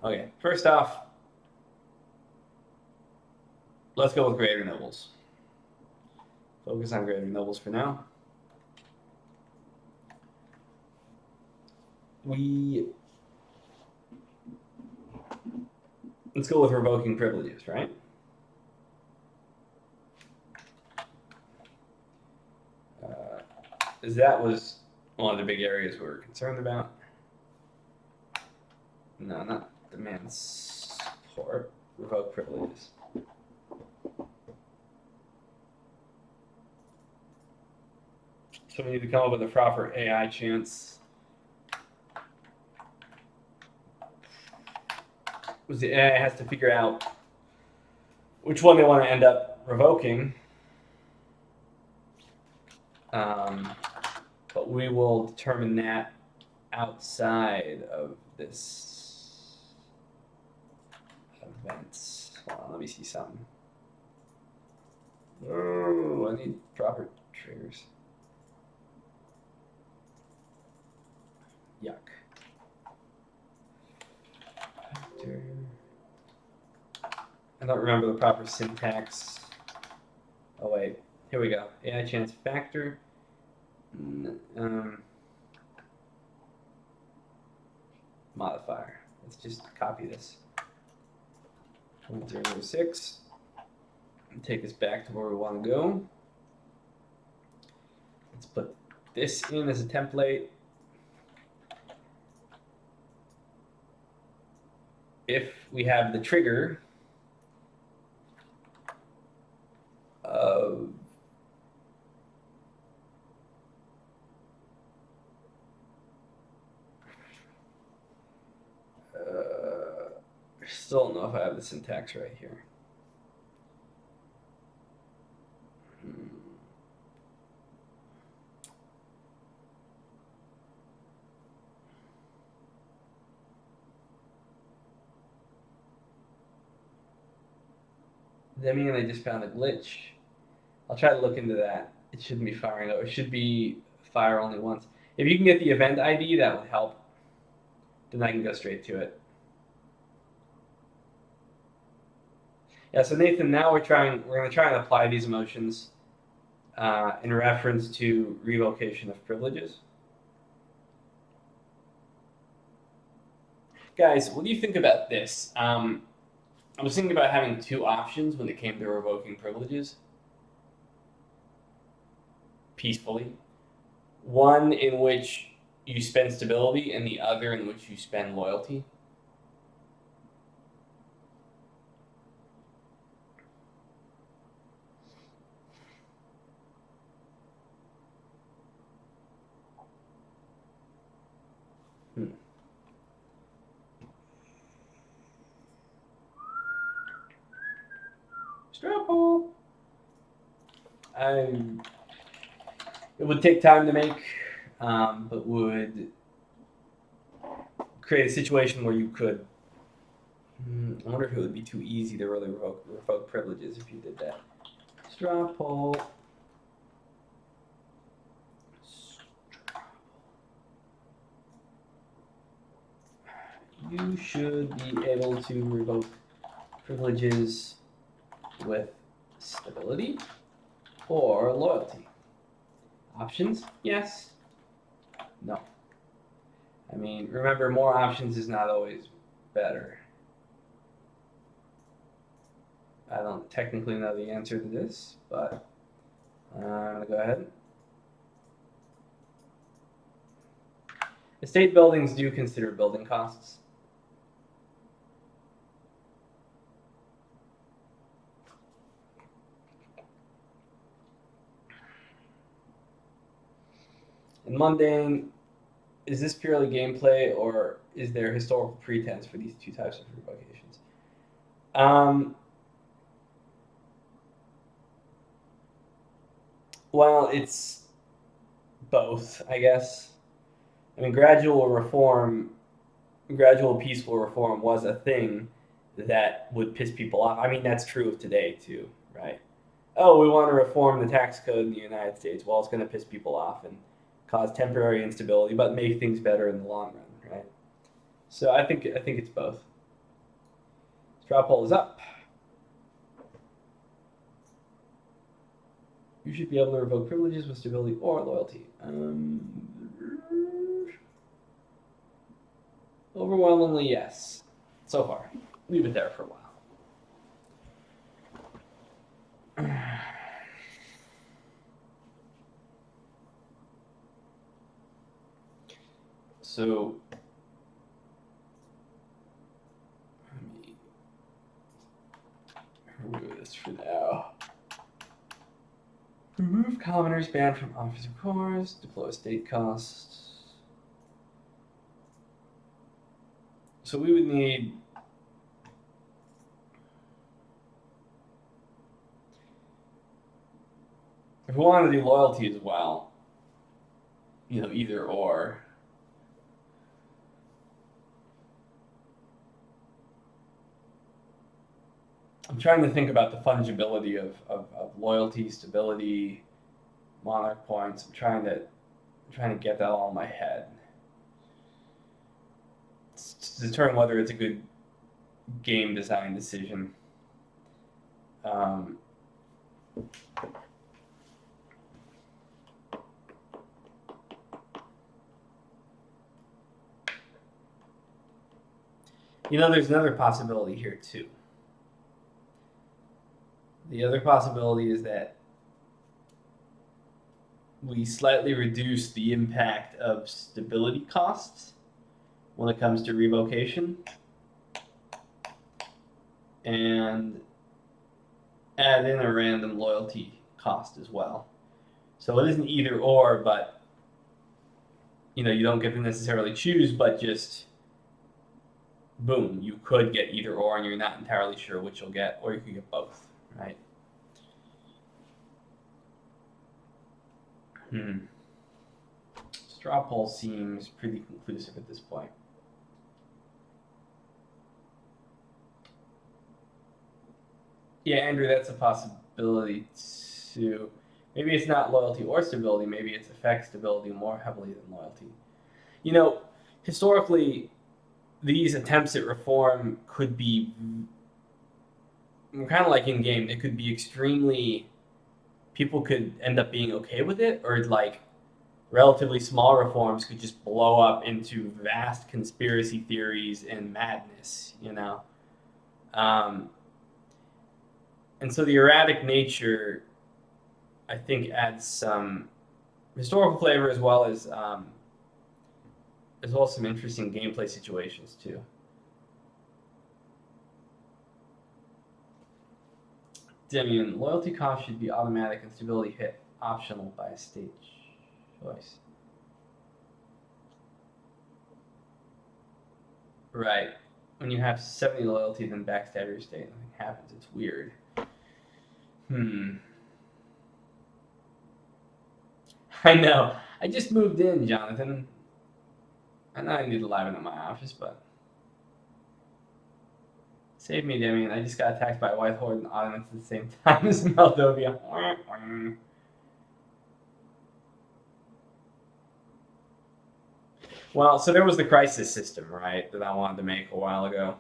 Okay, first off, let's go with greater nobles. Focus on greater nobles for now. We Let's go with revoking privileges, right? As that was one of the big areas we were concerned about. No, not demand support. Revoke privileges. So we need to come up with a proper AI chance. Because the AI has to figure out which one they want to end up revoking. But we will determine that outside of this event. Hold on, let me see something. Oh, I need proper triggers. Yuck. I don't remember the proper syntax. Oh wait, here we go. AI chance factor. Modifier. Let's just copy this. 0.006. And take us back to where we want to go. Let's put this in as a template. If we have the trigger of I still don't know if I have the syntax right here. Does that mean I just found a glitch? I'll try to look into that. It shouldn't be firing. It should be fire only once. If you can get the event ID, that would help. Then I can go straight to it. Yeah, so Nathan, now we're going to try and apply these emotions in reference to revocation of privileges. Guys, what do you think about this? I was thinking about having two options when it came to revoking privileges peacefully. One in which you spend stability and the other in which you spend loyalty. Straw poll. It would take time to make, but would create a situation where you could. I wonder if it would be too easy to really revoke privileges if you did that. Straw poll. You should be able to revoke privileges with stability or loyalty. Options? Yes. No. I mean, remember, more options is not always better. I don't technically know the answer to this, but I'm going to go ahead. Estate buildings do consider building costs. In mundane, is this purely gameplay or is there historical pretense for these two types of revocations? Well, it's both, I guess. I mean, gradual peaceful reform was a thing that would piss people off. I mean, that's true of today too, right? Oh, we want to reform the tax code in the United States. Well, it's going to piss people off and cause temporary instability, but make things better in the long run, right? So I think it's both. Straw poll is up. You should be able to revoke privileges with stability or loyalty. Overwhelmingly, yes. So far. leave it there for a while. So let me remove this for now. Remove commoners banned from officer cores. Deploy state costs. So we would need if we wanted to do loyalty as well, either or. I'm trying to think about the fungibility of loyalty, stability, monarch points. I'm trying to get that all in my head. To determine whether it's a good game design decision. There's another possibility here too. The other possibility is that we slightly reduce the impact of stability costs when it comes to revocation and add in a random loyalty cost as well. So it isn't either or, but you don't get to necessarily choose, but just boom, you could get either or and you're not entirely sure which you'll get, or you could get both, right? Straw poll seems pretty conclusive at this point. Yeah, Andrew, that's a possibility too. Maybe it's not loyalty or stability. Maybe it's affects stability more heavily than loyalty. Historically, these attempts at reform could be kind of like in game. It could be extremely. People could end up being okay with it, or like relatively small reforms could just blow up into vast conspiracy theories and madness. And so the erratic nature, I think, adds some historical flavor as well as some interesting gameplay situations too. Demian, loyalty cost should be automatic and stability hit optional by a state choice. Right. When you have 70 loyalty, then backstab your state, nothing happens. It's weird. I know. I just moved in, Jonathan. I know I need to liven up my office, but save me, Demian. I just got attacked by a white horde and Ottomans at the same time as Moldova. Well, so there was the crisis system, right, that I wanted to make a while ago.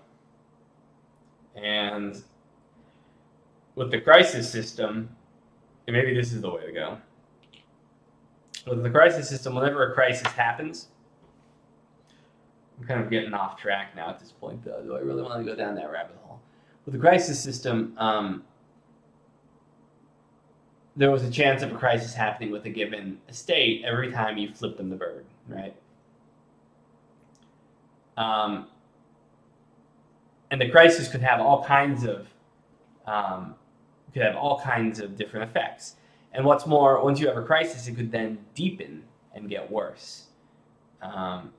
And with the crisis system, and maybe this is the way to go. With the crisis system, whenever a crisis happens, I'm kind of getting off track now at this point, though. Do I really want to go down that rabbit hole? With the crisis system, there was a chance of a crisis happening with a given estate every time you flip them the bird, right? And the crisis could have all kinds of different effects. And what's more, once you have a crisis, it could then deepen and get worse. But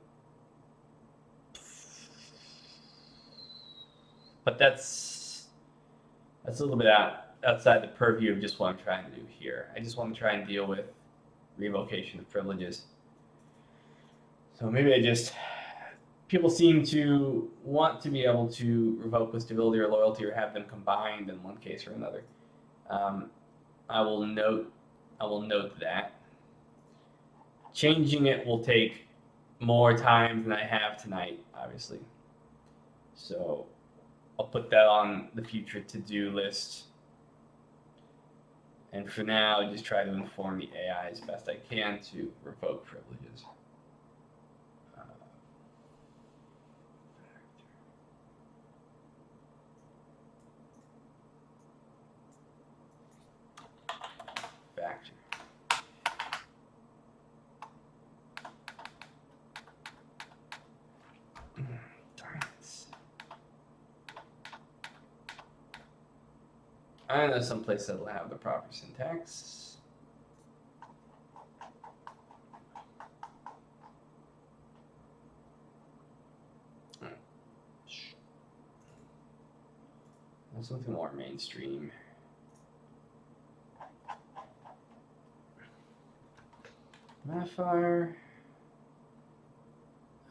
that's a little bit outside the purview of just what I'm trying to do here. I just want to try and deal with revocation of privileges. So maybe people seem to want to be able to revoke with stability or loyalty or have them combined in one case or another. I will note that. Changing it will take more time than I have tonight, obviously. So I'll put that on the future to-do list. And for now, I just try to inform the AI as best I can to revoke privileges. I know some places that'll have the proper syntax. Something more mainstream. Modifier.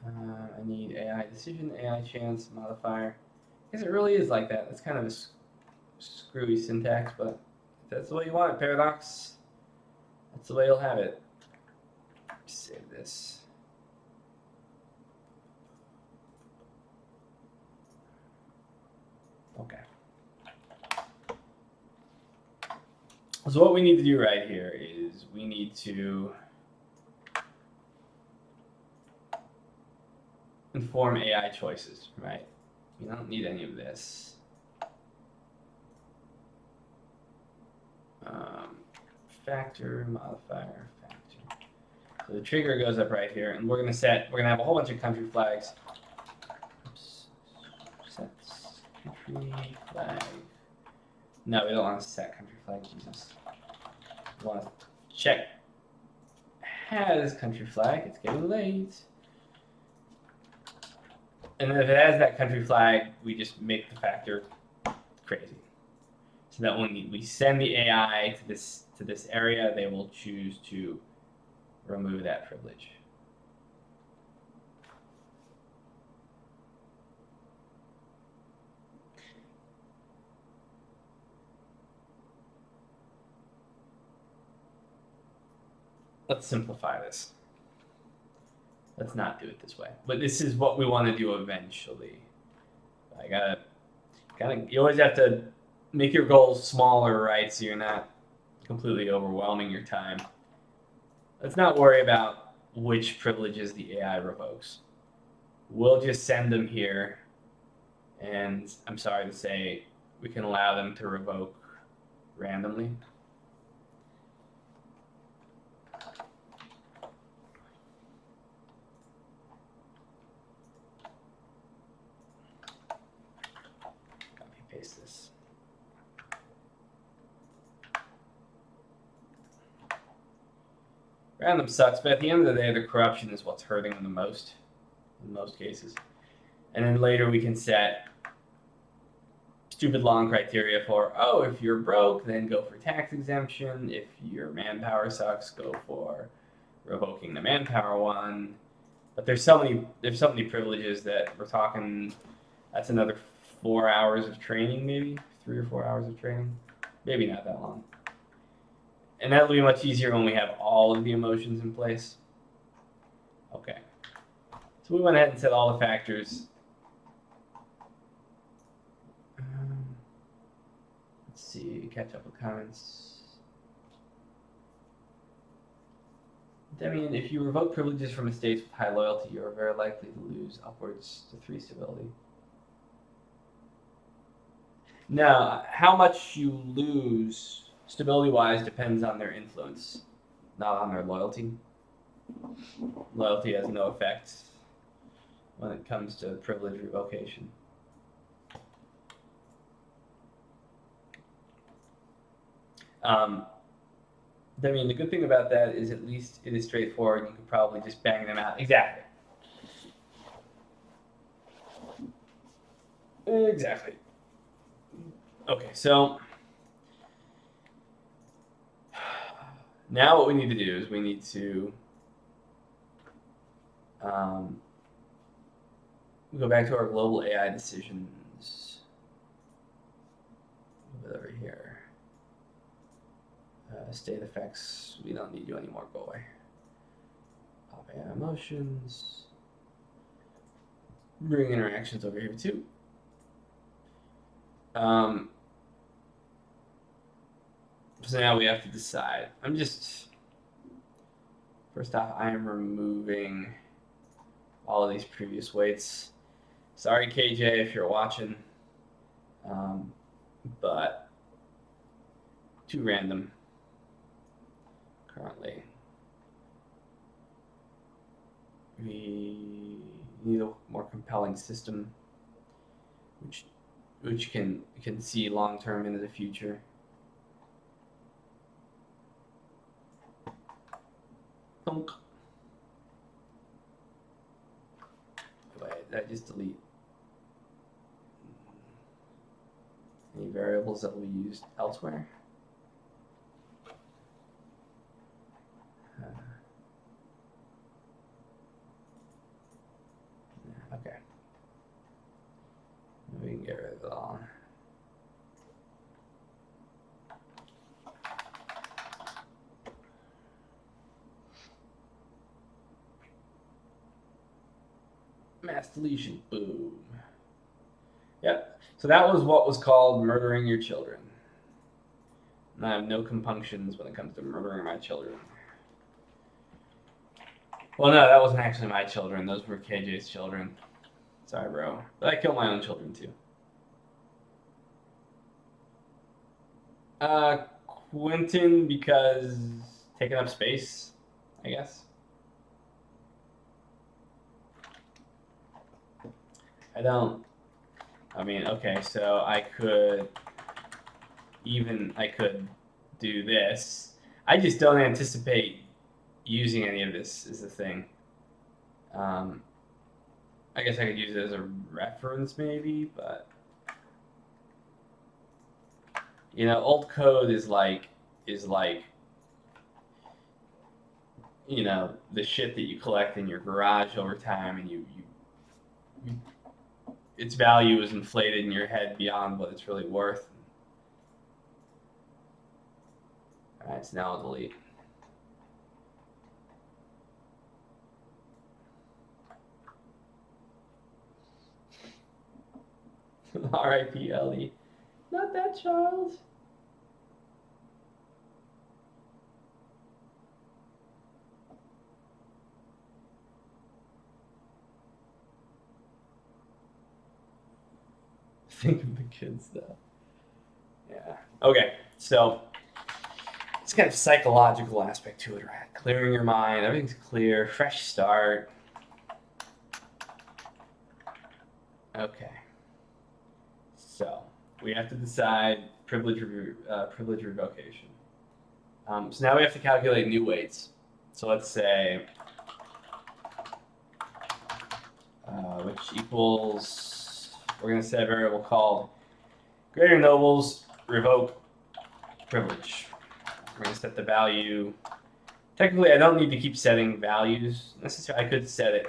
I need AI decision, AI chance, modifier. I guess it really is like that. It's kind of a screwy syntax, but if that's the way you want it, Paradox, that's the way you'll have it. Save this. Okay. So what we need to do right here is we need to inform AI choices, right? We don't need any of this. Factor, modifier, factor. So the trigger goes up right here, and we're gonna have a whole bunch of country flags. Oops. Sets country flag. No, we don't want to set country flag, Jesus. We want to check has country flag, it's getting late. And then if it has that country flag, we just make the factor crazy. So that when we send the AI to this area, they will choose to remove that privilege. Let's simplify this. Let's not do it this way. But this is what we want to do eventually. I gotta you always have to make your goals smaller, right? So you're not completely overwhelming your time. Let's not worry about which privileges the AI revokes. We'll just send them here, and I'm sorry to say, we can allow them to revoke randomly. Copy paste this. Random sucks, but at the end of the day, the corruption is what's hurting them the most, in most cases. And then later we can set stupid long criteria for, oh, if you're broke, then go for tax exemption. If your manpower sucks, go for revoking the manpower one. But there's so many privileges that we're talking. That's another 4 hours of training, maybe 3 or 4 hours of training, maybe not that long. And that'll be much easier when we have all of the emotions in place. Okay. So we went ahead and set all the factors. Let's see, catch up with comments. Demian, if you revoke privileges from estates with high loyalty, you are very likely to lose upwards to 3 stability. Now, how much you lose stability-wise depends on their influence, not on their loyalty. Loyalty has no effect when it comes to privilege revocation. I mean, the good thing about that is at least it is straightforward. You can probably just bang them out. Exactly. Exactly. Okay, so now what we need to do is we need to go back to our global AI decisions. Move it over here. State effects, we don't need you anymore, go away. Pop AI emotions. Bring interactions over here too. So now we have to decide. First off, I am removing all of these previous weights. Sorry, KJ, if you're watching, but too random currently. We need a more compelling system, which can see long term into the future. Punk. Wait, did I just delete any variables that will be used elsewhere? Okay. We can get rid of it all. Mass deletion. Boom. Yep. So that was what was called murdering your children. And I have no compunctions when it comes to murdering my children. Well, no, that wasn't actually my children. Those were KJ's children. Sorry, bro. But I killed my own children, too. Quentin, because taking up space, I guess. Okay, so I could do this. I just don't anticipate using any of this is the thing. I guess I could use it as a reference maybe, but old code is like the shit that you collect in your garage over time, and you its value is inflated in your head beyond what it's really worth. All right, so now I'll delete. R.I.P. Ellie. Not that child. Think of the kids, though. Yeah. Okay, so it's kind of psychological aspect to it, right? Clearing your mind, everything's clear, fresh start. Okay. So we have to decide privilege revocation. So now we have to calculate new weights. So let's say which equals, we're going to set a variable called greater nobles revoke privilege. We're going to set the value. Technically, I don't need to keep setting values necessarily. I could set it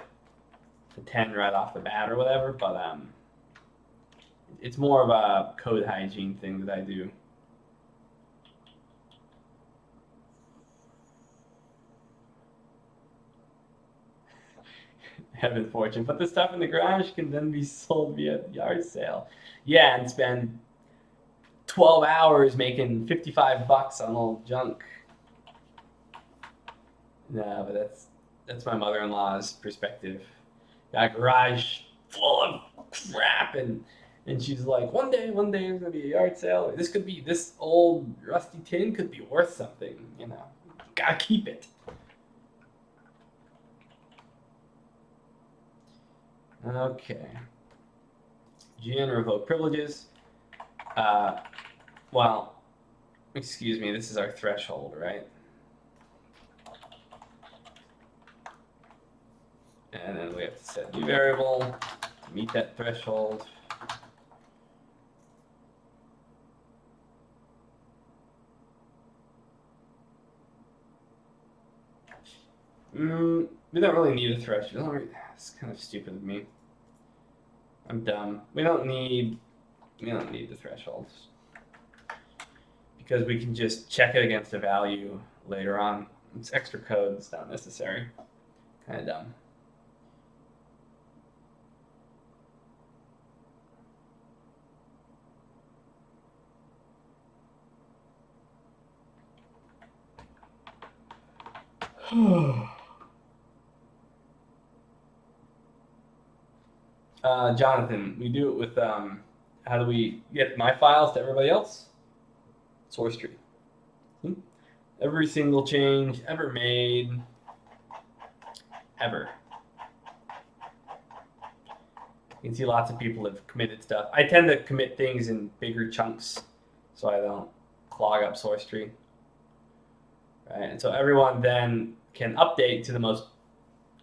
to 10 right off the bat or whatever, but it's more of a code hygiene thing that I do. Heaven fortune. But the stuff in the garage can then be sold via yard sale. Yeah, and spend 12 hours making $55 on old junk. No, but that's my mother-in-law's perspective. Got a garage full of crap, and she's like, one day there's gonna be a yard sale. This old rusty tin could be worth something. Gotta keep it. Okay. GN revoke privileges. Well, excuse me, this is our threshold, right? And then we have to set new variable to meet that threshold. We don't really need a threshold. It's kind of stupid of me. I'm dumb. We don't need the thresholds because we can just check it against a value later on. It's extra code. It's not necessary. Kind of dumb. Jonathan, we do it with how do we get my files to everybody else? Source tree. Every single change ever made, ever. You can see lots of people have committed stuff. I tend to commit things in bigger chunks so I don't clog up source tree. Right? And so everyone then can update to the most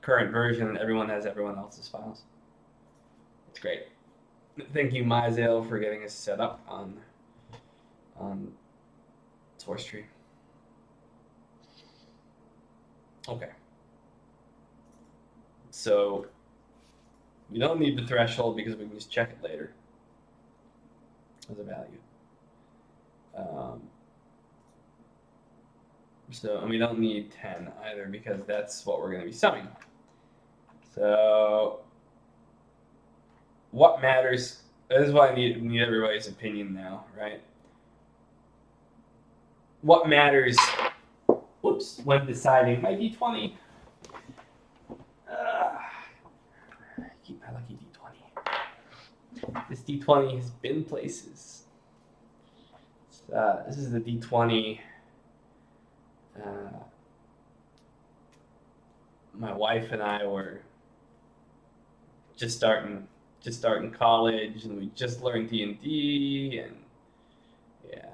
current version, and everyone has everyone else's files. It's great. Thank you, Myzel, for getting us set up on source tree. Okay. So we don't need the threshold because we can just check it later as a value. And we don't need 10 either because that's what we're going to be summing. So what matters? This is why I need everybody's opinion now, right? What matters? Whoops! When deciding my d20. Keep my lucky d20. This d20 has been places. This is the d20. My wife and I were just starting college, and we just learned D&D, and yeah,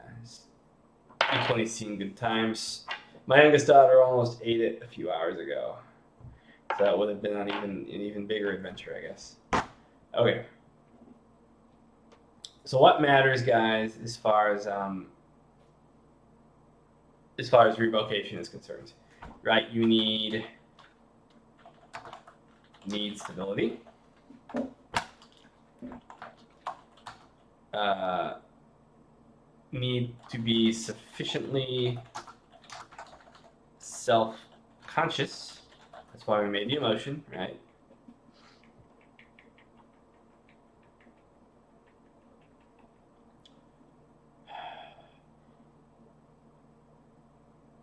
d20's seen good times. My youngest daughter almost ate it a few hours ago, so that would have been an even bigger adventure, I guess. Okay. So what matters, guys, as far as revocation is concerned, right? You need stability. Need to be sufficiently self-conscious. That's why we made the emotion, right?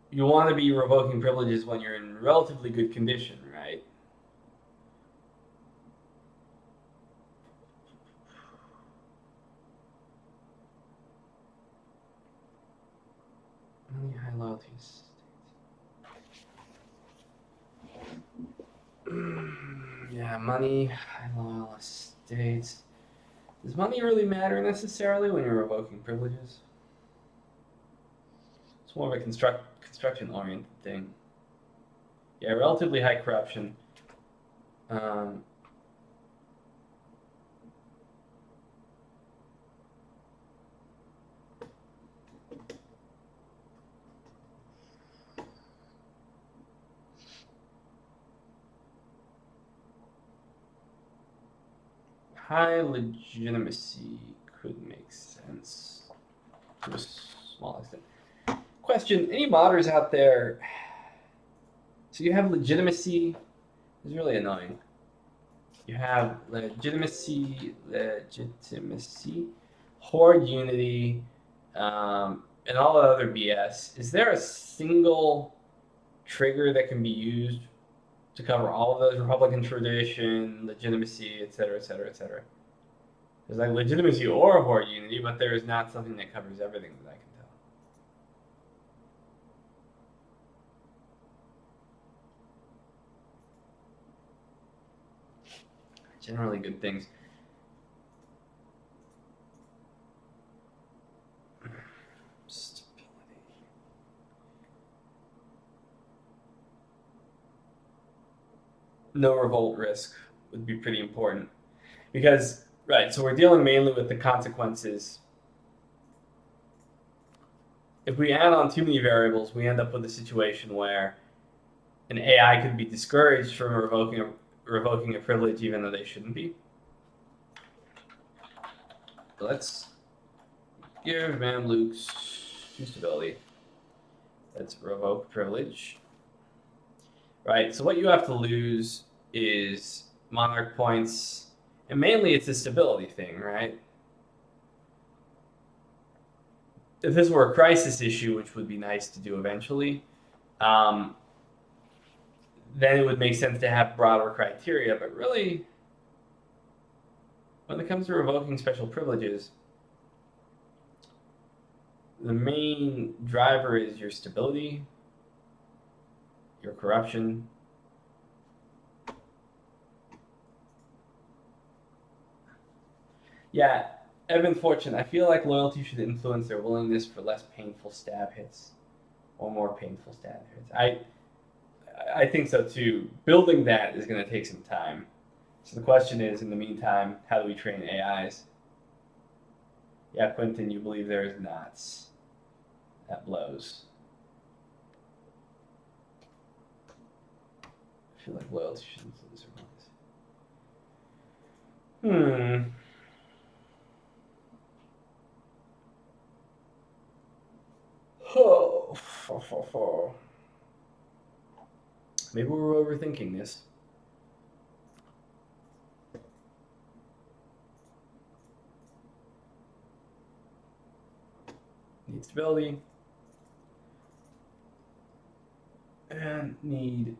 You want to be revoking privileges when you're in relatively good condition, right? Money, high loyalties. Yeah, money, high loyal estates. Does money really matter necessarily when you're revoking privileges? It's more of a construction-oriented thing. Yeah, relatively high corruption. High legitimacy could make sense to a small extent. Question, any modders out there? So you have legitimacy. It's really annoying. You have legitimacy, horde unity, and all the other BS. Is there a single trigger that can be used to cover all of those? Republican tradition, legitimacy, etc., etc., etc. There's like legitimacy or horde unity, but there is not something that covers everything that I can tell. Generally good things. Stability. No revolt risk would be pretty important. Because, right, so we're dealing mainly with the consequences. If we add on too many variables, we end up with a situation where an AI could be discouraged from revoking a privilege even though they shouldn't be. Let's give Mamluks 2 stability. Let's revoke privilege. Right, so what you have to lose is monarch points, and mainly it's a stability thing, right? If this were a crisis issue, which would be nice to do eventually, then it would make sense to have broader criteria. But really, when it comes to revoking special privileges, the main driver is your stability, your corruption. Yeah, Evan Fortune, I feel like loyalty should influence their willingness for less painful stab hits or more painful stab hits. I think so too. Building that is going to take some time. So the question is, in the meantime, how do we train AIs? Yeah, Quentin, you believe there is knots. That blows. I feel like loyalty shouldn't lose their minds. Oh. Maybe we're overthinking this. Need stability. And need.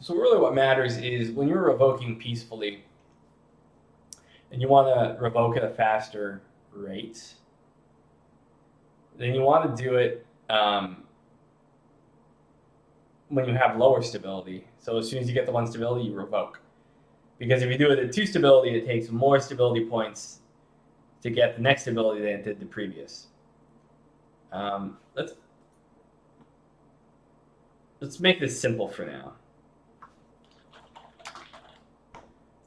So really what matters is when you're revoking peacefully and you want to revoke at a faster rate, then you want to do it when you have lower stability. So as soon as you get the 1 stability, you revoke. Because if you do it at 2 stability, it takes more stability points to get the next stability than it did the previous. Let's make this simple for now.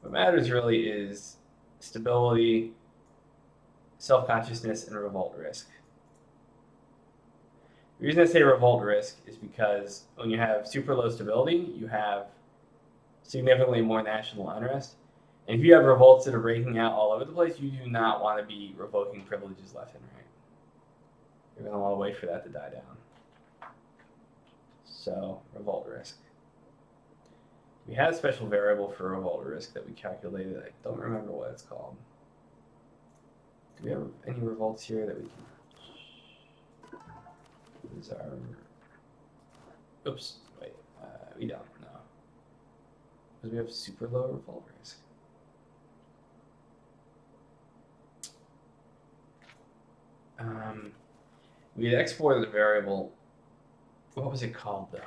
What matters really is stability, self-consciousness, and revolt risk. The reason I say revolt risk is because when you have super low stability, you have significantly more national unrest. And if you have revolts that are breaking out all over the place, you do not want to be revoking privileges left and right. You're going to want to wait for that to die down. So, revolt risk. We had a special variable for revolt risk that we calculated. I don't remember what it's called. Do we have any revolts here that we can... These are... Oops, wait. We don't know. Because we have super low revolt risk. We had exported a variable. What was it called, though?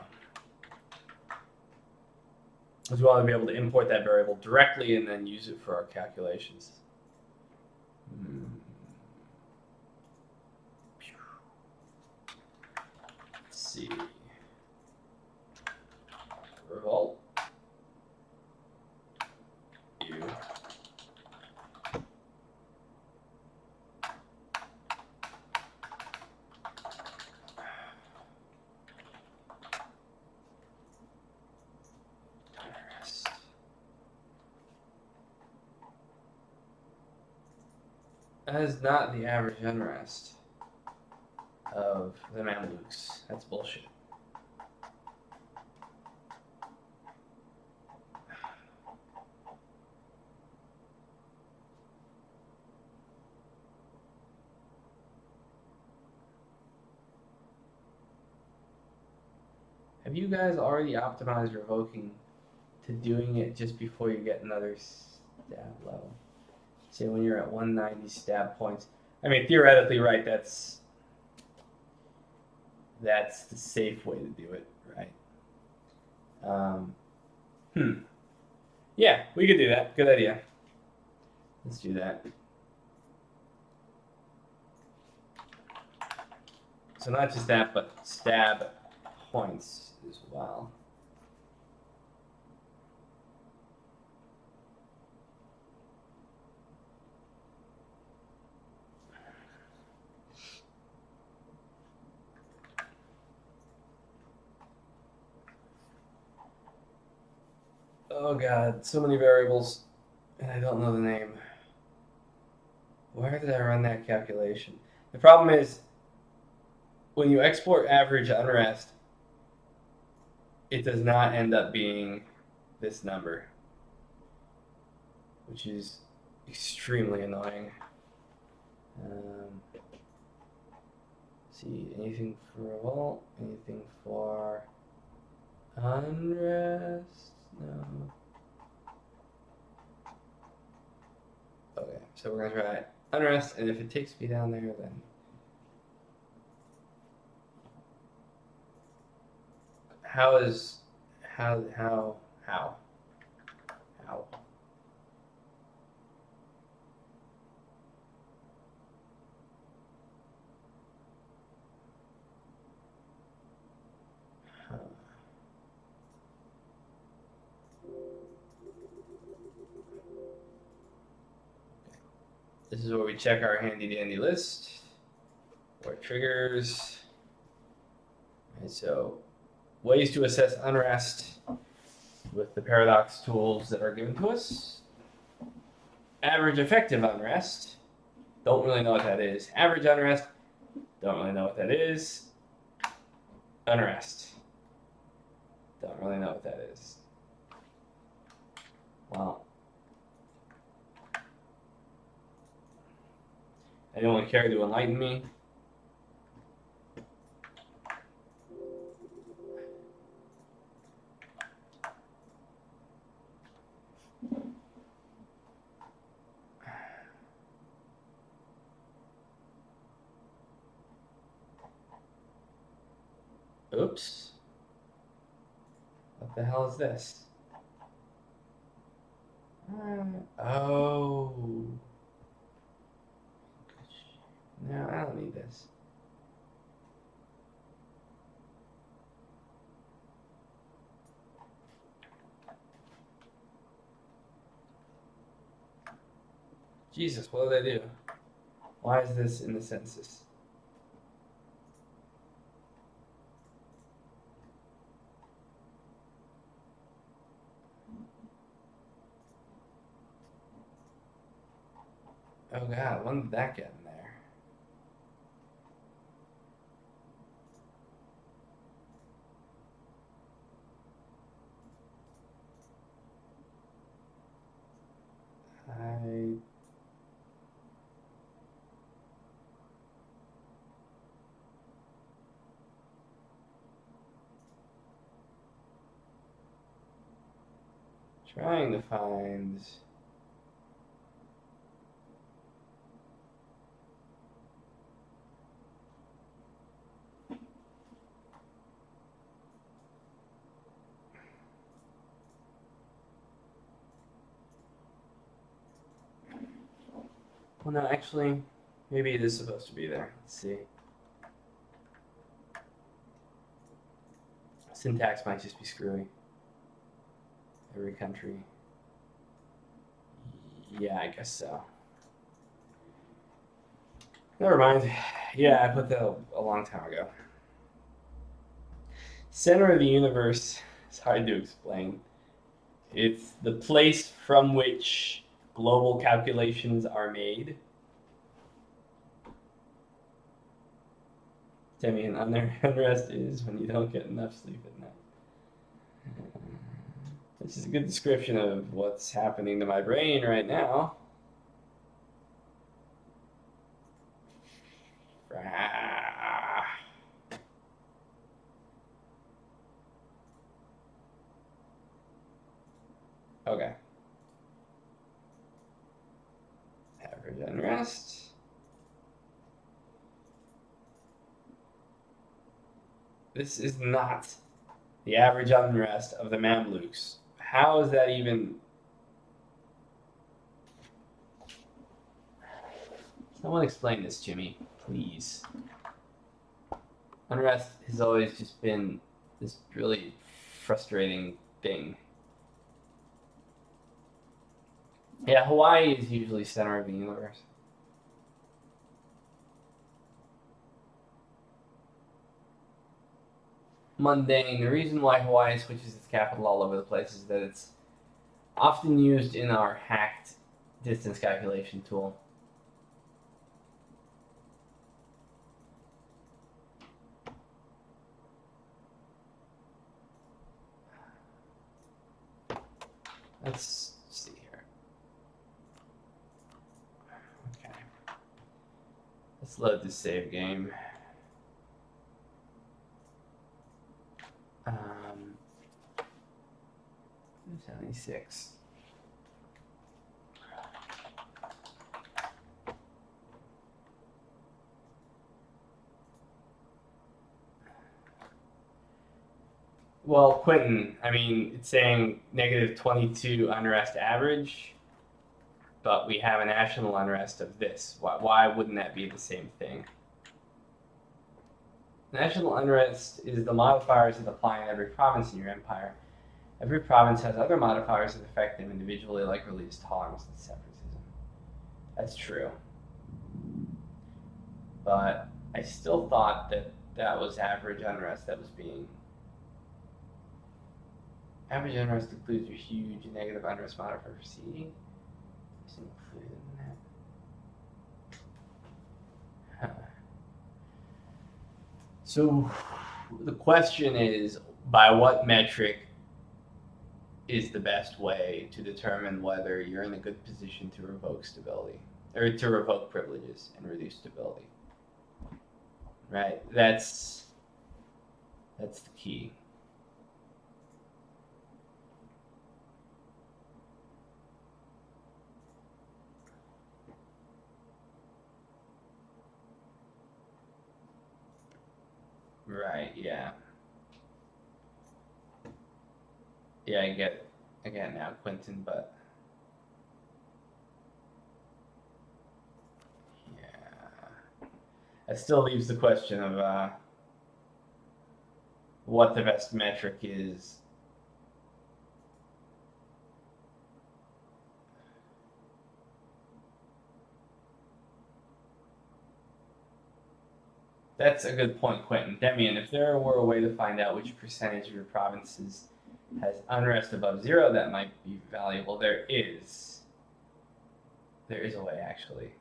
Because we want to be able to import that variable directly and then use it for our calculations. Let's see. Revolt. That is not the average unrest of the Mamluks. That's bullshit. Have you guys already optimized revoking to doing it just before you get another stab level? Say when you're at 190 stab points. I mean, theoretically, right, that's the safe way to do it, right? Yeah, we could do that. Good idea. Let's do that. So not just that, but stab points as well. Oh god, so many variables, and I don't know the name. Where did I run that calculation? The problem is, when you export average unrest, it does not end up being this number, which is extremely annoying. See, anything for revolt? Anything for unrest? No. Okay, so we're gonna try unrest, and if it takes me down there, then how? This is where we check our handy dandy list, or triggers. And so, ways to assess unrest with the paradox tools that are given to us. Average effective unrest. Don't really know what that is. Average unrest. Don't really know what that is. Unrest. Don't really know what that is. Well, anyone care to enlighten me? Oops. What the hell is this? Oh. No, I don't need this. Jesus, what did I do? Why is this in the census? Oh God, when did that get in there? Trying to find. Well, no, actually, maybe it is supposed to be there. Let's see. Syntax might just be screwy. Every country. Yeah, I guess so. Never mind. Yeah, I put that a long time ago. Center of the universe is hard to explain. It's the place from which global calculations are made. I mean, unrest is when you don't get enough sleep at night. Which is a good description of what's happening to my brain right now. Okay. Average unrest. This is not the average unrest of the Mamluks. How is that even? Someone explain this to me, please. Unrest has always just been this really frustrating thing. Yeah, Hawaii is usually center of the universe. Mundane. The reason why Hawaii switches its capital all over the place is that it's often used in our hacked distance calculation tool. Let's see here. Okay. Let's load this save game. 76. Well, Quentin, I mean, it's saying negative 22 unrest average, but we have a national unrest of this. Why wouldn't that be the same thing? National unrest is the modifiers that apply in every province in your empire. Every province has other modifiers that affect them individually, like religious tolerance and separatism. That's true. but I still thought that that was average unrest that was being. Average unrest includes your huge negative unrest modifier for proceeding. It's included in that. Huh. So the question is, by what metric is the best way to determine whether you're in a good position to revoke stability or to revoke privileges and reduce stability? Right? That's the key. Right, yeah. Yeah, I get it now, Quentin, but yeah. That still leaves the question of what the best metric is. That's a good point, Quentin. Demian, if there were a way to find out which percentage of your provinces has unrest above 0, that might be valuable. There is. There is a way, actually.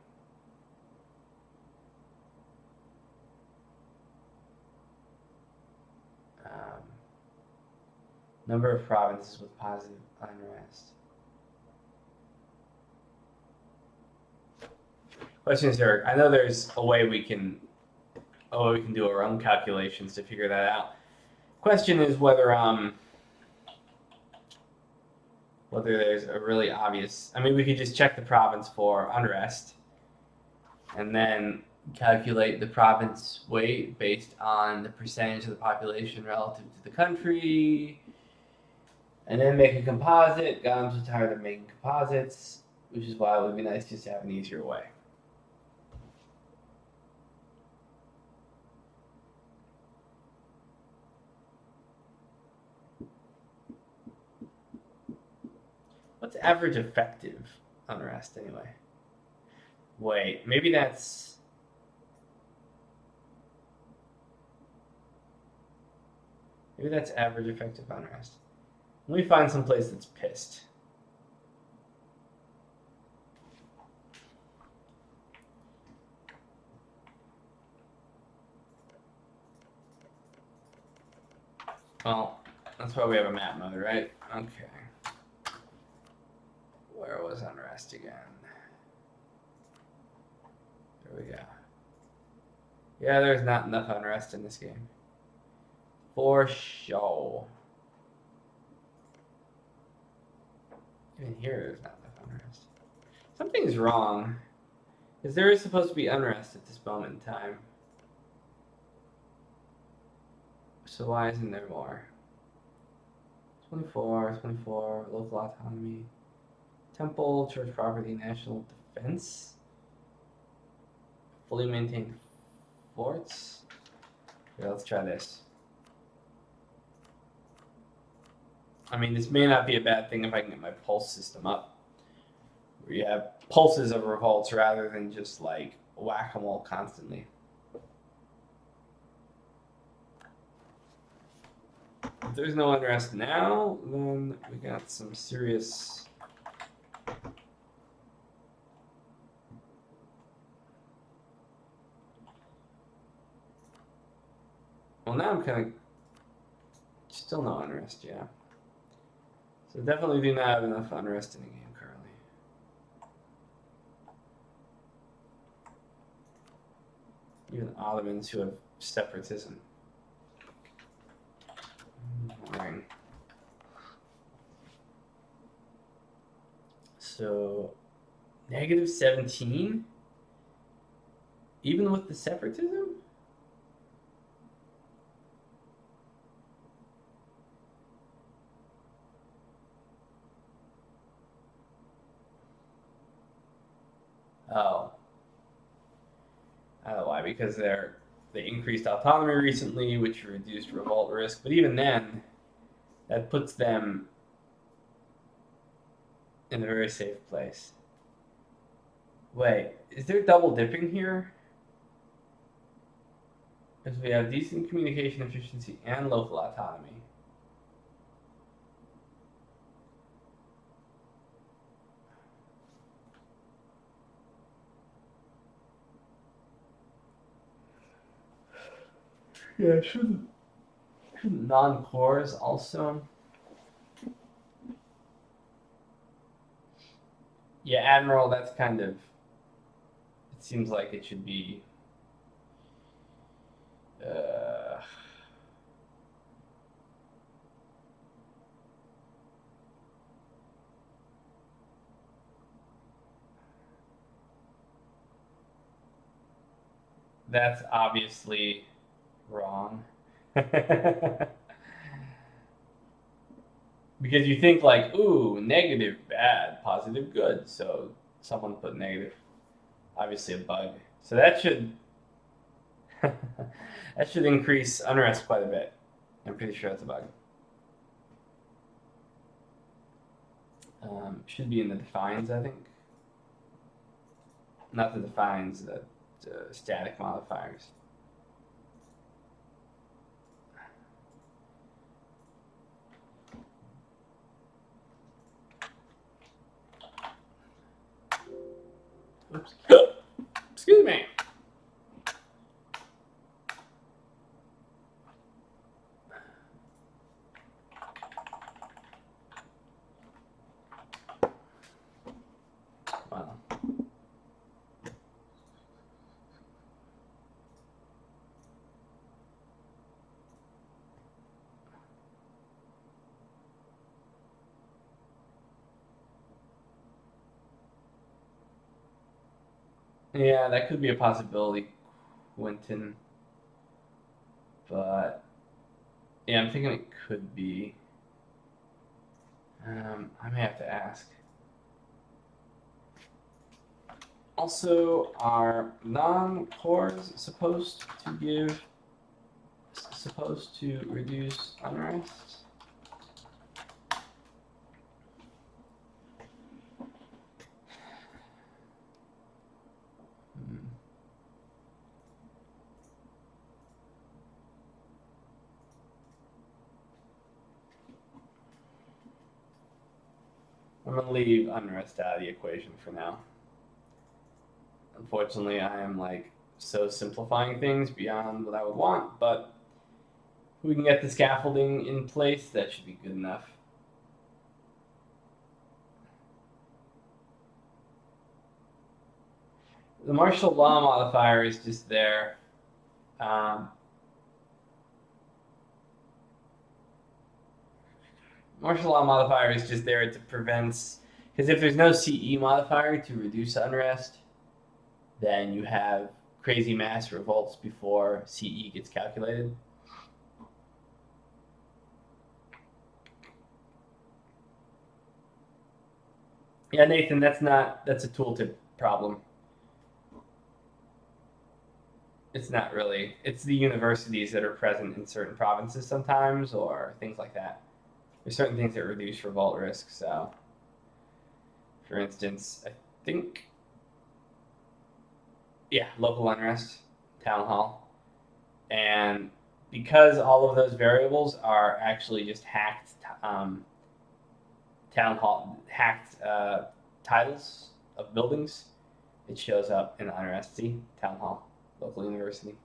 Number of provinces with positive unrest. Question is, Eric, I know there's a way we can do our own calculations to figure that out. Question is whether there's a really obvious. I mean, we could just check the province for unrest, and then calculate the province weight based on the percentage of the population relative to the country, and then make a composite. I'm so tired of making composites, which is why it would be nice just to have an easier way. What's average effective unrest anyway? Wait, maybe that's average effective unrest. Let me find some place that's pissed. Well, that's why we have a map mode, right? Okay. Where was unrest again? There we go. Yeah, there's not enough unrest in this game. For sure. Even here, there's not enough unrest. Something's wrong. Because there is supposed to be unrest at this moment in time. So why isn't there more? 24, local autonomy, temple, church property, national defense, fully maintained forts. Yeah, let's try this. I mean, this may not be a bad thing if I can get my pulse system up, where you have pulses of revolts rather than just like whack-a-mole constantly. If there's no unrest now, then we got some serious. Well, now I'm kind of still no unrest, yeah. So definitely do not have enough unrest in the game currently. Even Ottomans who have separatism. Dang. So, negative 17? Even with the separatism? Oh. I don't know why, because they increased autonomy recently, which reduced revolt risk, but even then, that puts them in a very safe place. Wait, is there double dipping here? is we have decent communication efficiency and local autonomy. Yeah, shouldn't non-cores also? Yeah, Admiral, that's kind of, it seems like it should be, that's obviously wrong. Because you think like, ooh, negative, bad, positive, good. So someone put negative. Obviously a bug. So that should that should increase unrest quite a bit. I'm pretty sure that's a bug. Should be in the defines, I think. Not the defines, the static modifiers. Oops. Excuse me. Wow. Yeah, that could be a possibility, Quentin. But yeah, I'm thinking it could be. I may have to ask. Also, are non-cores supposed to reduce unrest? I'm gonna leave unrest out of the equation for now. Unfortunately, I am like so simplifying things beyond what I would want, but if we can get the scaffolding in place, that should be good enough. The martial law modifier is just there. Martial law modifier is just there to prevent, because if there's no CE modifier to reduce unrest, then you have crazy mass revolts before CE gets calculated. Yeah, Nathan, that's a tooltip problem. It's not really. It's the universities that are present in certain provinces sometimes, or things like that. There's certain things that reduce revolt risk. So, for instance, I think, yeah, local unrest, town hall, and because all of those variables are actually just hacked town hall hacked titles of buildings, it shows up in unrest. See, town hall, local university.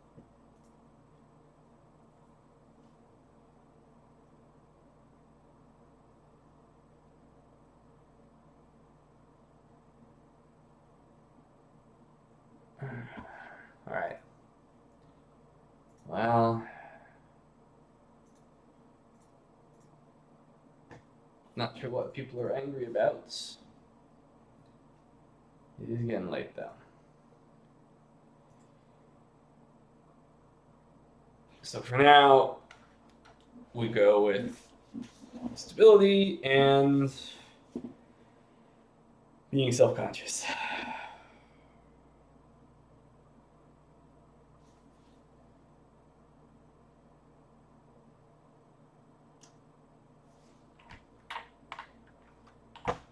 All right. Well, not sure what people are angry about. It is getting late though. So for now, we go with stability and being self-conscious.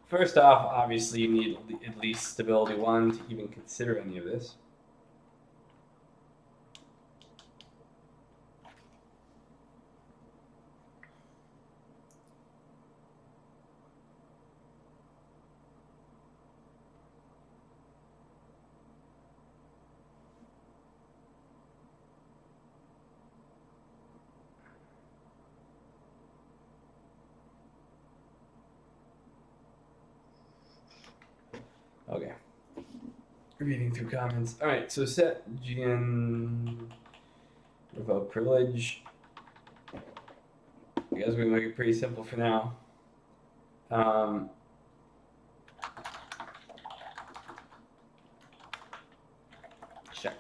First off, obviously you need at least stability 1 to even consider any of this. reading through comments. All right, so set GN revoke privilege. I guess we can make it pretty simple for now. Check.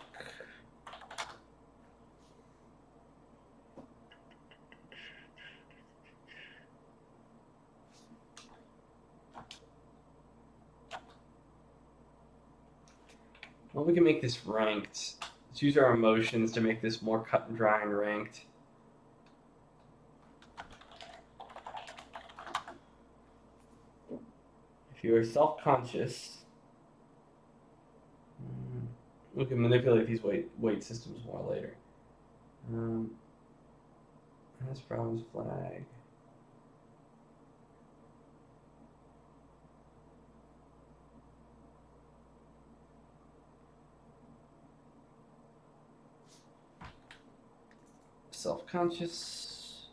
Well, we can make this ranked. Let's use our emotions to make this more cut and dry and ranked. If you are self-conscious, we can manipulate these weight systems more later. Has problems flag. Self-conscious.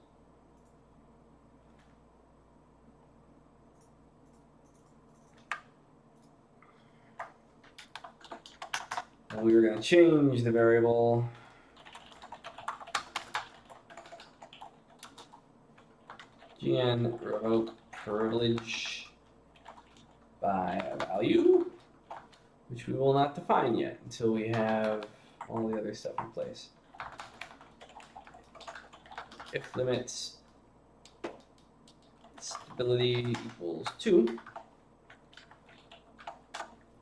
And we were going to change the variable. GN revoke privilege by a value, which we will not define yet until we have all the other stuff in place. If limits stability equals 2,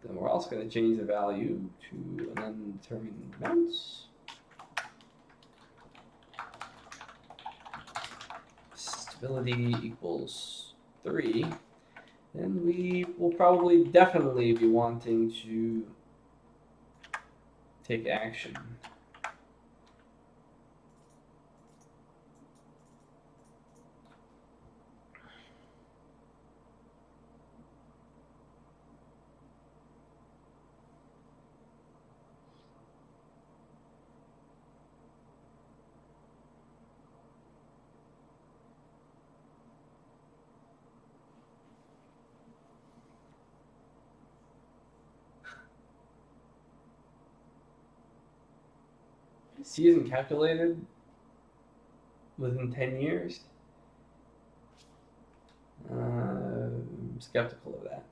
then we're also going to change the value to an undetermined amount. Stability equals 3, then we will probably definitely be wanting to take action. C isn't calculated within 10 years. I'm skeptical of that.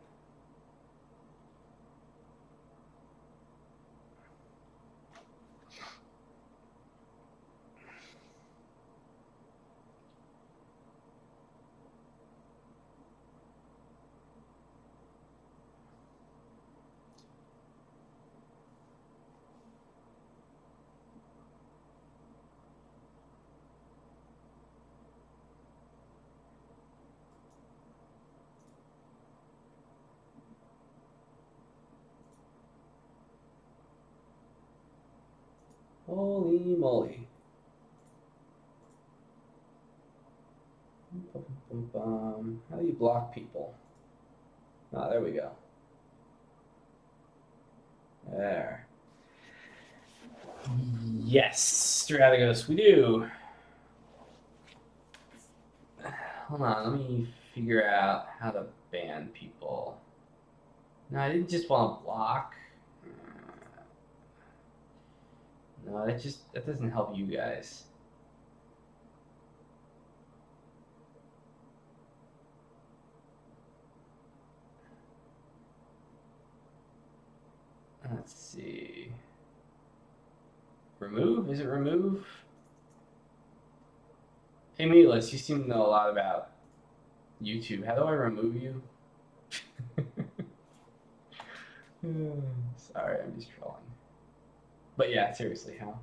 Holy moly. How do you block people? Ah, there we go. There. Yes, Strategos, we do. Hold on, let me figure out how to ban people. No, I didn't just want to block. No, that doesn't help you guys. Let's see. Remove? Is it remove? Hey, Meatless, you seem to know a lot about YouTube. How do I remove you? Sorry, I'm just trolling. But yeah, seriously, how?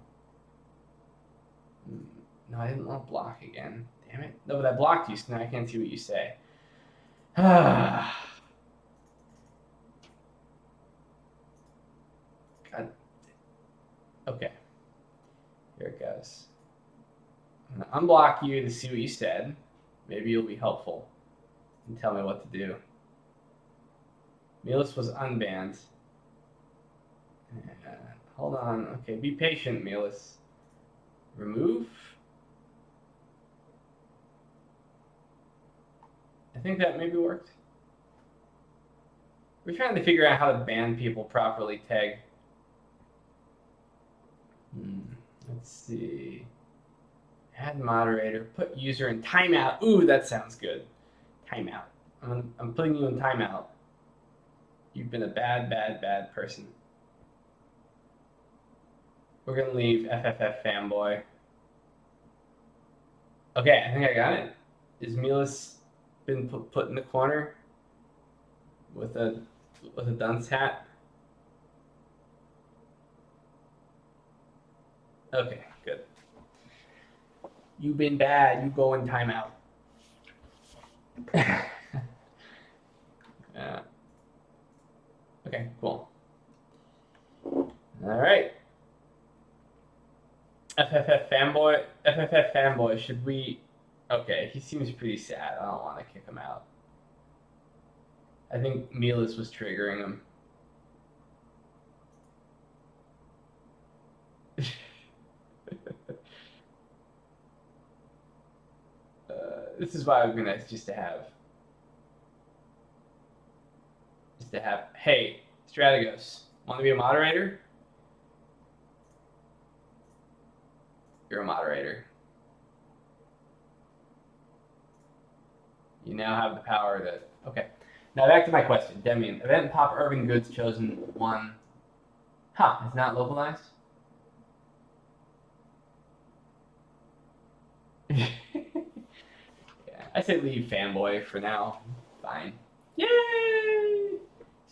No, I didn't want to block again. Damn it. No, but I blocked you, so now I can't see what you say. God. Okay. Here it goes. I'm going to unblock you to see what you said. Maybe you'll be helpful and tell me what to do. Meatless was unbanned. Hold on. Okay, be patient, Meatless. Remove. I think that maybe worked. We're trying to figure out how to ban people properly, Tag. Let's see. Add moderator. Put user in timeout. Ooh, that sounds good. Timeout. I'm putting you in timeout. You've been a bad, bad, bad person. We're going to leave FFF fanboy. Okay, I think I got it. Is Milas been put in the corner with a dunce hat? Okay, good. You've been bad. You go in timeout. Yeah. Okay, cool. All right. FFF fanboy, should we... Okay, he seems pretty sad. I don't want to kick him out. I think Milas was triggering him. This is why it would be nice just to have... Hey, Strategos, want to be a moderator? You're a moderator. You now have the power to... Okay. Now back to my question. Demian, event pop urban goods chosen 1. Huh, it's not localized? Yeah, I say leave fanboy for now. Fine. Yay!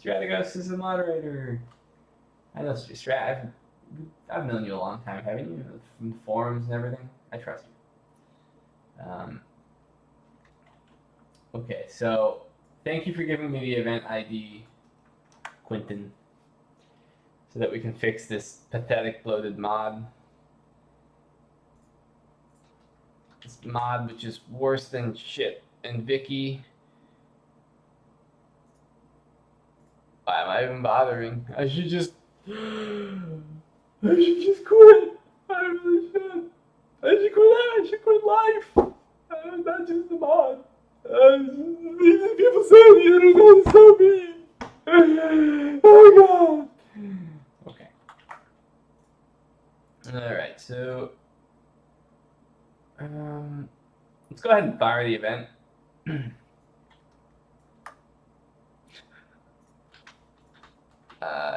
Strategos is the moderator. I know Strat. I've known you a long time, haven't you? From forums and everything. I trust you. Okay, so thank you for giving me the event ID, Quentin, so that we can fix this pathetic bloated mod. This mod which is worse than shit. And Vicky, why am I even bothering? I should just quit. I really should. I should quit life. Not just the mod. These people say the internet is so mean. Oh god. Okay. Alright, so let's go ahead and fire the event.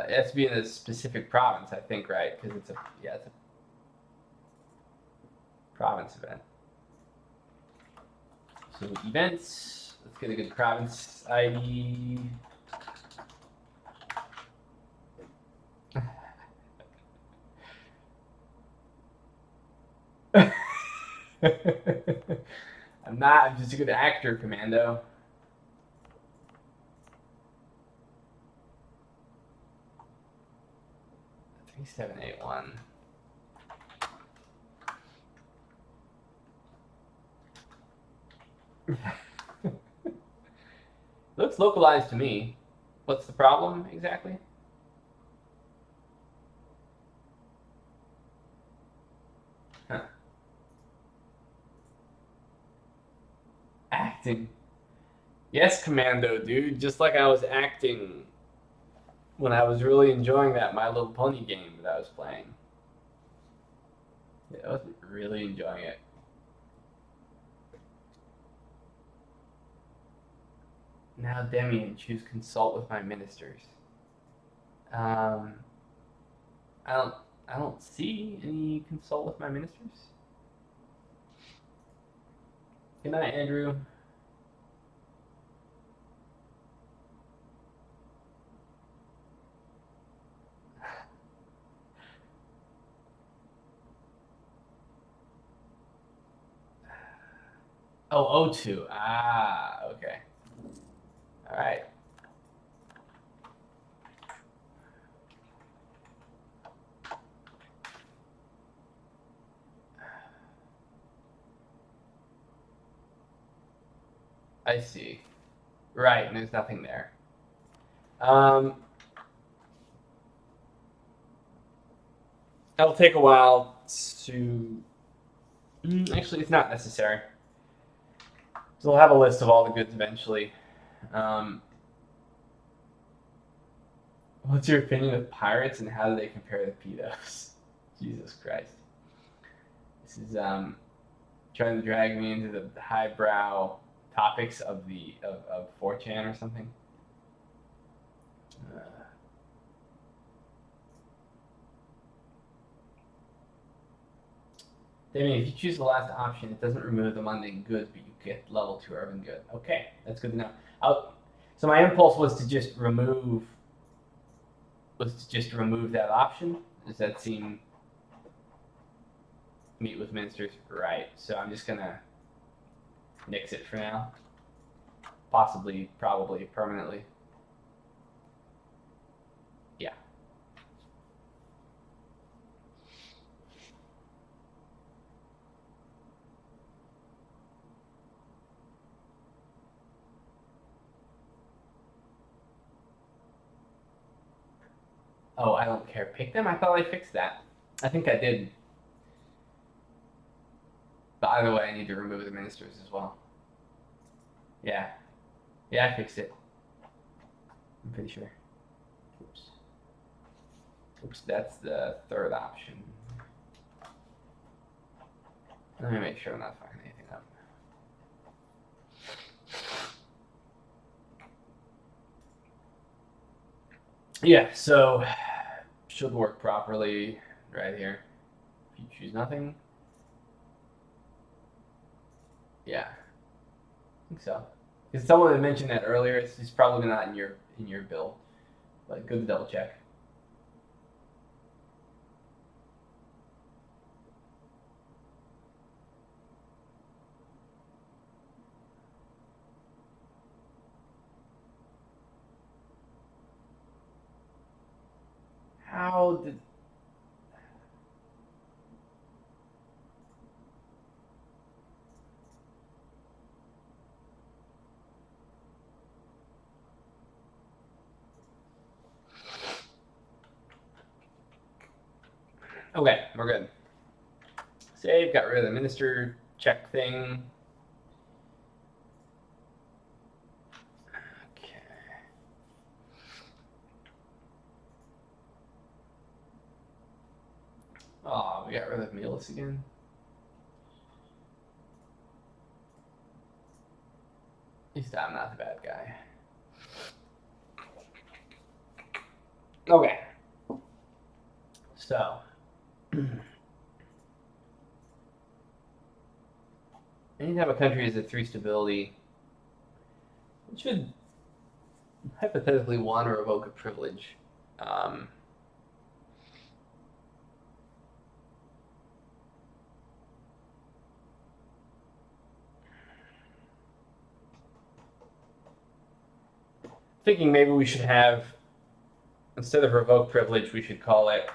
It has to be in a specific province, I think, right? Because it's a province event. So events, let's get a good province ID. I'm just a good actor, Commando. $3781. Looks localized to me. What's the problem exactly? Huh. Acting. Yes, Commando, dude. Just like I was acting when I was really enjoying that My Little Pony game that I was playing. Yeah, I was really enjoying it. Now, Demian, choose consult with my ministers. I don't see any consult with my ministers. Good night, Andrew. Oh, O2. Ah, okay. All right. I see. Right, and there's nothing there. That'll take a while to... Actually, it's not necessary. So we'll have a list of all the goods eventually. What's your opinion of pirates and how do they compare to pedos? Jesus Christ. This is trying to drag me into the highbrow topics of the of 4chan or something. Damien, if you choose the last option, it doesn't remove the mundane goods, but you get level 2 urban good. Okay, that's good to know. So my impulse was to just remove that option. Does that seem meet with ministers? Right. So I'm just gonna nix it for now. Possibly, probably, permanently. Yeah. Oh, I don't care. Pick them? I thought I fixed that. I think I did. But either way, I need to remove the ministers as well. Yeah. Yeah, I fixed it. I'm pretty sure. Oops. Oops, that's the third option. Let me make sure I'm not fucking anything up. Yeah, so should work properly right here. If you choose nothing. Yeah. I think so. Because someone had mentioned that earlier. It's probably not in your bill. But good to double check. How did... Okay, we're good. Save, got rid of the minister check thing. Okay. Oh, we got rid of Mealis again. At least I'm not the bad guy. Okay. So. Anytime a country has a 3 stability, it should hypothetically want to revoke a privilege. Thinking maybe we should have, instead of revoke privilege, we should call it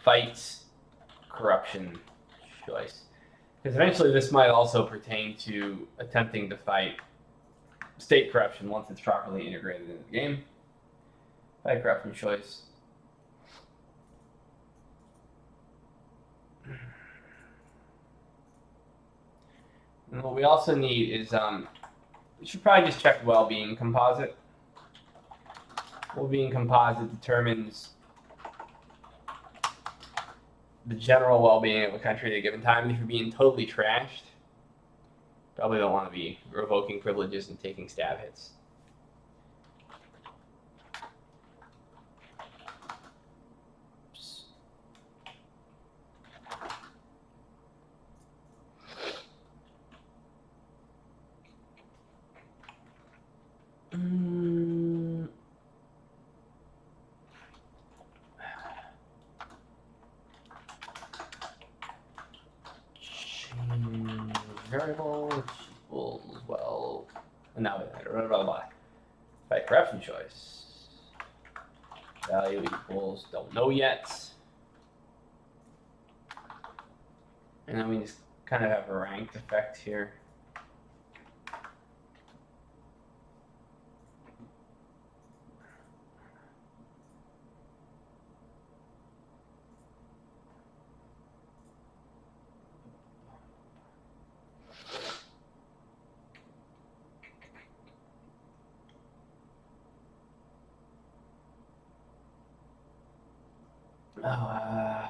fights corruption choice. Because eventually this might also pertain to attempting to fight state corruption once it's properly integrated into the game. Fight corruption choice. And what we also need is, we should probably just check well-being composite. Well-being composite determines the general well-being of a country at a given time. And if you're being totally trashed, probably don't want to be revoking privileges and taking stab hits. Variable equals, well, now blah, blah, blah. Fight corruption choice. Value equals, don't know yet. And then we just kind of have a ranked effect here. Oh,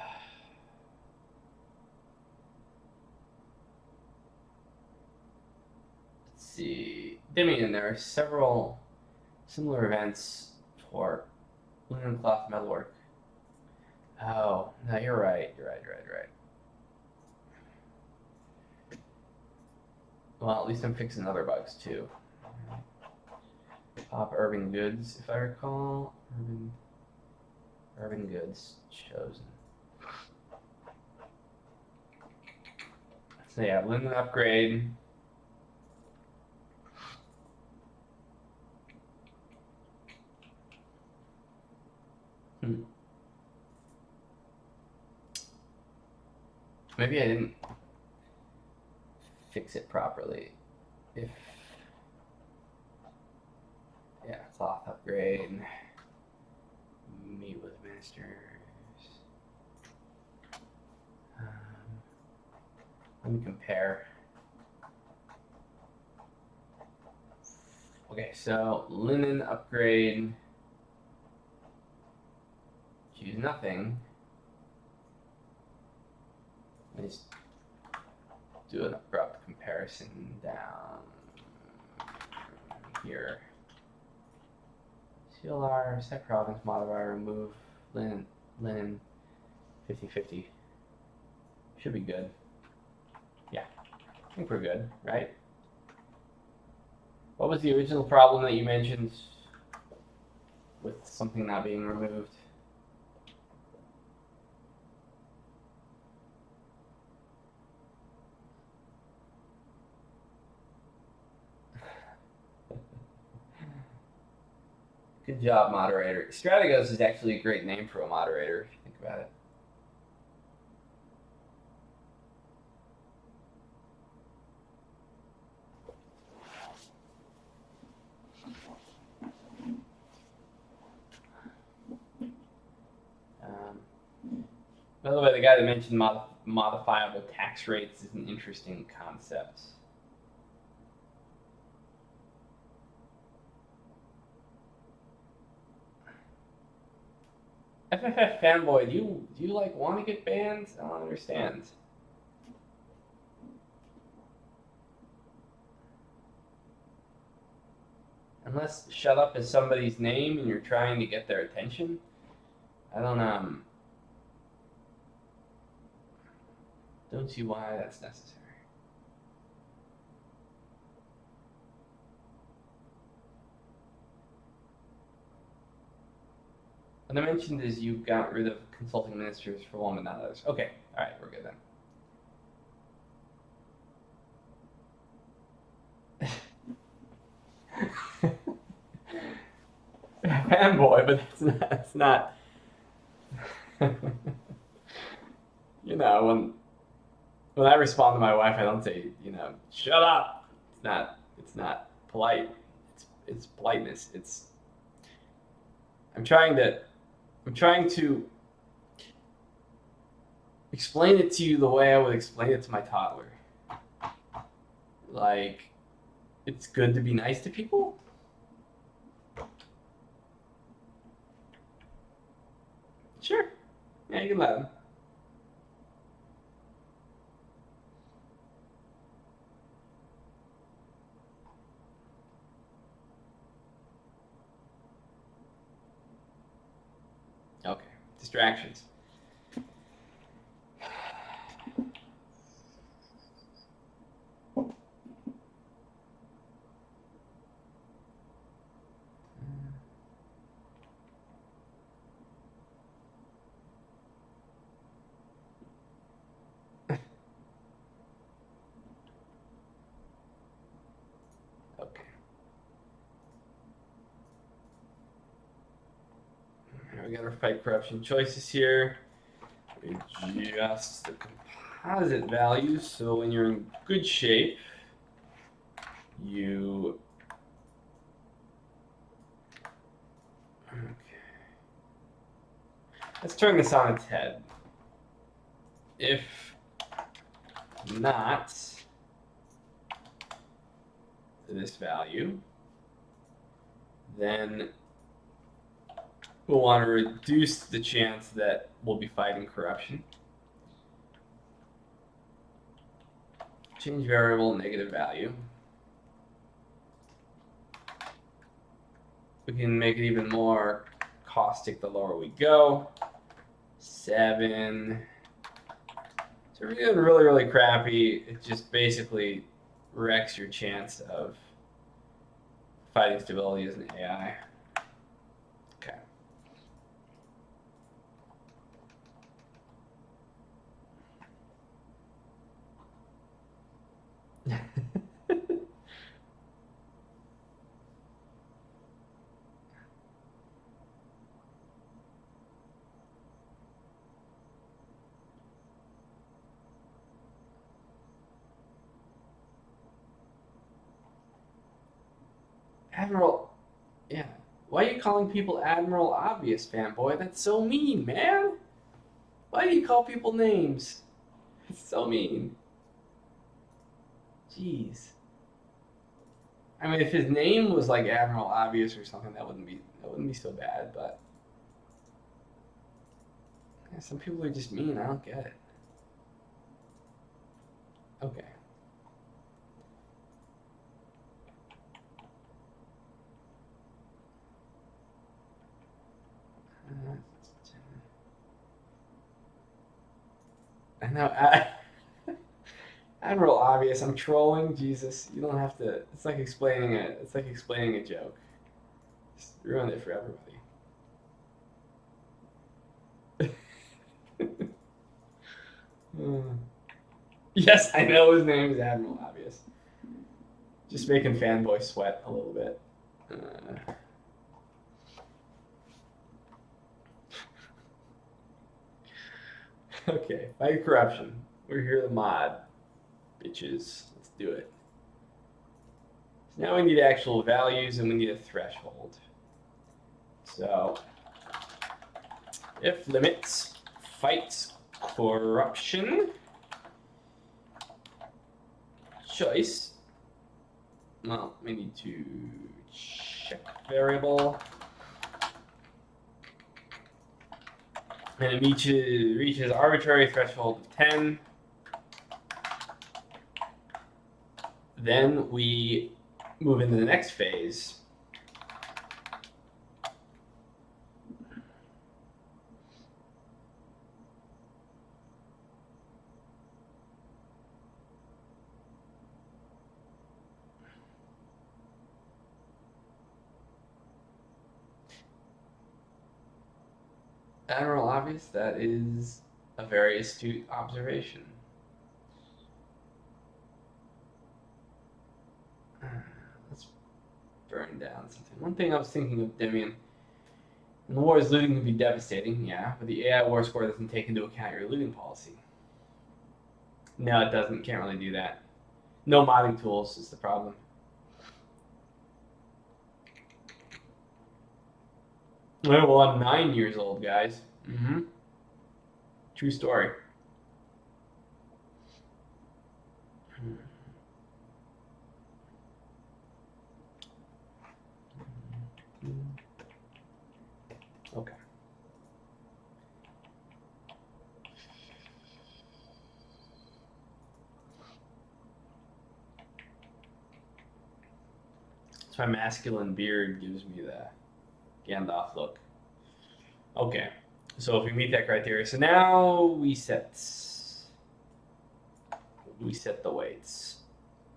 let's see. Demian, there are several similar events for linen cloth metalwork. Oh, no, you're right. You're right. Well, at least I'm fixing other bugs too. Pop urban goods, if I recall. Urban goods chosen. So yeah, linen upgrade. Maybe I didn't fix it properly. Yeah, cloth upgrade. Meet with ministers. Let me compare. Okay, so linen upgrade. Choose nothing. Let me just do an abrupt comparison down here. CLR, set province modifier, remove linen 50/50. Should be good. Yeah, I think we're good, right? What was the original problem that you mentioned with something not being removed? Good job, moderator. Strategos is actually a great name for a moderator, if you think about it. By the way, the guy that mentioned modifiable tax rates is an interesting concept. FFF fanboy, do you like want to get banned? I don't understand. Unless shut up is somebody's name and you're trying to get their attention. I don't see why that's necessary. What I mentioned is you got rid of consulting ministers for one but not others. Okay, all right, we're good then. Fanboy, but that's not. You know, when I respond to my wife, I don't say, shut up. It's not polite. It's politeness. I'm trying to explain it to you the way I would explain it to my toddler. Like, it's good to be nice to people. Sure. Yeah, you can let them. Okay. Distractions. Okay. We got our fight corruption choices here. We adjust the composite values, so when you're in good shape, you let's turn this on its head. If not this value, then We'll want to reduce the chance that we'll be fighting corruption. Change variable, negative value. We can make it even more caustic the lower we go. 7. So if you're doing really, really crappy, it just basically wrecks your chance of fighting stability as an AI. Okay. Admiral, yeah. Why are you calling people Admiral Obvious, fanboy? That's so mean, man. Why do you call people names? It's so mean. Jeez. I mean, if his name was like Admiral Obvious or something, that wouldn't be so bad. But yeah, some people are just mean. I don't get it. Okay. I know. Admiral Obvious. I'm trolling. Jesus, you don't have to. It's like explaining a. It's like explaining a joke. Just ruin it for everybody. Yes, I know his name is Admiral Obvious. Just making fanboy sweat a little bit. Okay, fight corruption. We're here to mod, bitches. Let's do it. So now we need actual values and we need a threshold. So if limits fights corruption choice. Well, we need to check variable. And it reaches arbitrary threshold of 10. Then we move into the next phase. Admiral Obvious, that is a very astute observation. Let's burn down something. One thing I was thinking of, Demian, in the wars, looting can be devastating, yeah, but the AI war score doesn't take into account your looting policy. No, it doesn't. Can't really do that. No modding tools is the problem. Well, I'm 9 years old, guys. True story. Okay. So my masculine beard gives me the Gandalf look. Okay. So if we meet that criteria, so now we set the weights.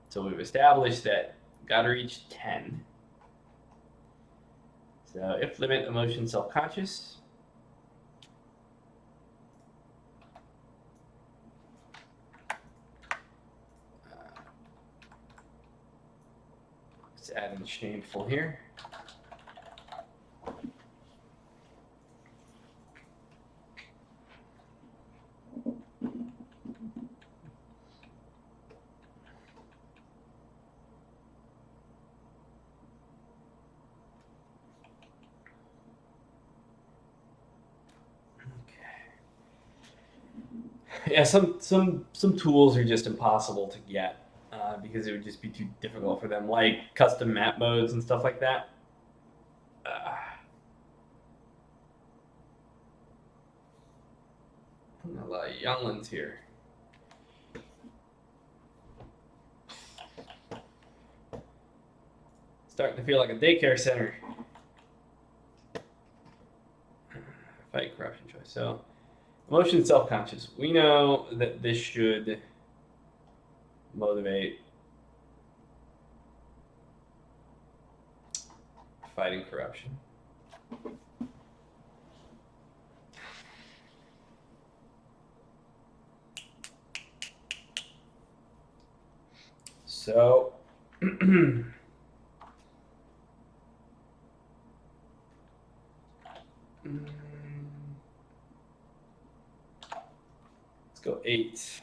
So we've established that gotta reach 10. So if limit emotion self-conscious. Let's add in shameful here. Yeah, some tools are just impossible to get because it would just be too difficult for them, like custom map modes and stuff like that. younglings here. Starting to feel like a daycare center. Fight corruption choice. So, emotion self-conscious. We know that this should motivate fighting corruption. So, let's go 8.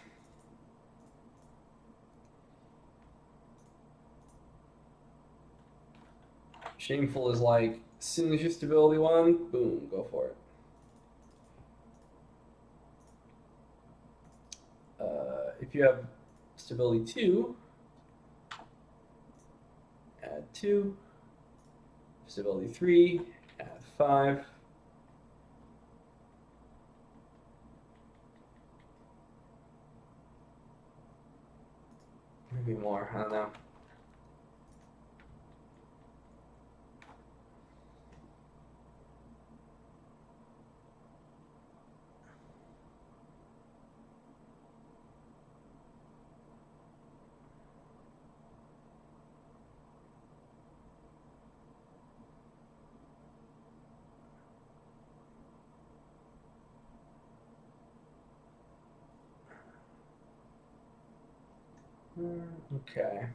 Shameful is like, as soon as your stability 1, boom, go for it. If you have stability 2, add 2. Stability 3, add 5. Maybe more, I don't know. Okay.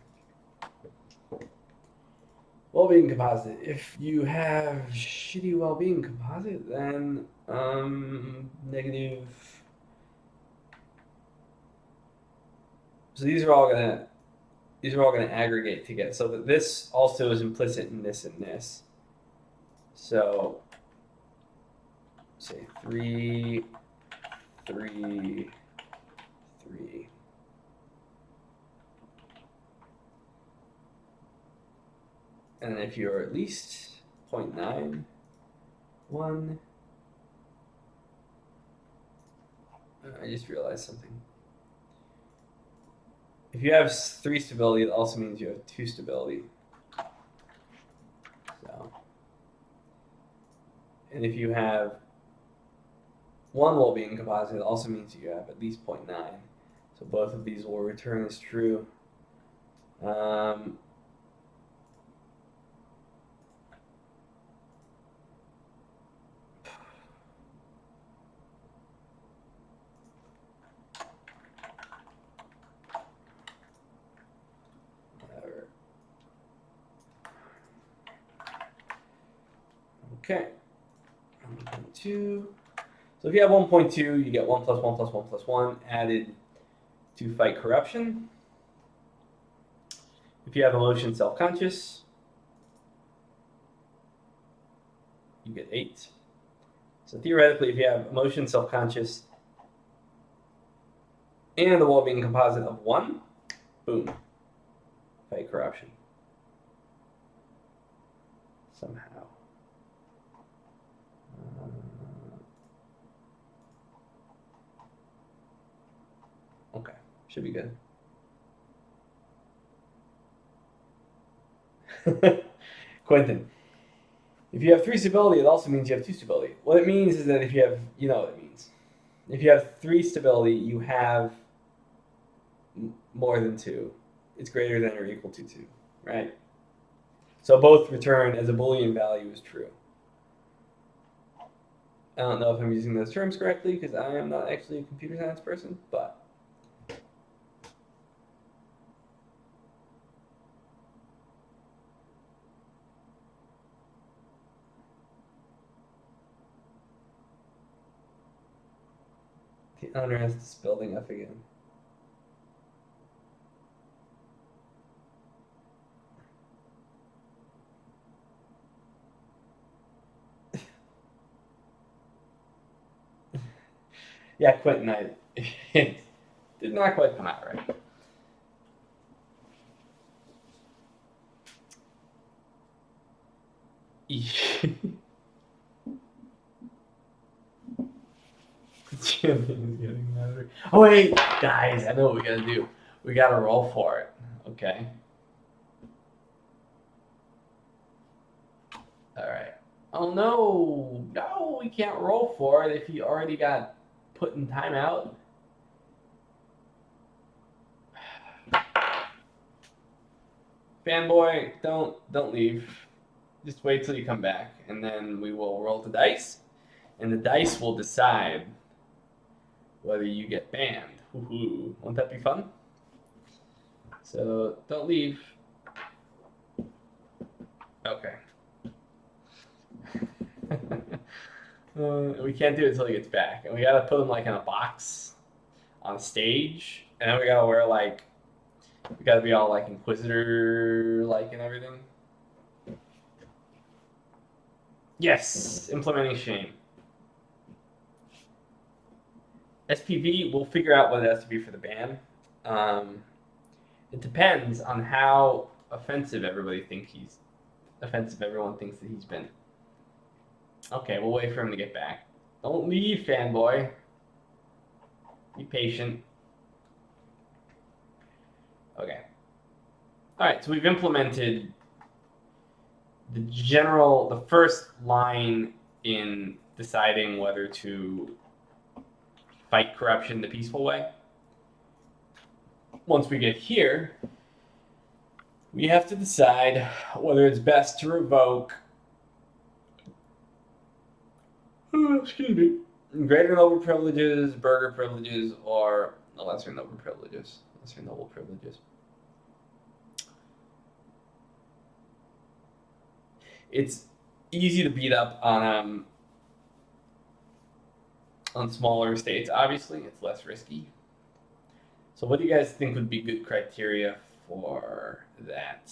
Well-being composite. If you have shitty well-being composite, then negative. So these are all gonna aggregate together. So that this also is implicit in this and this. So say 3, 3, 3. And if you're at least 0.9, 1, I just realized something. If you have 3 stability, it also means you have 2 stability. So, and if you have 1 well-being composite, it also means you have at least 0.9. So both of these will return as true. Okay. 1.2. So if you have 1.2, you get 1 plus 1 plus 1 plus 1 added to fight corruption. If you have emotion self-conscious, you get 8. So theoretically, if you have emotion self-conscious and the well-being composite of 1, boom, fight corruption. Somehow. Okay, should be good. Quentin, if you have 3 stability, it also means you have 2 stability. What it means is that if you have, you know what it means. If you have 3 stability, you have more than 2. It's greater than or equal to 2, right? So both return as a Boolean value is true. I don't know if I'm using those terms correctly because I am not actually a computer science person, but the unrest is building up again. Yeah, Quentin, it did not quite come out right. Jim is getting mad. Oh wait, guys, I know what we gotta do. We gotta roll for it. Okay. All right. Oh no, no, we can't roll for it if he already got put in timeout. Fanboy, don't leave. Just wait till you come back, and then we will roll the dice, and the dice will decide whether you get banned. Woohoo! Won't that be fun? So don't leave. Okay. We can't do it until he gets back, and we gotta put him like in a box on stage, and then we gotta wear like we gotta be all like inquisitor like and everything. Yes, implementing shame. SPV, we'll figure out what it has to be for the ban. It depends on how offensive everyone thinks that he's been. Okay, we'll wait for him to get back. Don't leave, fanboy. Be patient. Okay. All right, so we've implemented the first line in deciding whether to fight corruption the peaceful way. Once we get here, we have to decide whether it's best to revoke excuse me, greater noble privileges, burger privileges, or lesser noble privileges. Lesser noble privileges. It's easy to beat up on smaller states. Obviously, it's less risky. So, what do you guys think would be good criteria for that?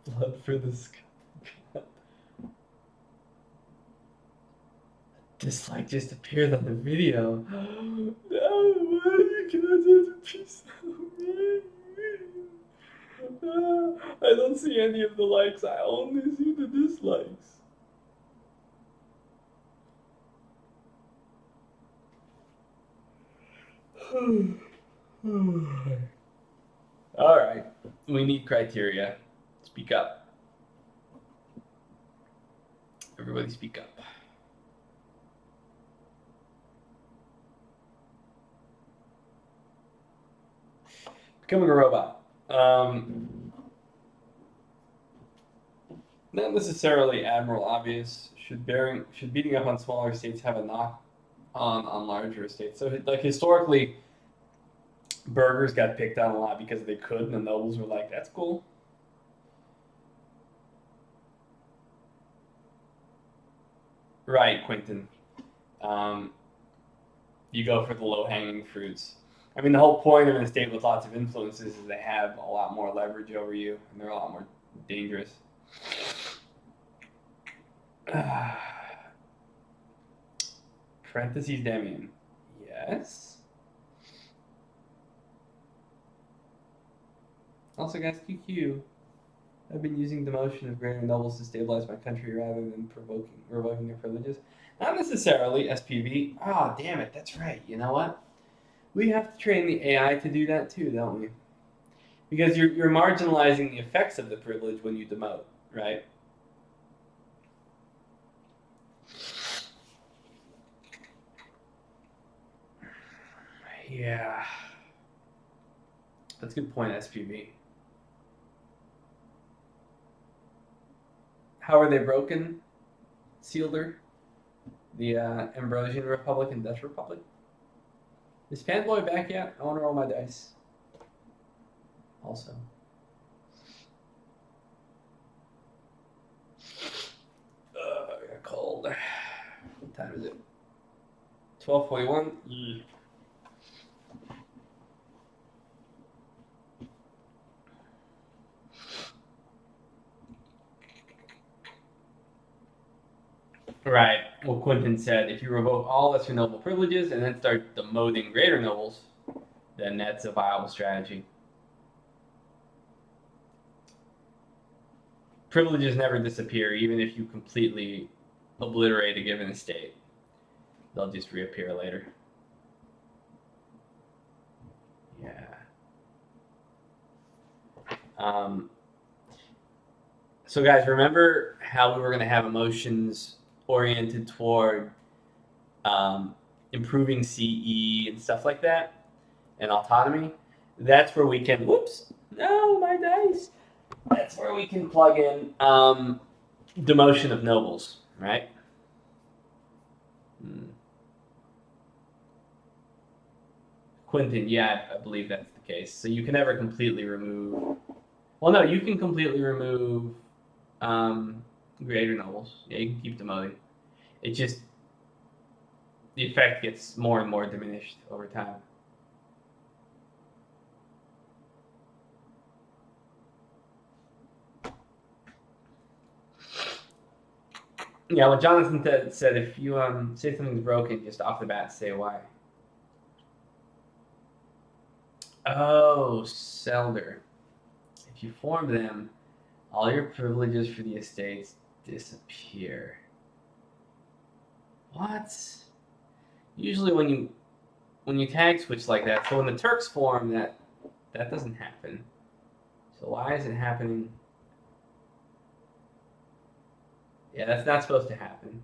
Blood for the sky. Dislike just appeared on the video. No, why you can't do the piece of me? I don't see any of the likes. I only see the dislikes. All right, we need criteria. Speak up. Everybody speak up. Becoming a robot. Not necessarily admiral obvious. Should beating up on smaller states have a knock on larger states? So like historically, burgers got picked on a lot because they could, and the nobles were like, "That's cool." Right, Quentin. You go for the low-hanging fruits. I mean, the whole point of an estate with lots of influences is they have a lot more leverage over you, and they're a lot more dangerous. Parentheses Demian. Yes. Also, guys, QQ. I've been using the motion of greater nobles to stabilize my country rather than revoking their privileges. Not necessarily, SPV. Ah, damn it, that's right. You know what? We have to train the AI to do that too, don't we? Because you're marginalizing the effects of the privilege when you demote, right? Yeah. That's a good point, SPV. How are they broken, Sealder? The Ambrosian Republic and Dutch Republic? Is Fanboy back yet? I want to roll my dice. Also. I got cold. What time is it? 12:41. Right. Well, Quentin said, if you revoke all lesser noble privileges and then start demoting greater nobles, then that's a viable strategy. Privileges never disappear, even if you completely obliterate a given estate. They'll just reappear later. Yeah. So guys, remember how we were going to have emotions oriented toward improving CE and stuff like that, and autonomy? That's where we can, whoops, no, my dice. That's where we can plug in demotion of nobles, right? Quentin, yeah, I believe that's the case. So you can never completely remove. Well, no, you can completely remove greater nobles. Yeah, you can keep demoting. It just the effect gets more and more diminished over time. Yeah, what Jonathan said, if you say something's broken, just off the bat say why. Oh, Selder. If you form them, all your privileges for the estates disappear. What? Usually when you tag switch like that, so when the Turks form, that doesn't happen. So why is it happening? Yeah, that's not supposed to happen.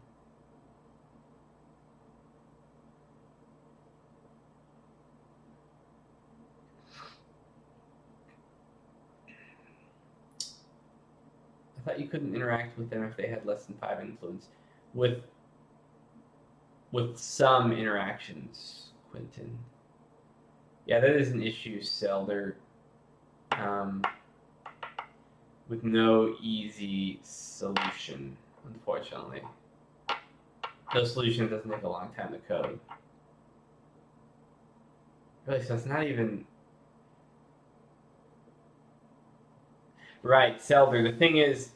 I thought you couldn't interact with them if they had less than 5 influence. With some interactions, Quentin. Yeah, that is an issue, Selder. With no easy solution, unfortunately. No solution doesn't take a long time to code. Really, so it's not even... Right, Selder. The thing is,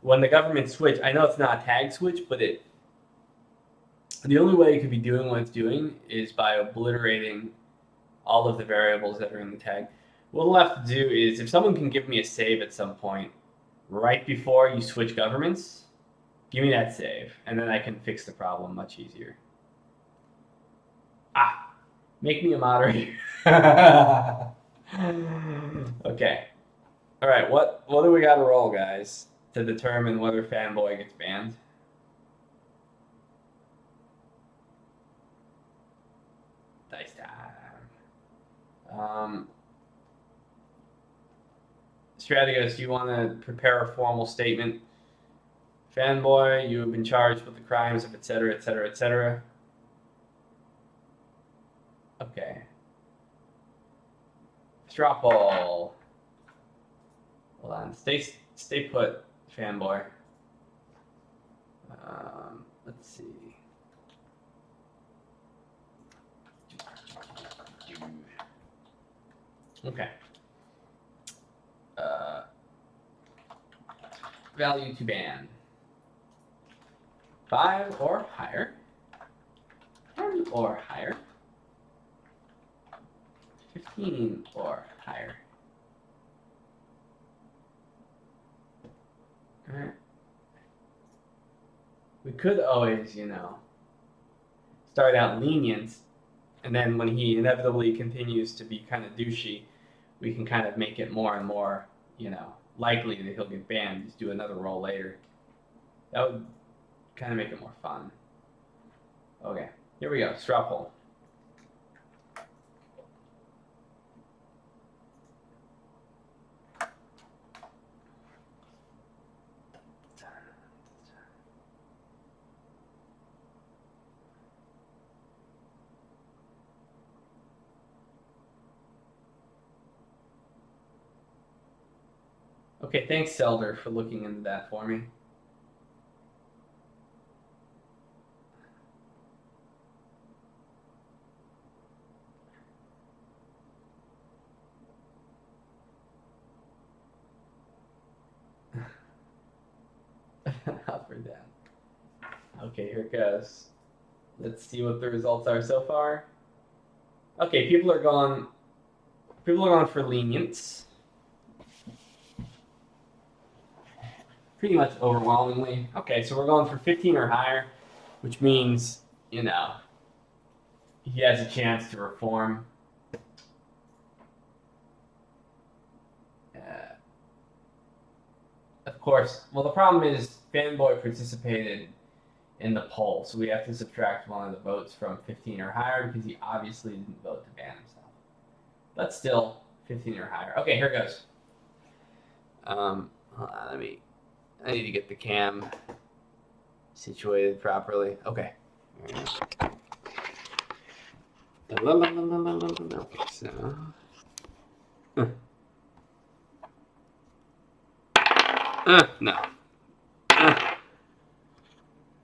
when the government switch, I know it's not a tag switch, but the only way it could be doing what it's doing is by obliterating all of the variables that are in the tag. What we'll have to do is, if someone can give me a save at some point, right before you switch governments, give me that save, and then I can fix the problem much easier. Make me a moderator. Okay. All right, what do we got to roll, guys, to determine whether Fanboy gets banned? Dice time. Strategos, do you want to prepare a formal statement? Fanboy, you have been charged with the crimes of etc., etc., etc. Okay. Straw poll. Hold on. Stay put, Fanboy. Let's see. Okay. Value to ban. 5 or higher. 10 or higher. 15 or higher. Alright. We could always, start out lenient, and then when he inevitably continues to be kind of douchey, we can kind of make it more and more, likely that he'll get banned. Just do another roll later. That would kind of make it more fun. Okay, here we go. Straw poll. Okay, thanks, Selder, for looking into that for me. Up or down? Okay, here it goes. Let's see what the results are so far. Okay, people are going for lenience. Pretty much overwhelmingly. Okay, so we're going for 15 or higher, which means, you know, he has a chance to reform. Of course. Well, the problem is Fanboy participated in the poll, so we have to subtract one of the votes from 15 or higher because he obviously didn't vote to ban himself. But still, 15 or higher. Okay, here goes. Hold on, I need to get the cam situated properly. Okay. So. No. There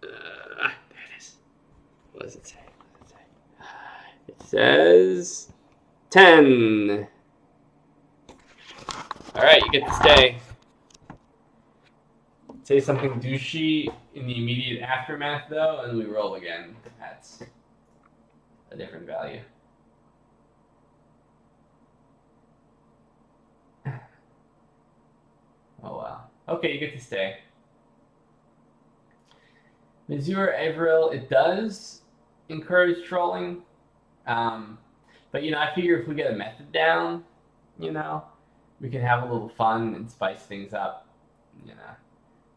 it is. What does it say? It says 10. All right, you get to stay. Say something douchey in the immediate aftermath, though, and we roll again. That's a different value. Oh, wow. Okay, you get to stay. Mazur Avril, it does encourage trolling. But, you know, I figure if we get a method down, you know, we can have a little fun and spice things up, you know.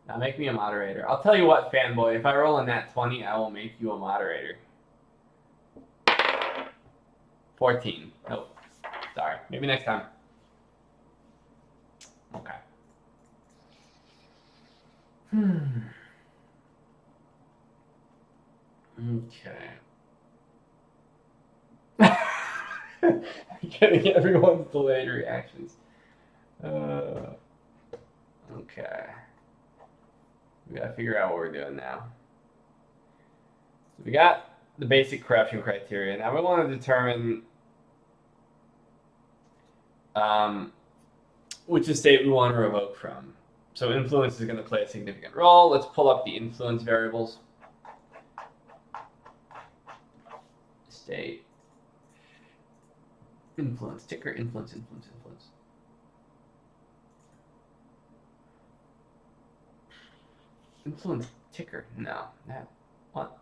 Now make me a moderator. I'll tell you what, Fanboy, if I roll a nat 20, I will make you a moderator. 14. Nope. Sorry. Maybe next time. Okay. Okay. I'm getting everyone's delayed reactions. Okay. We gotta figure out what we're doing now. So we got the basic corruption criteria. Now we want to determine which estate we want to revoke from. So influence is going to play a significant role. Let's pull up the influence variables. Estate. Influence. Ticker. Influence. Influence. Influence. Influence ticker. No. That. What?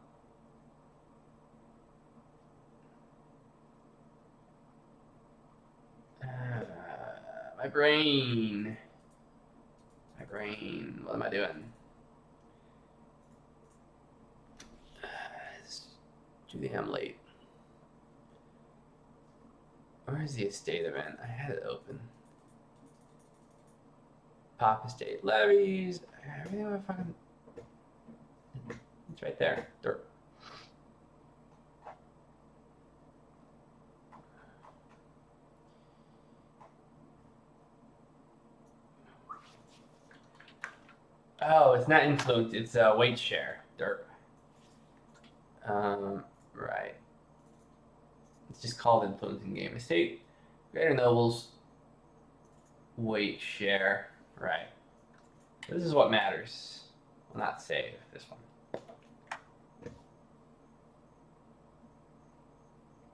My brain. My brain. What am I doing? It's too damn late. Where is the estate event? I had it open. Pop estate levies. Everything I fucking. It's right there. Dirt. Oh, it's not influence. It's weight share. Dirt. Right. It's just called influencing game estate. Greater nobles. Weight share. Right. This is what matters. Well, not save this one.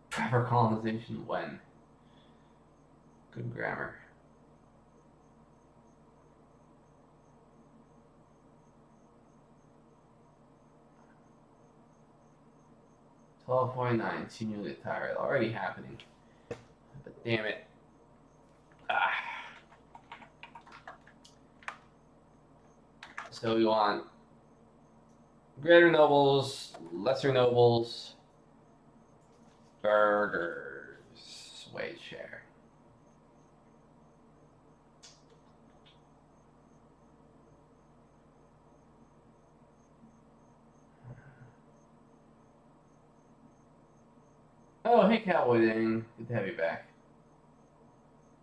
Proper colonization when? Good grammar. $12.49 senior tired. Already happening. But damn it. So we want greater nobles, lesser nobles, burgers, weight share. Oh, hey, Cowboy Dang. Good to have you back.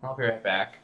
I'll be right back.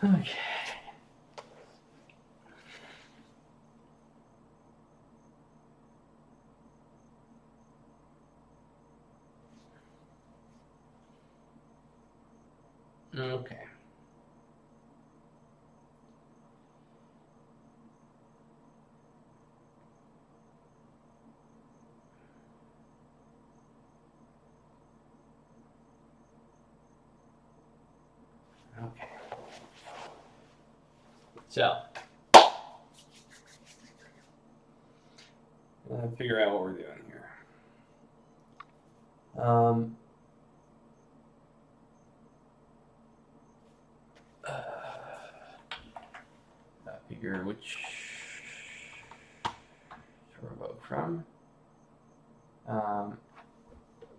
Okay. Okay. Okay. So, figure out what we're doing here. Figure which to revoke from.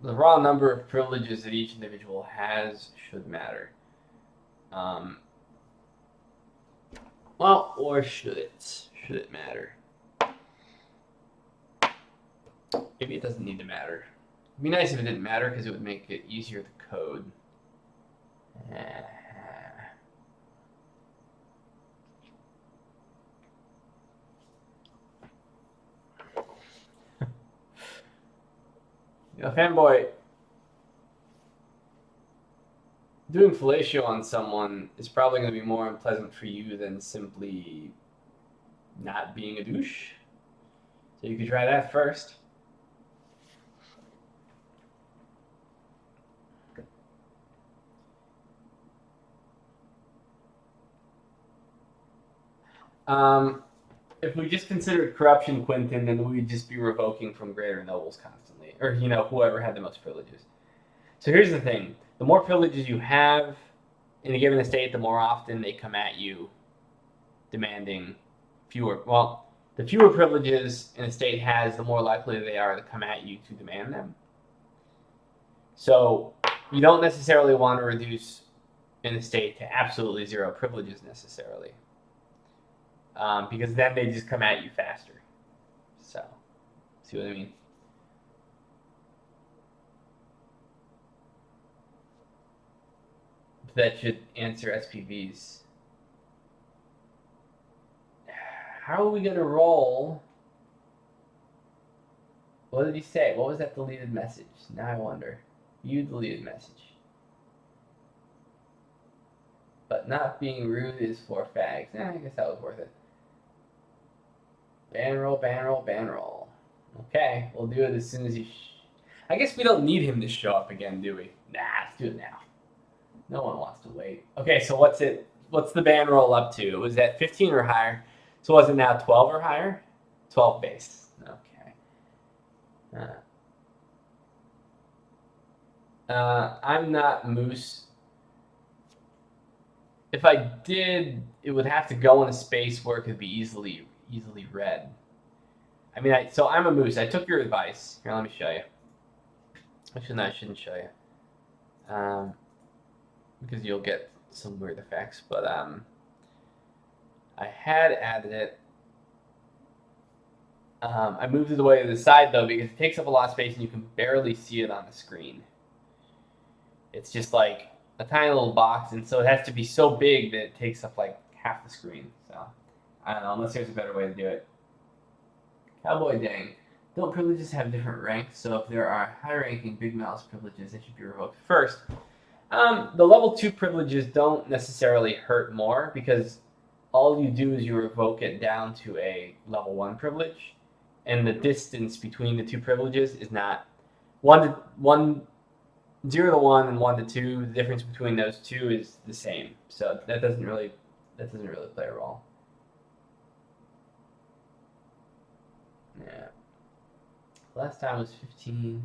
The raw number of privileges that each individual has should matter. Well, or should it? Should it matter? Maybe it doesn't need to matter. It'd be nice if it didn't matter because it would make it easier to code. Fanboy, doing fellatio on someone is probably going to be more unpleasant for you than simply not being a douche. So you could try that first. If we just considered corruption, Quentin, then we'd just be revoking from greater nobles constantly. Or, whoever had the most privileges. So here's the thing. The more privileges you have in a given estate, the more often they come at you demanding fewer. Well, the fewer privileges an estate has, the more likely they are to come at you to demand them. So you don't necessarily want to reduce an estate to absolutely zero privileges necessarily. Because then they just come at you faster. So, see what I mean? That should answer SPVs. How are we going to roll? What did he say? What was that deleted message? Now I wonder. You deleted message. But not being rude is for fags. I guess that was worth it. Ban roll, ban roll, ban roll. Okay, we'll do it as soon as he... I guess we don't need him to show up again, do we? Nah, let's do it now. No one wants to wait. Okay, so what's the ban roll up to? Was that 15 or higher? So was it now 12 or higher? 12 base. Okay. I'm not Moose. If I did, it would have to go in a space where it could be easily read. I mean, so I'm a Moose. I took your advice. Here, let me show you. Actually, no, I shouldn't show you. Because you'll get some weird effects. But I had added it. I moved it away to the side, though, because it takes up a lot of space and you can barely see it on the screen. It's just like a tiny little box, and so it has to be so big that it takes up like half the screen. So, I don't know, unless there's a better way to do it. Cowboy Dang. Don't privileges have different ranks? So if there are high-ranking Big Mouse privileges, they should be revoked first. The level 2 privileges don't necessarily hurt more because all you do is you revoke it down to a level 1 privilege, and the distance between the two privileges is not 0 to 1 and 1 to 2. The difference between those two is the same, so that doesn't really play a role. Yeah. Last time was 15.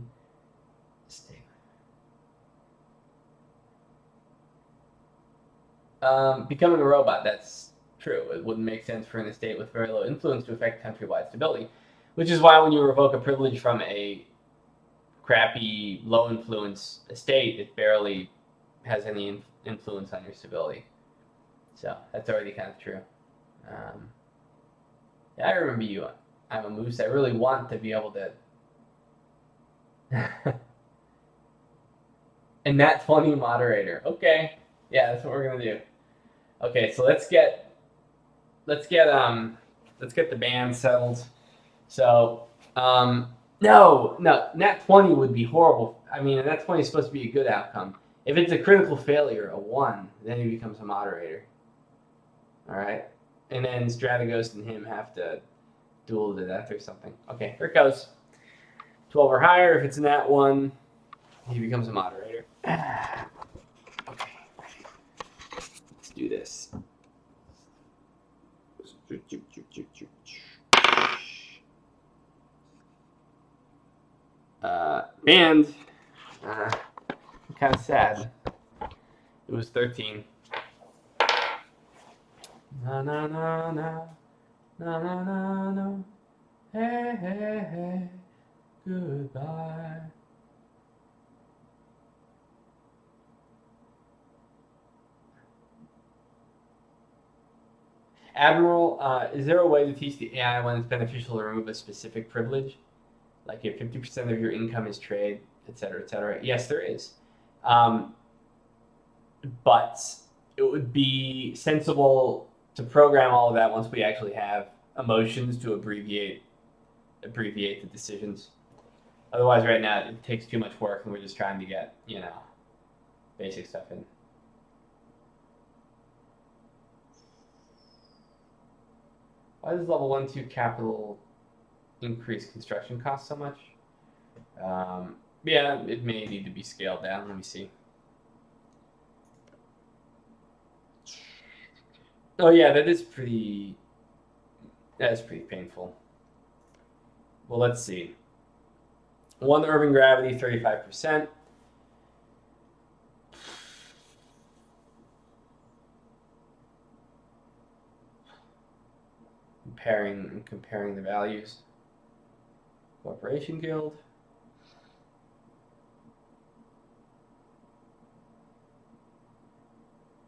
Stay. Becoming a robot, that's true. It wouldn't make sense for an estate with very low influence to affect countrywide stability, which is why when you revoke a privilege from a crappy, low influence estate, it barely has any influence on your stability. So that's already kind of true. Yeah, I remember you. I'm a Moose. I really want to be able to... And that funny moderator. Okay. Yeah, that's what we're going to do. Okay, so let's get the band settled. So no, nat 20 would be horrible. I mean, a nat 20 is supposed to be a good outcome. If it's a critical failure, a 1, then he becomes a moderator. All right, and then Strategos and him have to duel to death or something. Okay, here it goes. 12 or higher. If it's a nat 1, he becomes a moderator. Okay, let's do this. Band. Kind of sad. It was 13. Na na na na na na na na. Hey hey hey. Goodbye. Admiral, is there a way to teach the AI when it's beneficial to remove a specific privilege? Like if 50% of your income is trade, et cetera, et cetera. Yes, there is. But it would be sensible to program all of that once we actually have emotions to abbreviate the decisions. Otherwise, right now, it takes too much work and we're just trying to get, basic stuff in. Why does level 1, 2 capital increase construction costs so much? Yeah, it may need to be scaled down. Let me see. Oh yeah, that's pretty painful. Well, let's see. 1 urban gravity, 35%. Comparing the values. Corporation Guild.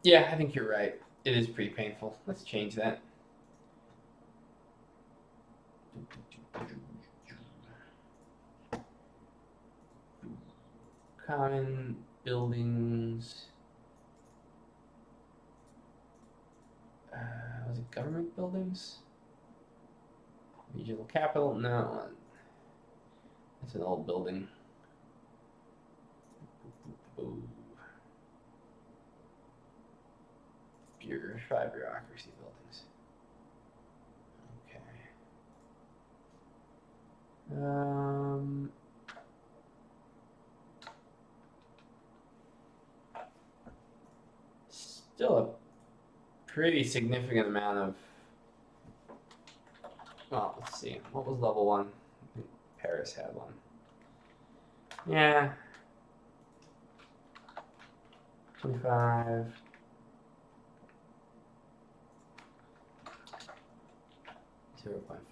Yeah, I think you're right. It is pretty painful. Let's change that. Common buildings. Was it government buildings? Regional capital? No. It's an old building. Ooh. Bureaucracy buildings. Okay. Still a pretty significant amount of. Well, let's see. What was level 1? Paris had one. Yeah. 25.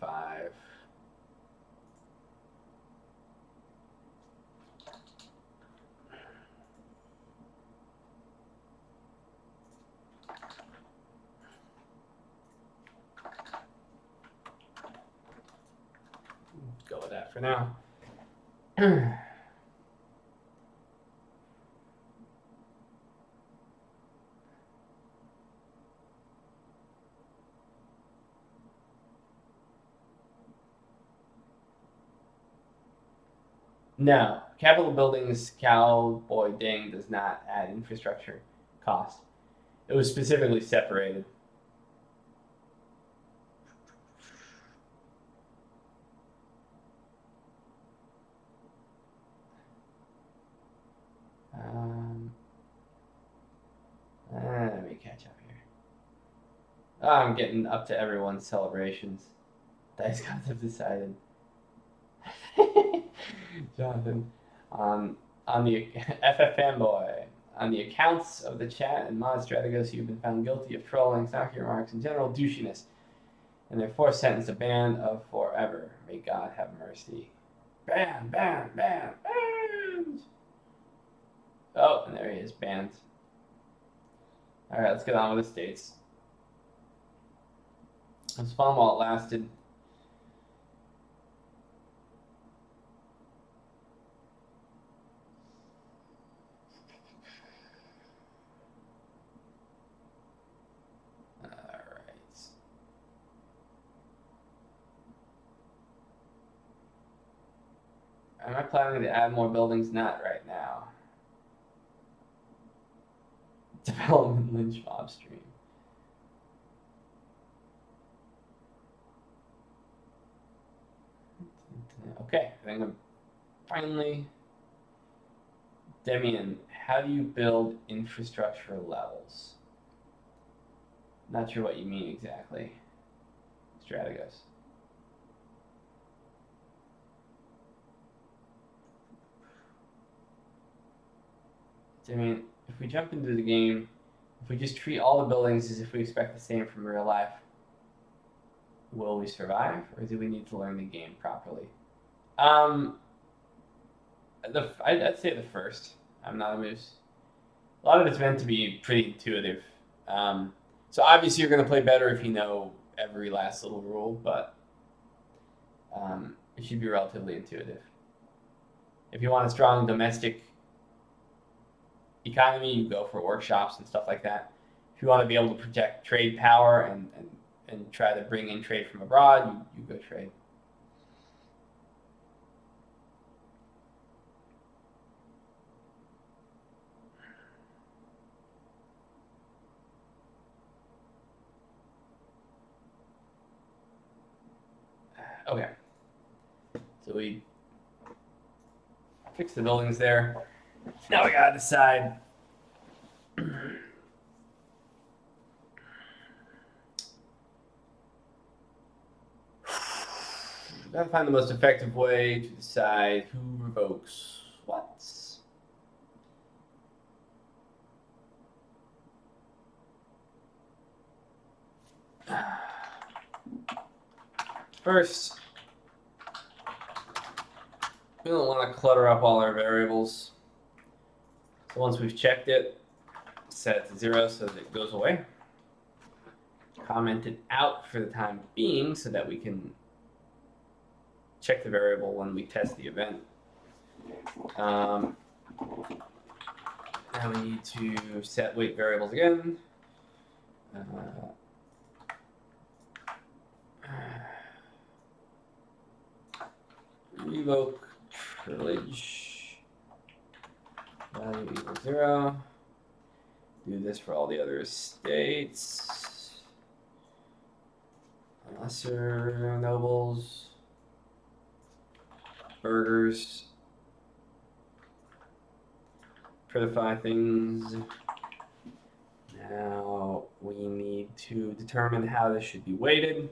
.5. Go with that for now. No, Capitol buildings, cowboy ding does not add infrastructure cost. It was specifically separated. Let me catch up here. Oh, I'm getting up to everyone's celebrations. Dice gods have decided. Jonathan, on the FF fanboy, on the accounts of the chat and mod strategos, you've been found guilty of trolling, snarky remarks, and general douchiness, and therefore sentenced a ban of forever. May God have mercy. Ban, ban, ban, banned. Oh, and there he is, banned. All right, let's get on with the states. It was fun while it lasted. Am I planning to add more buildings? Not right now. Development lynch mob stream. Okay, I think I'm finally. Demian, how do you build infrastructure levels? Not sure what you mean exactly. Strategos. Demian, if we jump into the game, if we just treat all the buildings as if we expect the same from real life, will we survive, or do we need to learn the game properly? I'd say the first. I'm not a moose. A lot of it's meant to be pretty intuitive. So obviously you're going to play better if you know every last little rule, but it should be relatively intuitive. If you want a strong domestic economy, you go for workshops and stuff like that. If you want to be able to protect trade power and try to bring in trade from abroad, you go trade. Okay. So we fix the buildings there. Now we gotta decide. Gotta find the most effective way to decide who revokes what. First, we don't want to clutter up all our variables. So once we've checked it, set it to 0 so that it goes away. Comment it out for the time being so that we can check the variable when we test the event. Now we need to set weight variables again. Revoke privilege value equals 0. Do this for all the other states. Lesser nobles. Burgers. Prettify things. Now we need to determine how this should be weighted.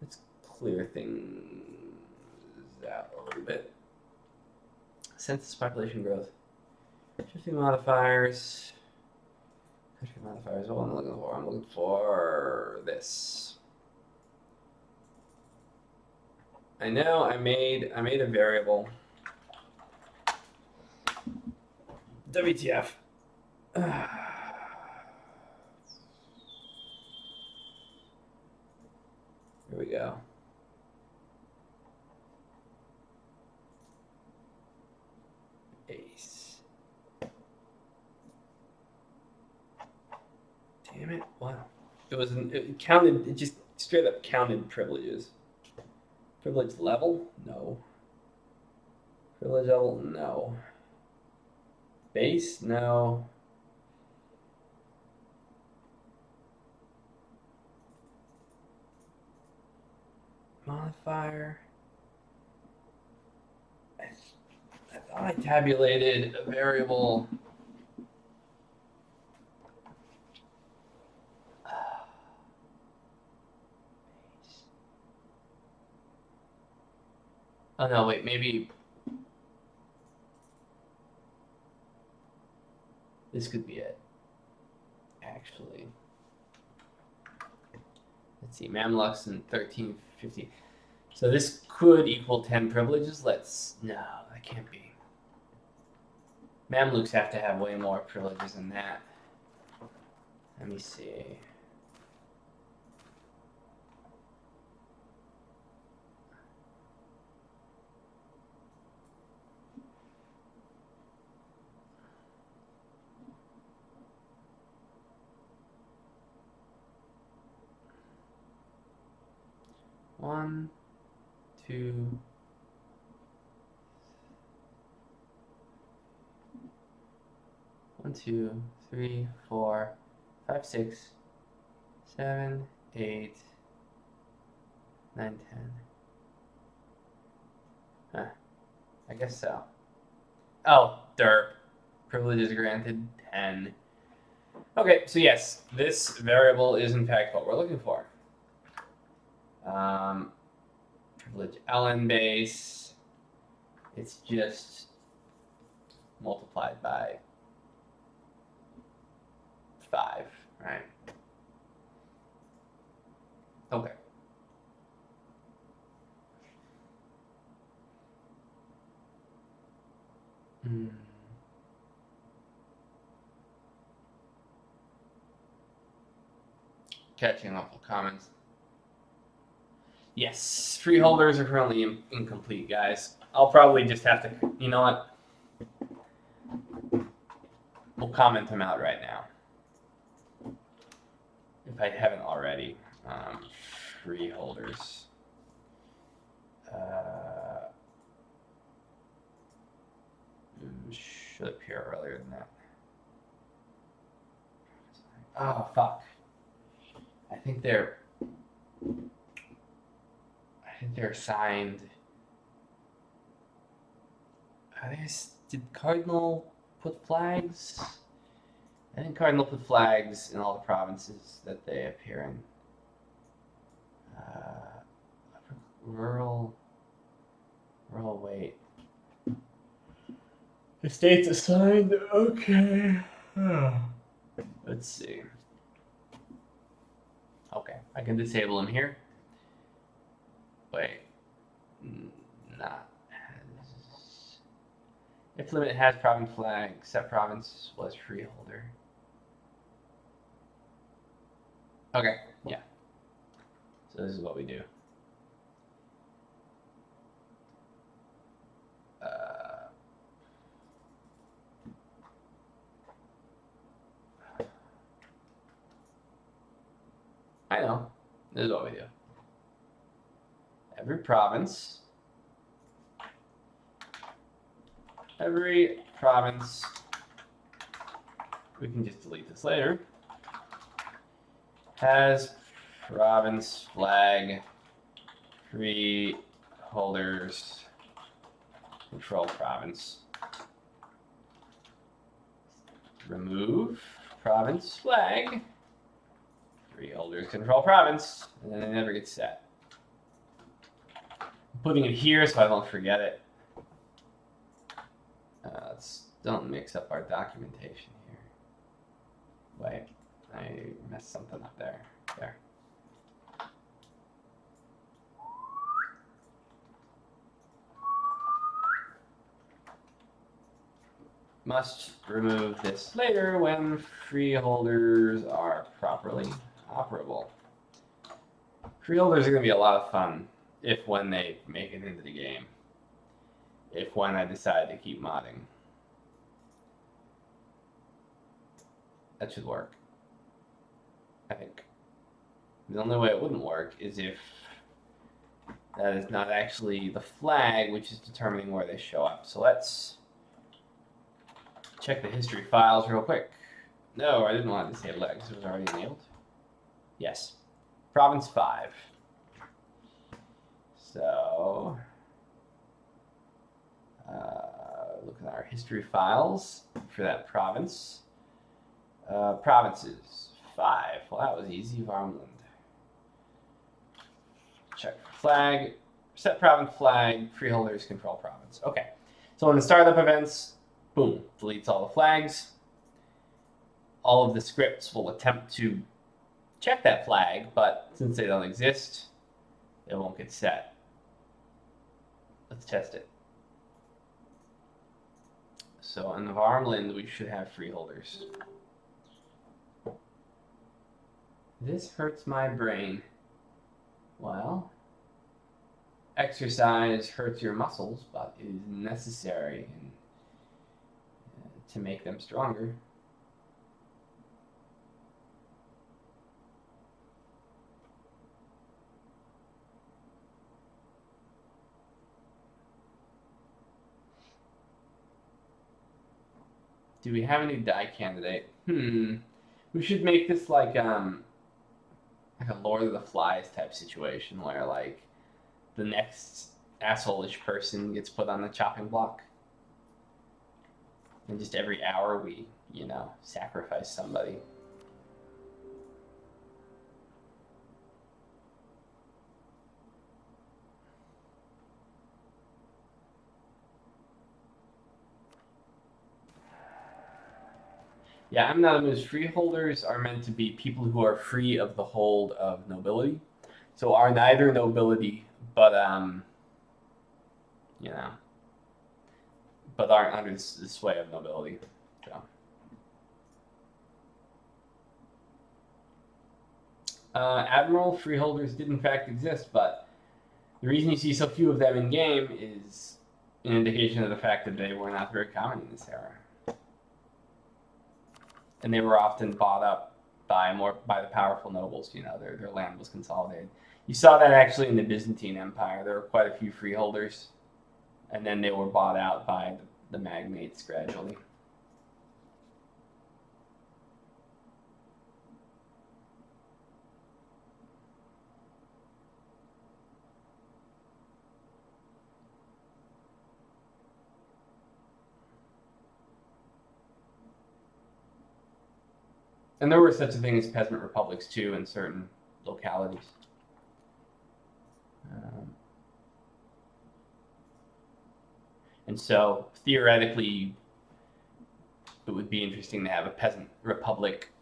Let's clear things out a little bit. Census population growth. Shifting modifiers. Shifting modifiers. What am I looking for? I'm looking for this. I know I made a variable. WTF. Here we go. Ace. Damn it! Wow. It counted. It just straight up counted privileges. Privilege level? No. Privilege level? No. Base? No. Modifier? I thought I tabulated a variable. Oh no, wait, maybe this could be it. Actually. Let's see, Mamluks in 1350. So this could equal 10 privileges. No, that can't be. Mamluks have to have way more privileges than that. Let me see. 1, 2, 1, 2, 3, 4, 5, 6, 7, 8, 9, 10. Huh. I guess so. Oh, derp. Privileges granted 10. Okay, so yes, this variable is in fact what we're looking for. Privilege ln base. It's just multiplied by 5, right? Okay. Catching up with comments. Yes, freeholders are currently incomplete, guys. I'll probably just have to, you know what? We'll comment them out right now. If I haven't already. Freeholders. Should appear earlier than that. Oh, fuck. I think they're assigned. Did Cardinal put flags? I think Cardinal put flags in all the provinces that they appear in. Rural, wait. The state's assigned, okay. Let's see. Okay, I can disable them here. Wait, not. If limit has province flag, set province was freeholder. Okay, yeah. So this is what we do. I know. This is what we do. Every province, we can just delete this later, has province flag, freeholders, control province. Remove province flag, freeholders control province, and then it never gets set. I'm putting it here so I don't forget it. Don't mix up our documentation here. Wait, I messed something up there. There. Must remove this later when freeholders are properly operable. Freeholders are going to be a lot of fun if when they make it into the game. If when I decide to keep modding. That should work. I think. The only way it wouldn't work is if that is not actually the flag, which is determining where they show up. So let's check the history files real quick. No, I didn't want to disable that because it was already enabled. Yes. Province 5. So, look at our history files for that province. Provinces 5. Well, that was easy. Varmland. Check flag. Set province flag. Freeholders control province. Okay. So in the startup events, boom, deletes all the flags. All of the scripts will attempt to check that flag, but since they don't exist, it won't get set. Let's test it. So in the Varmland, we should have freeholders. This hurts my brain. Well, exercise hurts your muscles, but it is necessary to make them stronger. Do we have any die candidate? We should make this like a Lord of the Flies type situation where like the next asshole-ish person gets put on the chopping block. And just every hour we, sacrifice somebody. Yeah, I'm not amused. Freeholders are meant to be people who are free of the hold of nobility. So are neither nobility, but but aren't under the sway of nobility. So. Admiral freeholders did in fact exist, but the reason you see so few of them in game is an indication of the fact that they were not very common in this era. And they were often bought up by the powerful nobles. Their land was consolidated. You saw that actually in the Byzantine Empire. There were quite a few freeholders, and then they were bought out by the magnates gradually. And there were such a thing as peasant republics too in certain localities. And so theoretically, it would be interesting to have a peasant republic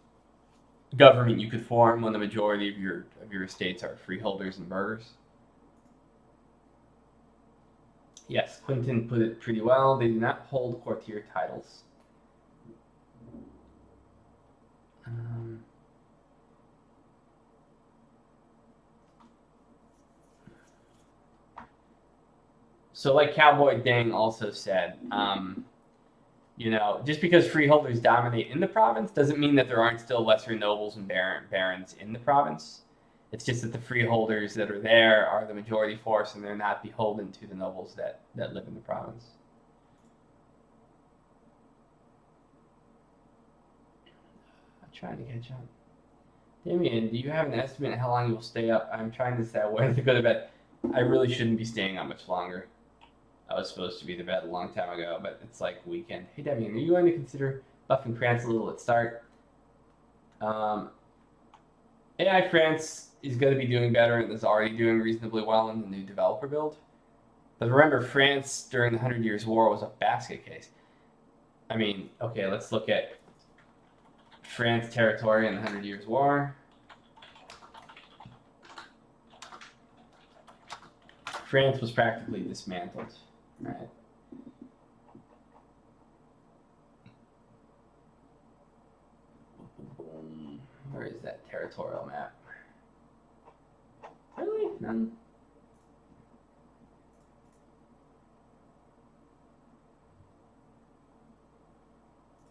government you could form when the majority of your estates are freeholders and burghers. Yes, Quentin put it pretty well. They do not hold courtier titles. So like Cowboy Dang also said, just because freeholders dominate in the province doesn't mean that there aren't still lesser nobles and barons in the province. It's just that the freeholders that are there are the majority force and they're not beholden to the nobles that live in the province. I'm trying to catch up. Damien, do you have an estimate how long you will stay up? I'm trying to decide whether to go to bed. I really shouldn't be staying up much longer. I was supposed to be to bed a long time ago, but it's like weekend. Hey, Damien, are you going to consider buffing France a little at start? AI France is going to be doing better and is already doing reasonably well in the new developer build. But remember, France during the 100 Years' War was a basket case. I mean, okay, let's look at France territory in the 100 Years' War. France was practically dismantled, right? Where is that territorial map? Really? None?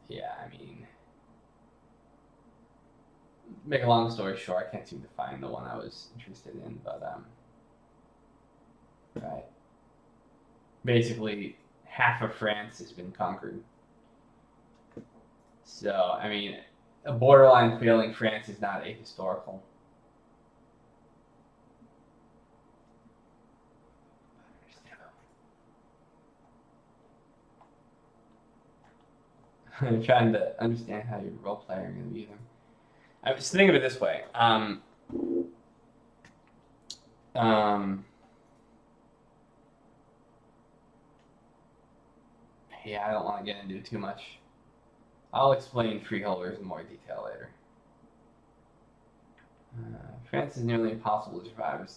Yeah, I mean, make a long story short, I can't seem to find the one I was interested in, but right. Basically, half of France has been conquered. So, I mean, a borderline failing France is not ahistorical. I'm trying to understand how your role player are going to be them. I was thinking of it this way. Yeah, I don't want to get into it too much. I'll explain freeholders in more detail later. France is nearly impossible to survive.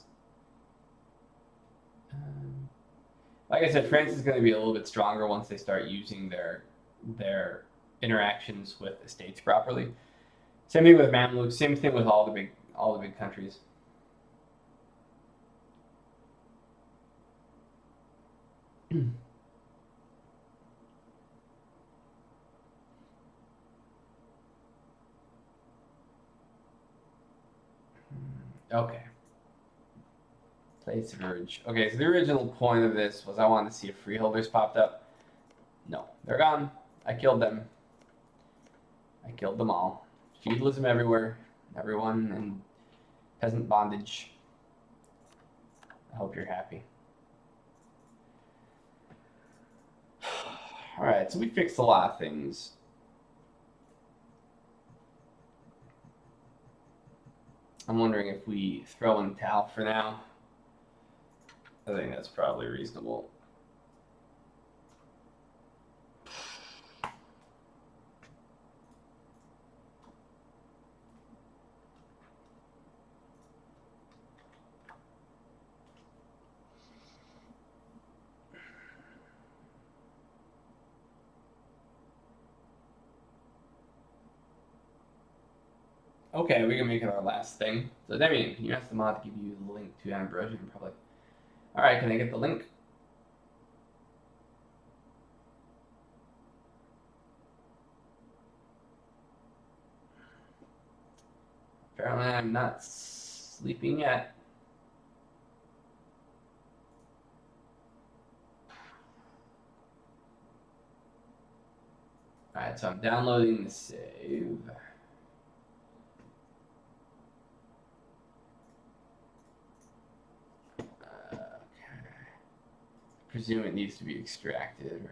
Like I said, France is going to be a little bit stronger once they start using their interactions with estates properly. Same thing with Mamluks. Same thing with all the big countries. Okay. Place Verge. Okay, so the original point of this was I wanted to see if freeholders popped up. No, they're gone. I killed them. I killed them all. Feudalism everywhere. Everyone in peasant bondage. I hope you're happy. Alright, so we fixed a lot of things. I'm wondering if we throw in the towel for now. I think that's probably reasonable. Okay, we can make it our last thing. So Demian, can you ask the mod to give you the link to Ambrosia and probably. Alright, can I get the link? Apparently I'm not sleeping yet. Alright, so I'm downloading the save. Okay. Presume it needs to be extracted,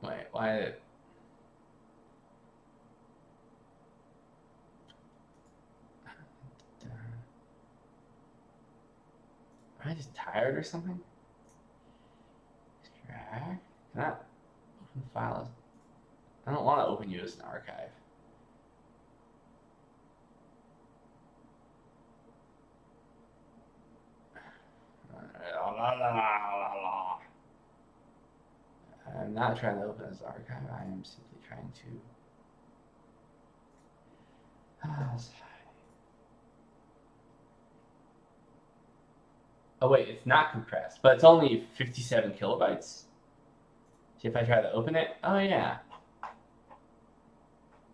right? Wait, why did... Am I just tired or something? Extract? Can I open the file? I don't want to open you as an archive. I'm not trying to open as an archive. I am simply trying to... Oh wait, it's not compressed, but it's only 57 kilobytes. See if I try to open it. Oh yeah.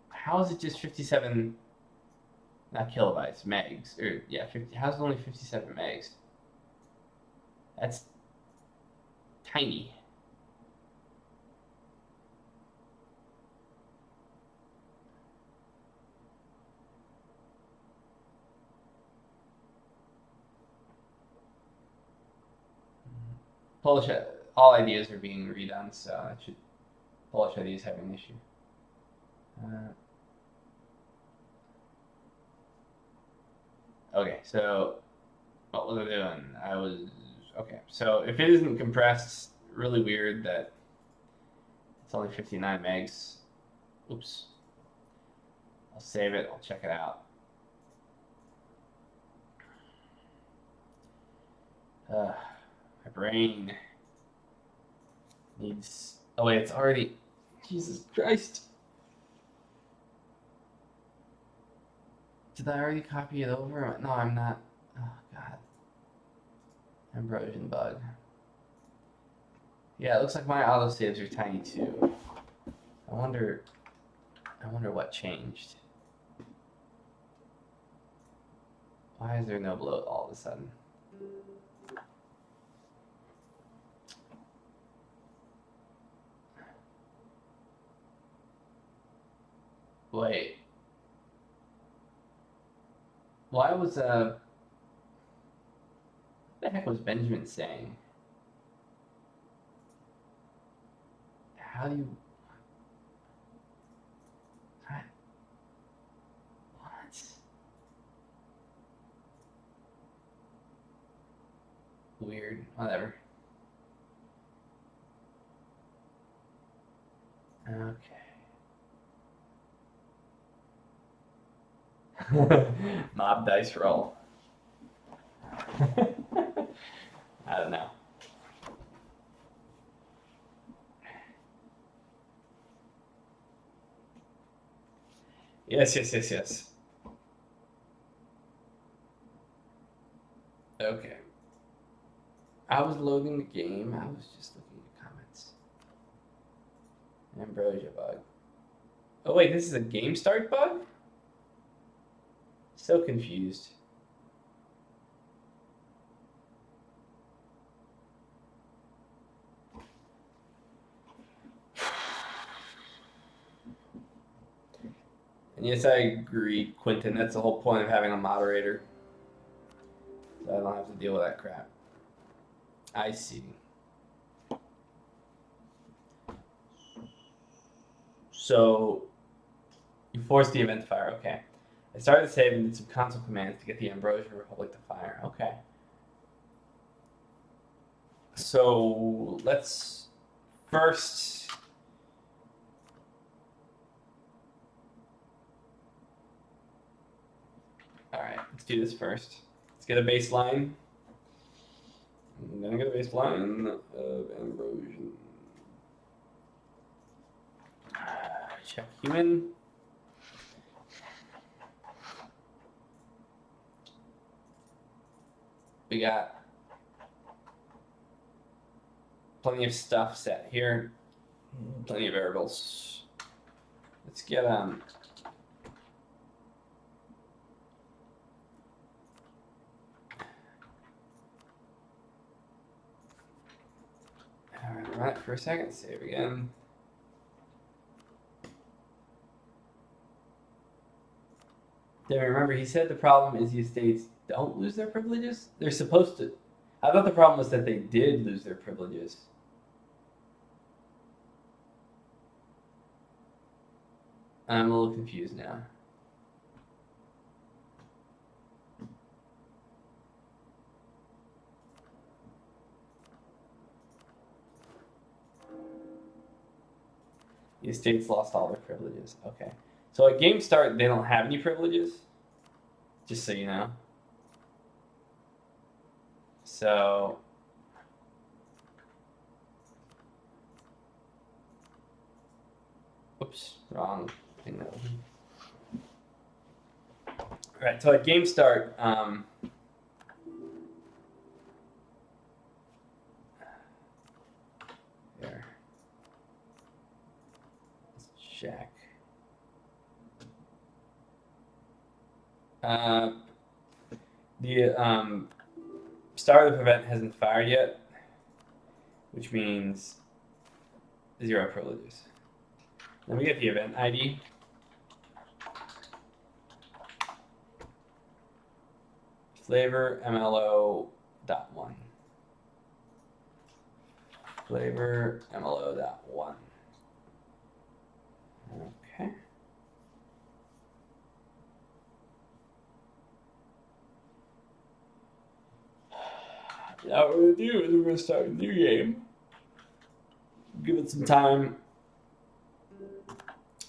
How is it just 57? Not kilobytes, megs. Or yeah, 50. How's it only 57 megs? That's tiny. Polish, all ideas are being redone, so it should. Polish ideas having an issue. Okay, so what was I doing? I was okay. So if it isn't compressed, really weird that it's only 59 megs. Oops. I'll save it. I'll check it out. My brain needs. Oh wait, it's already. Jesus Christ. Did I already copy it over? No, I'm not. Oh god. Ambrosion bug. Yeah, it looks like my autosaves are tiny too. I wonder what changed. Why is there no bloat all of a sudden? Wait. Why was what the heck was Benjamin saying? How do you what? Weird. Whatever. Okay. Mob dice roll. I don't know. Yes. Okay. I was loading the game. I was just looking at comments. Ambrosia bug. Oh wait, this is a game start bug? So confused. And yes, I agree, Quentin. That's the whole point of having a moderator. So I don't have to deal with that crap. I see. So you forced the event to fire. Okay. I started the save and did some console commands to get the Ambrosian Republic to fire. Okay. So let's first. All right, let's do this first. Let's get a baseline. I'm gonna get a baseline of Ambrosian. Check human. We got plenty of stuff set here. Plenty of variables. Let's get Alright, run it for a second, save again. Then remember, he said the problem is the estates don't lose their privileges? They're supposed to. I thought the problem was that they did lose their privileges. I'm a little confused now. The estates lost all their privileges. Okay. So at game start, they don't have any privileges. Just so you know. So oops, wrong thing. Alright, so at game start, there. Let's check. The star of the event hasn't fired yet, which means 0 privileges. Then we get the event ID. Flavor MLO.1. Flavor MLO.1. Okay. Now what we're going to do is we're going to start a new game. Give it some time.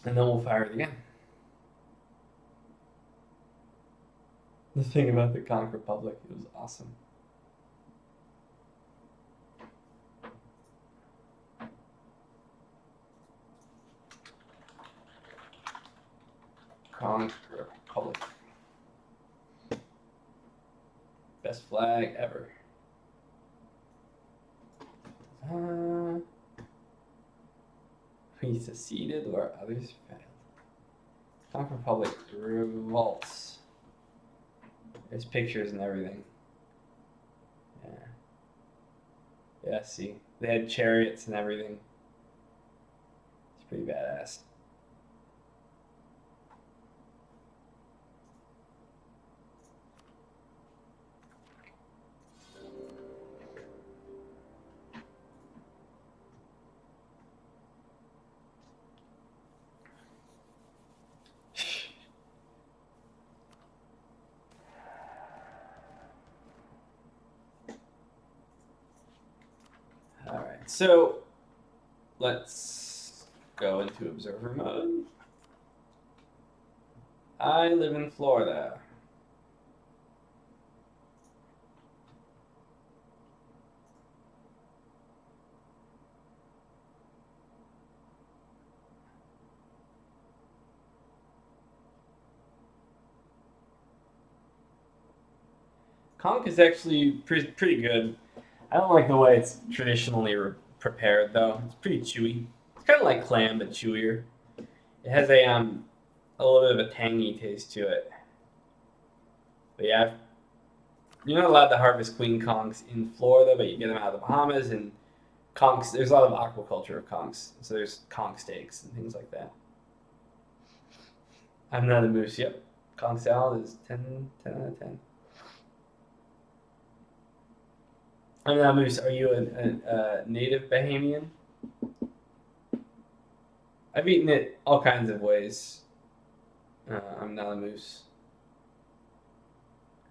And then we'll fire it again. The thing about the Conch Republic, it was awesome. Conch Republic. Best flag ever. We seceded where others failed. Conch Republic revolts. There's pictures and everything. Yeah. Yeah, see. They had chariots and everything. It's pretty badass. Alright, so let's go into observer mode. I live in Florida. Conch is actually pretty good. I don't like the way it's traditionally prepared, though. It's pretty chewy. It's kind of like clam, but chewier. It has a little bit of a tangy taste to it. But yeah, you're not allowed to harvest queen conchs in Florida, but you get them out of the Bahamas, and conchs. There's a lot of aquaculture of conchs, so there's conch steaks and things like that. I'm not a moose. Yep. Conch salad is 10 out of 10. I'm not a moose. Are you a native Bahamian? I've eaten it all kinds of ways. I'm not a moose.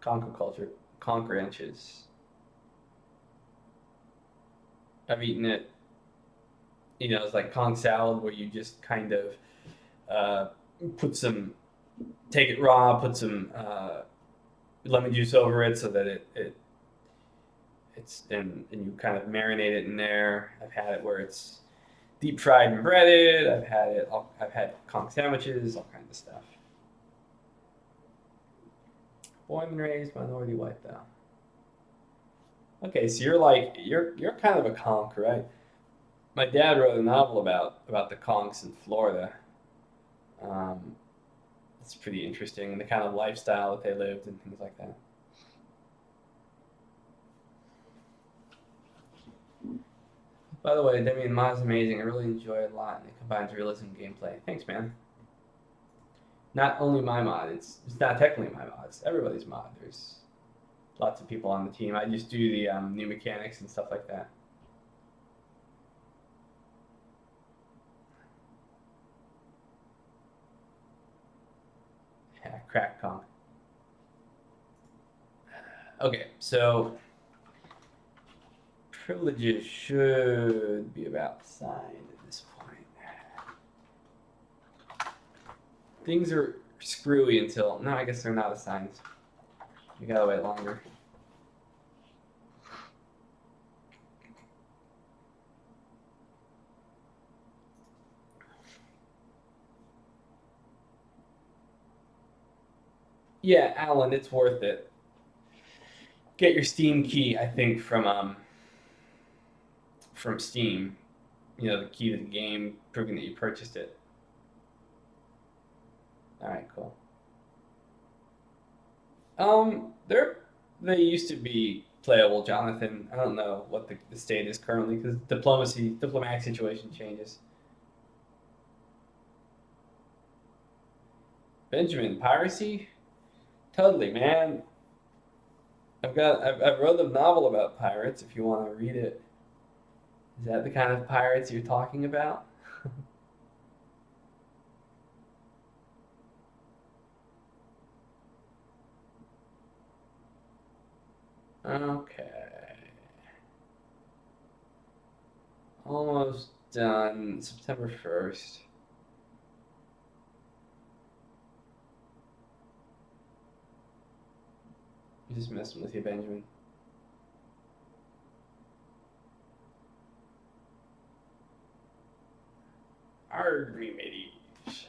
Conch culture. Conch ranches. I've eaten it, it's like conch salad where you just kind of take it raw, put some lemon juice over it so that it's and you kind of marinate it in there. I've had it where it's deep fried and breaded. I've had conch sandwiches, all kinds of stuff. Born and raised minority white though. Okay, so you're kind of a conch, right? My dad wrote a novel about the conchs in Florida. It's pretty interesting, the kind of lifestyle that they lived and things like that. By the way, Demi and Mod is amazing. I really enjoy it a lot, and it combines realism and gameplay. Thanks, man. Not only my mod, it's not technically my mod, it's everybody's mod. There's lots of people on the team. I just do the new mechanics and stuff like that. Yeah, crack conch. Okay, so privileges should be about signed at this point. Things are screwy until... No, I guess they're not assigned. You gotta wait longer. Yeah, Alan, it's worth it. Get your Steam key, I think, from Steam. The key to the game, proving that you purchased it. All right, cool. They used to be playable, Jonathan. I don't know what the state is currently because diplomatic situation changes. Benjamin, piracy? Totally, man. I've wrote a novel about pirates. If you want to read it, is that the kind of pirates you're talking about? Okay. Almost done. September 1st. I'm just messing with you, Benjamin. Arg me mateys.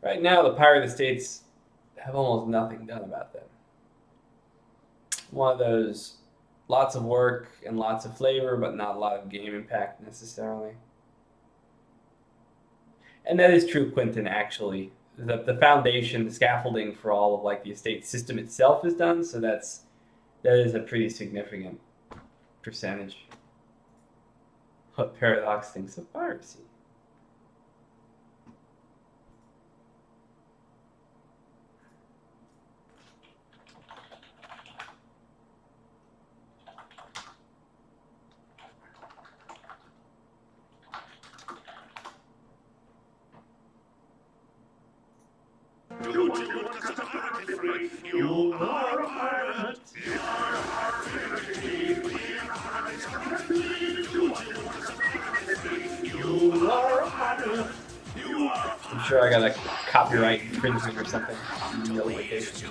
Right now, the pirate estates have almost nothing done about them. One of those, lots of work and lots of flavor, but not a lot of game impact necessarily. And that is true, Quentin, actually. The foundation, the scaffolding for all of the estate system itself is done, so that is a pretty significant percentage. What Paradox thinks of piracy? You are a pirate. I'm sure I got a copyright infringement or something. Notification.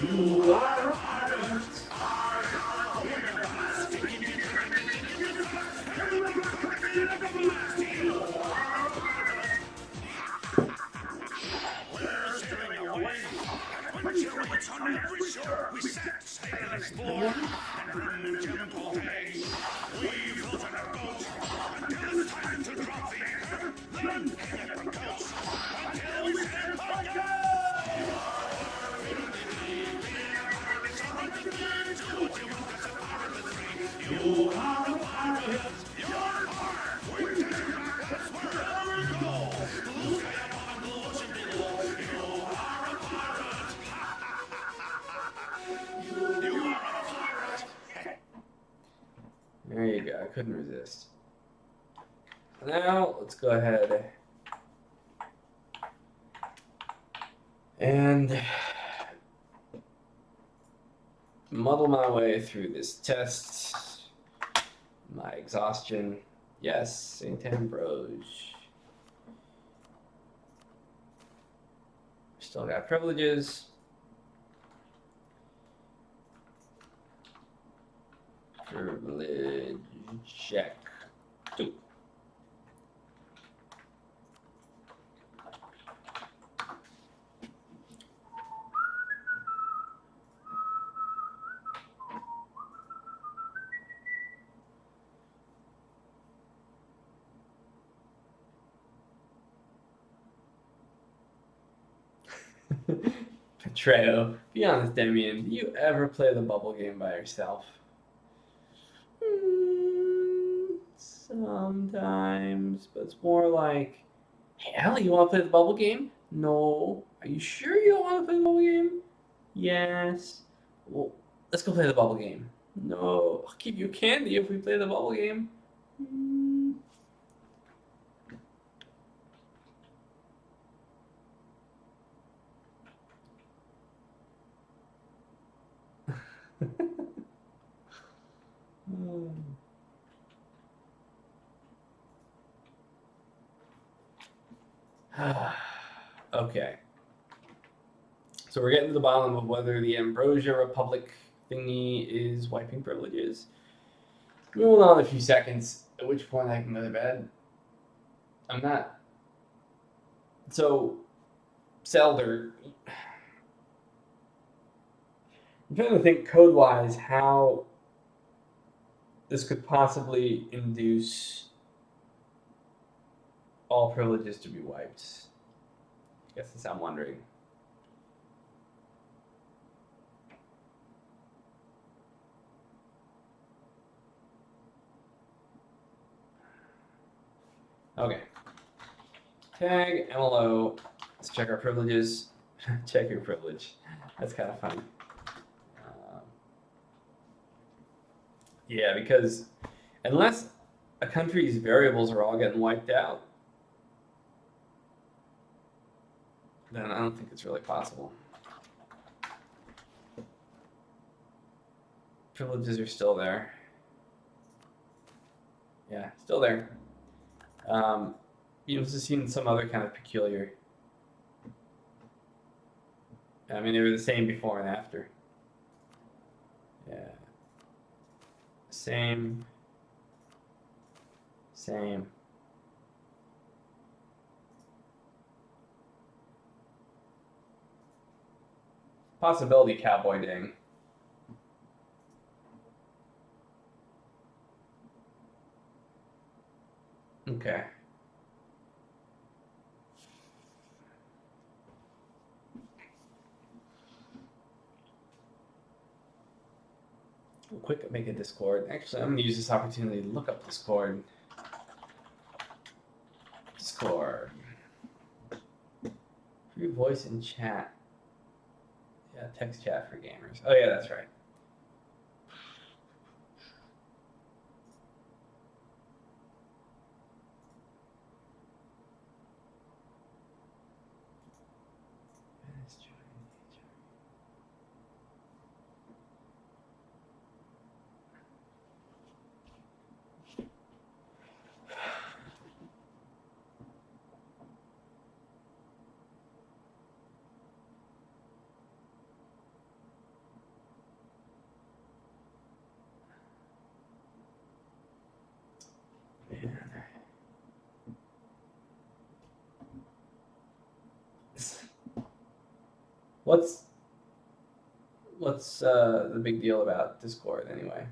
You are a pirate. We set sail and explore, and from new gentle days, we float on our boat until it's time to drop the anchor, then hang up the coast until we say again. You are a pirate, you're part. We take your back us wherever you go. Blue sky above and blue ocean below. You are a pirate. You are a pirate. There you go. I couldn't resist. Now let's go ahead and muddle my way through this test. My exhaustion. Yes, St. Ambrose. Still got privileges. Privilege check. 2. Betrayal. Be honest, Demian. Do you ever play the bubble game by yourself? Sometimes, but it's more like, hey, Ellie, you want to play the bubble game? No. Are you sure you don't want to play the bubble game? Yes. Well, let's go play the bubble game. No. I'll give you candy if we play the bubble game. Okay. So we're getting to the bottom of whether the Ambrosia Republic thingy is wiping privileges. We'll know in a few seconds, at which point I can go to bed. I'm not. So, Selder. I'm trying to think code-wise how this could possibly induce all privileges to be wiped. I guess that's what I'm wondering. Okay. Tag MLO. Let's check our privileges. Check your privilege. That's kind of funny. Yeah, because unless a country's variables are all getting wiped out, then I don't think it's really possible. Privileges are still there. Yeah, still there. You must have seen some other kind of peculiar. I mean, they were the same before and after. Yeah. Same. Possibility cowboy ding. Okay. Real quick, make a Discord. Actually, I'm going to use this opportunity to look up Discord. Free voice and chat. Yeah, text chat for gamers. Oh, yeah, that's right. What's the big deal about Discord anyway?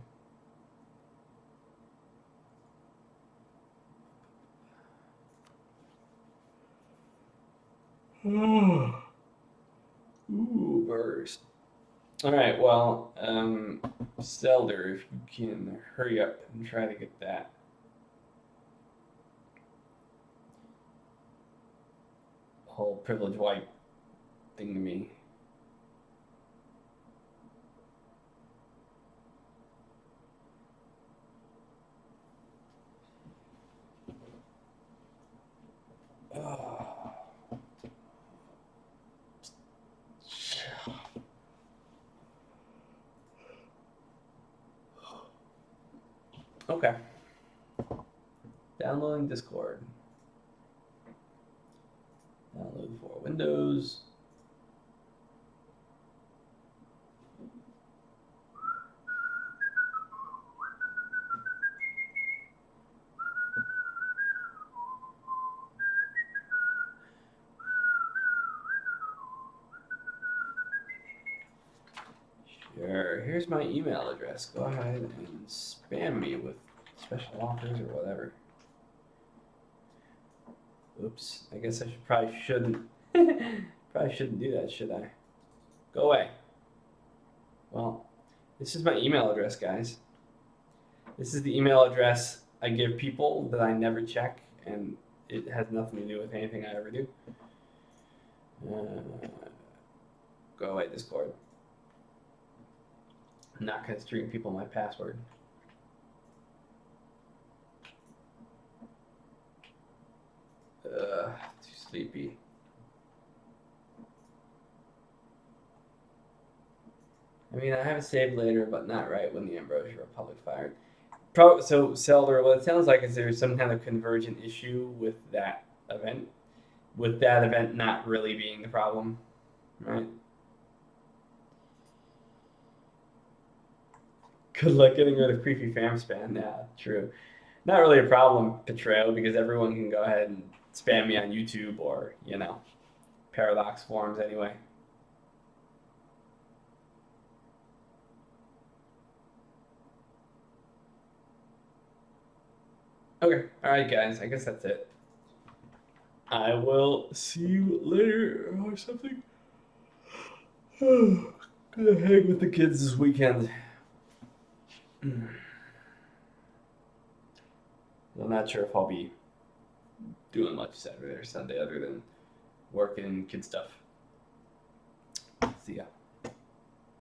Ooh, burst. All right, well, Zelder, if you can hurry up and try to get that. Whole privilege wipe thing to me. Okay. Downloading Discord. Download for Windows. Sure. Here's my email address. Go ahead and spam me with special offers or whatever. Oops. I guess I probably shouldn't. Probably shouldn't do that, should I? Go away. Well, this is my email address, guys. This is the email address I give people that I never check, and it has nothing to do with anything I ever do. Go away, Discord. I'm not going to stream people my password. Too sleepy. I mean, I have a save later, but not right when the Ambrosia Republic fired. So, Zelder, what it sounds like is there's some kind of convergent issue with that event. With that event not really being the problem, right? Good luck getting rid of creepy fam spam. Yeah, true. Not really a problem, Petreo, because everyone can go ahead and spam me on YouTube or, Paradox forums anyway. Okay, alright guys, I guess that's it. I will see you later or something. Gonna hang with the kids this weekend. I'm not sure if I'll be doing much Saturday or Sunday other than working and kid stuff. See ya.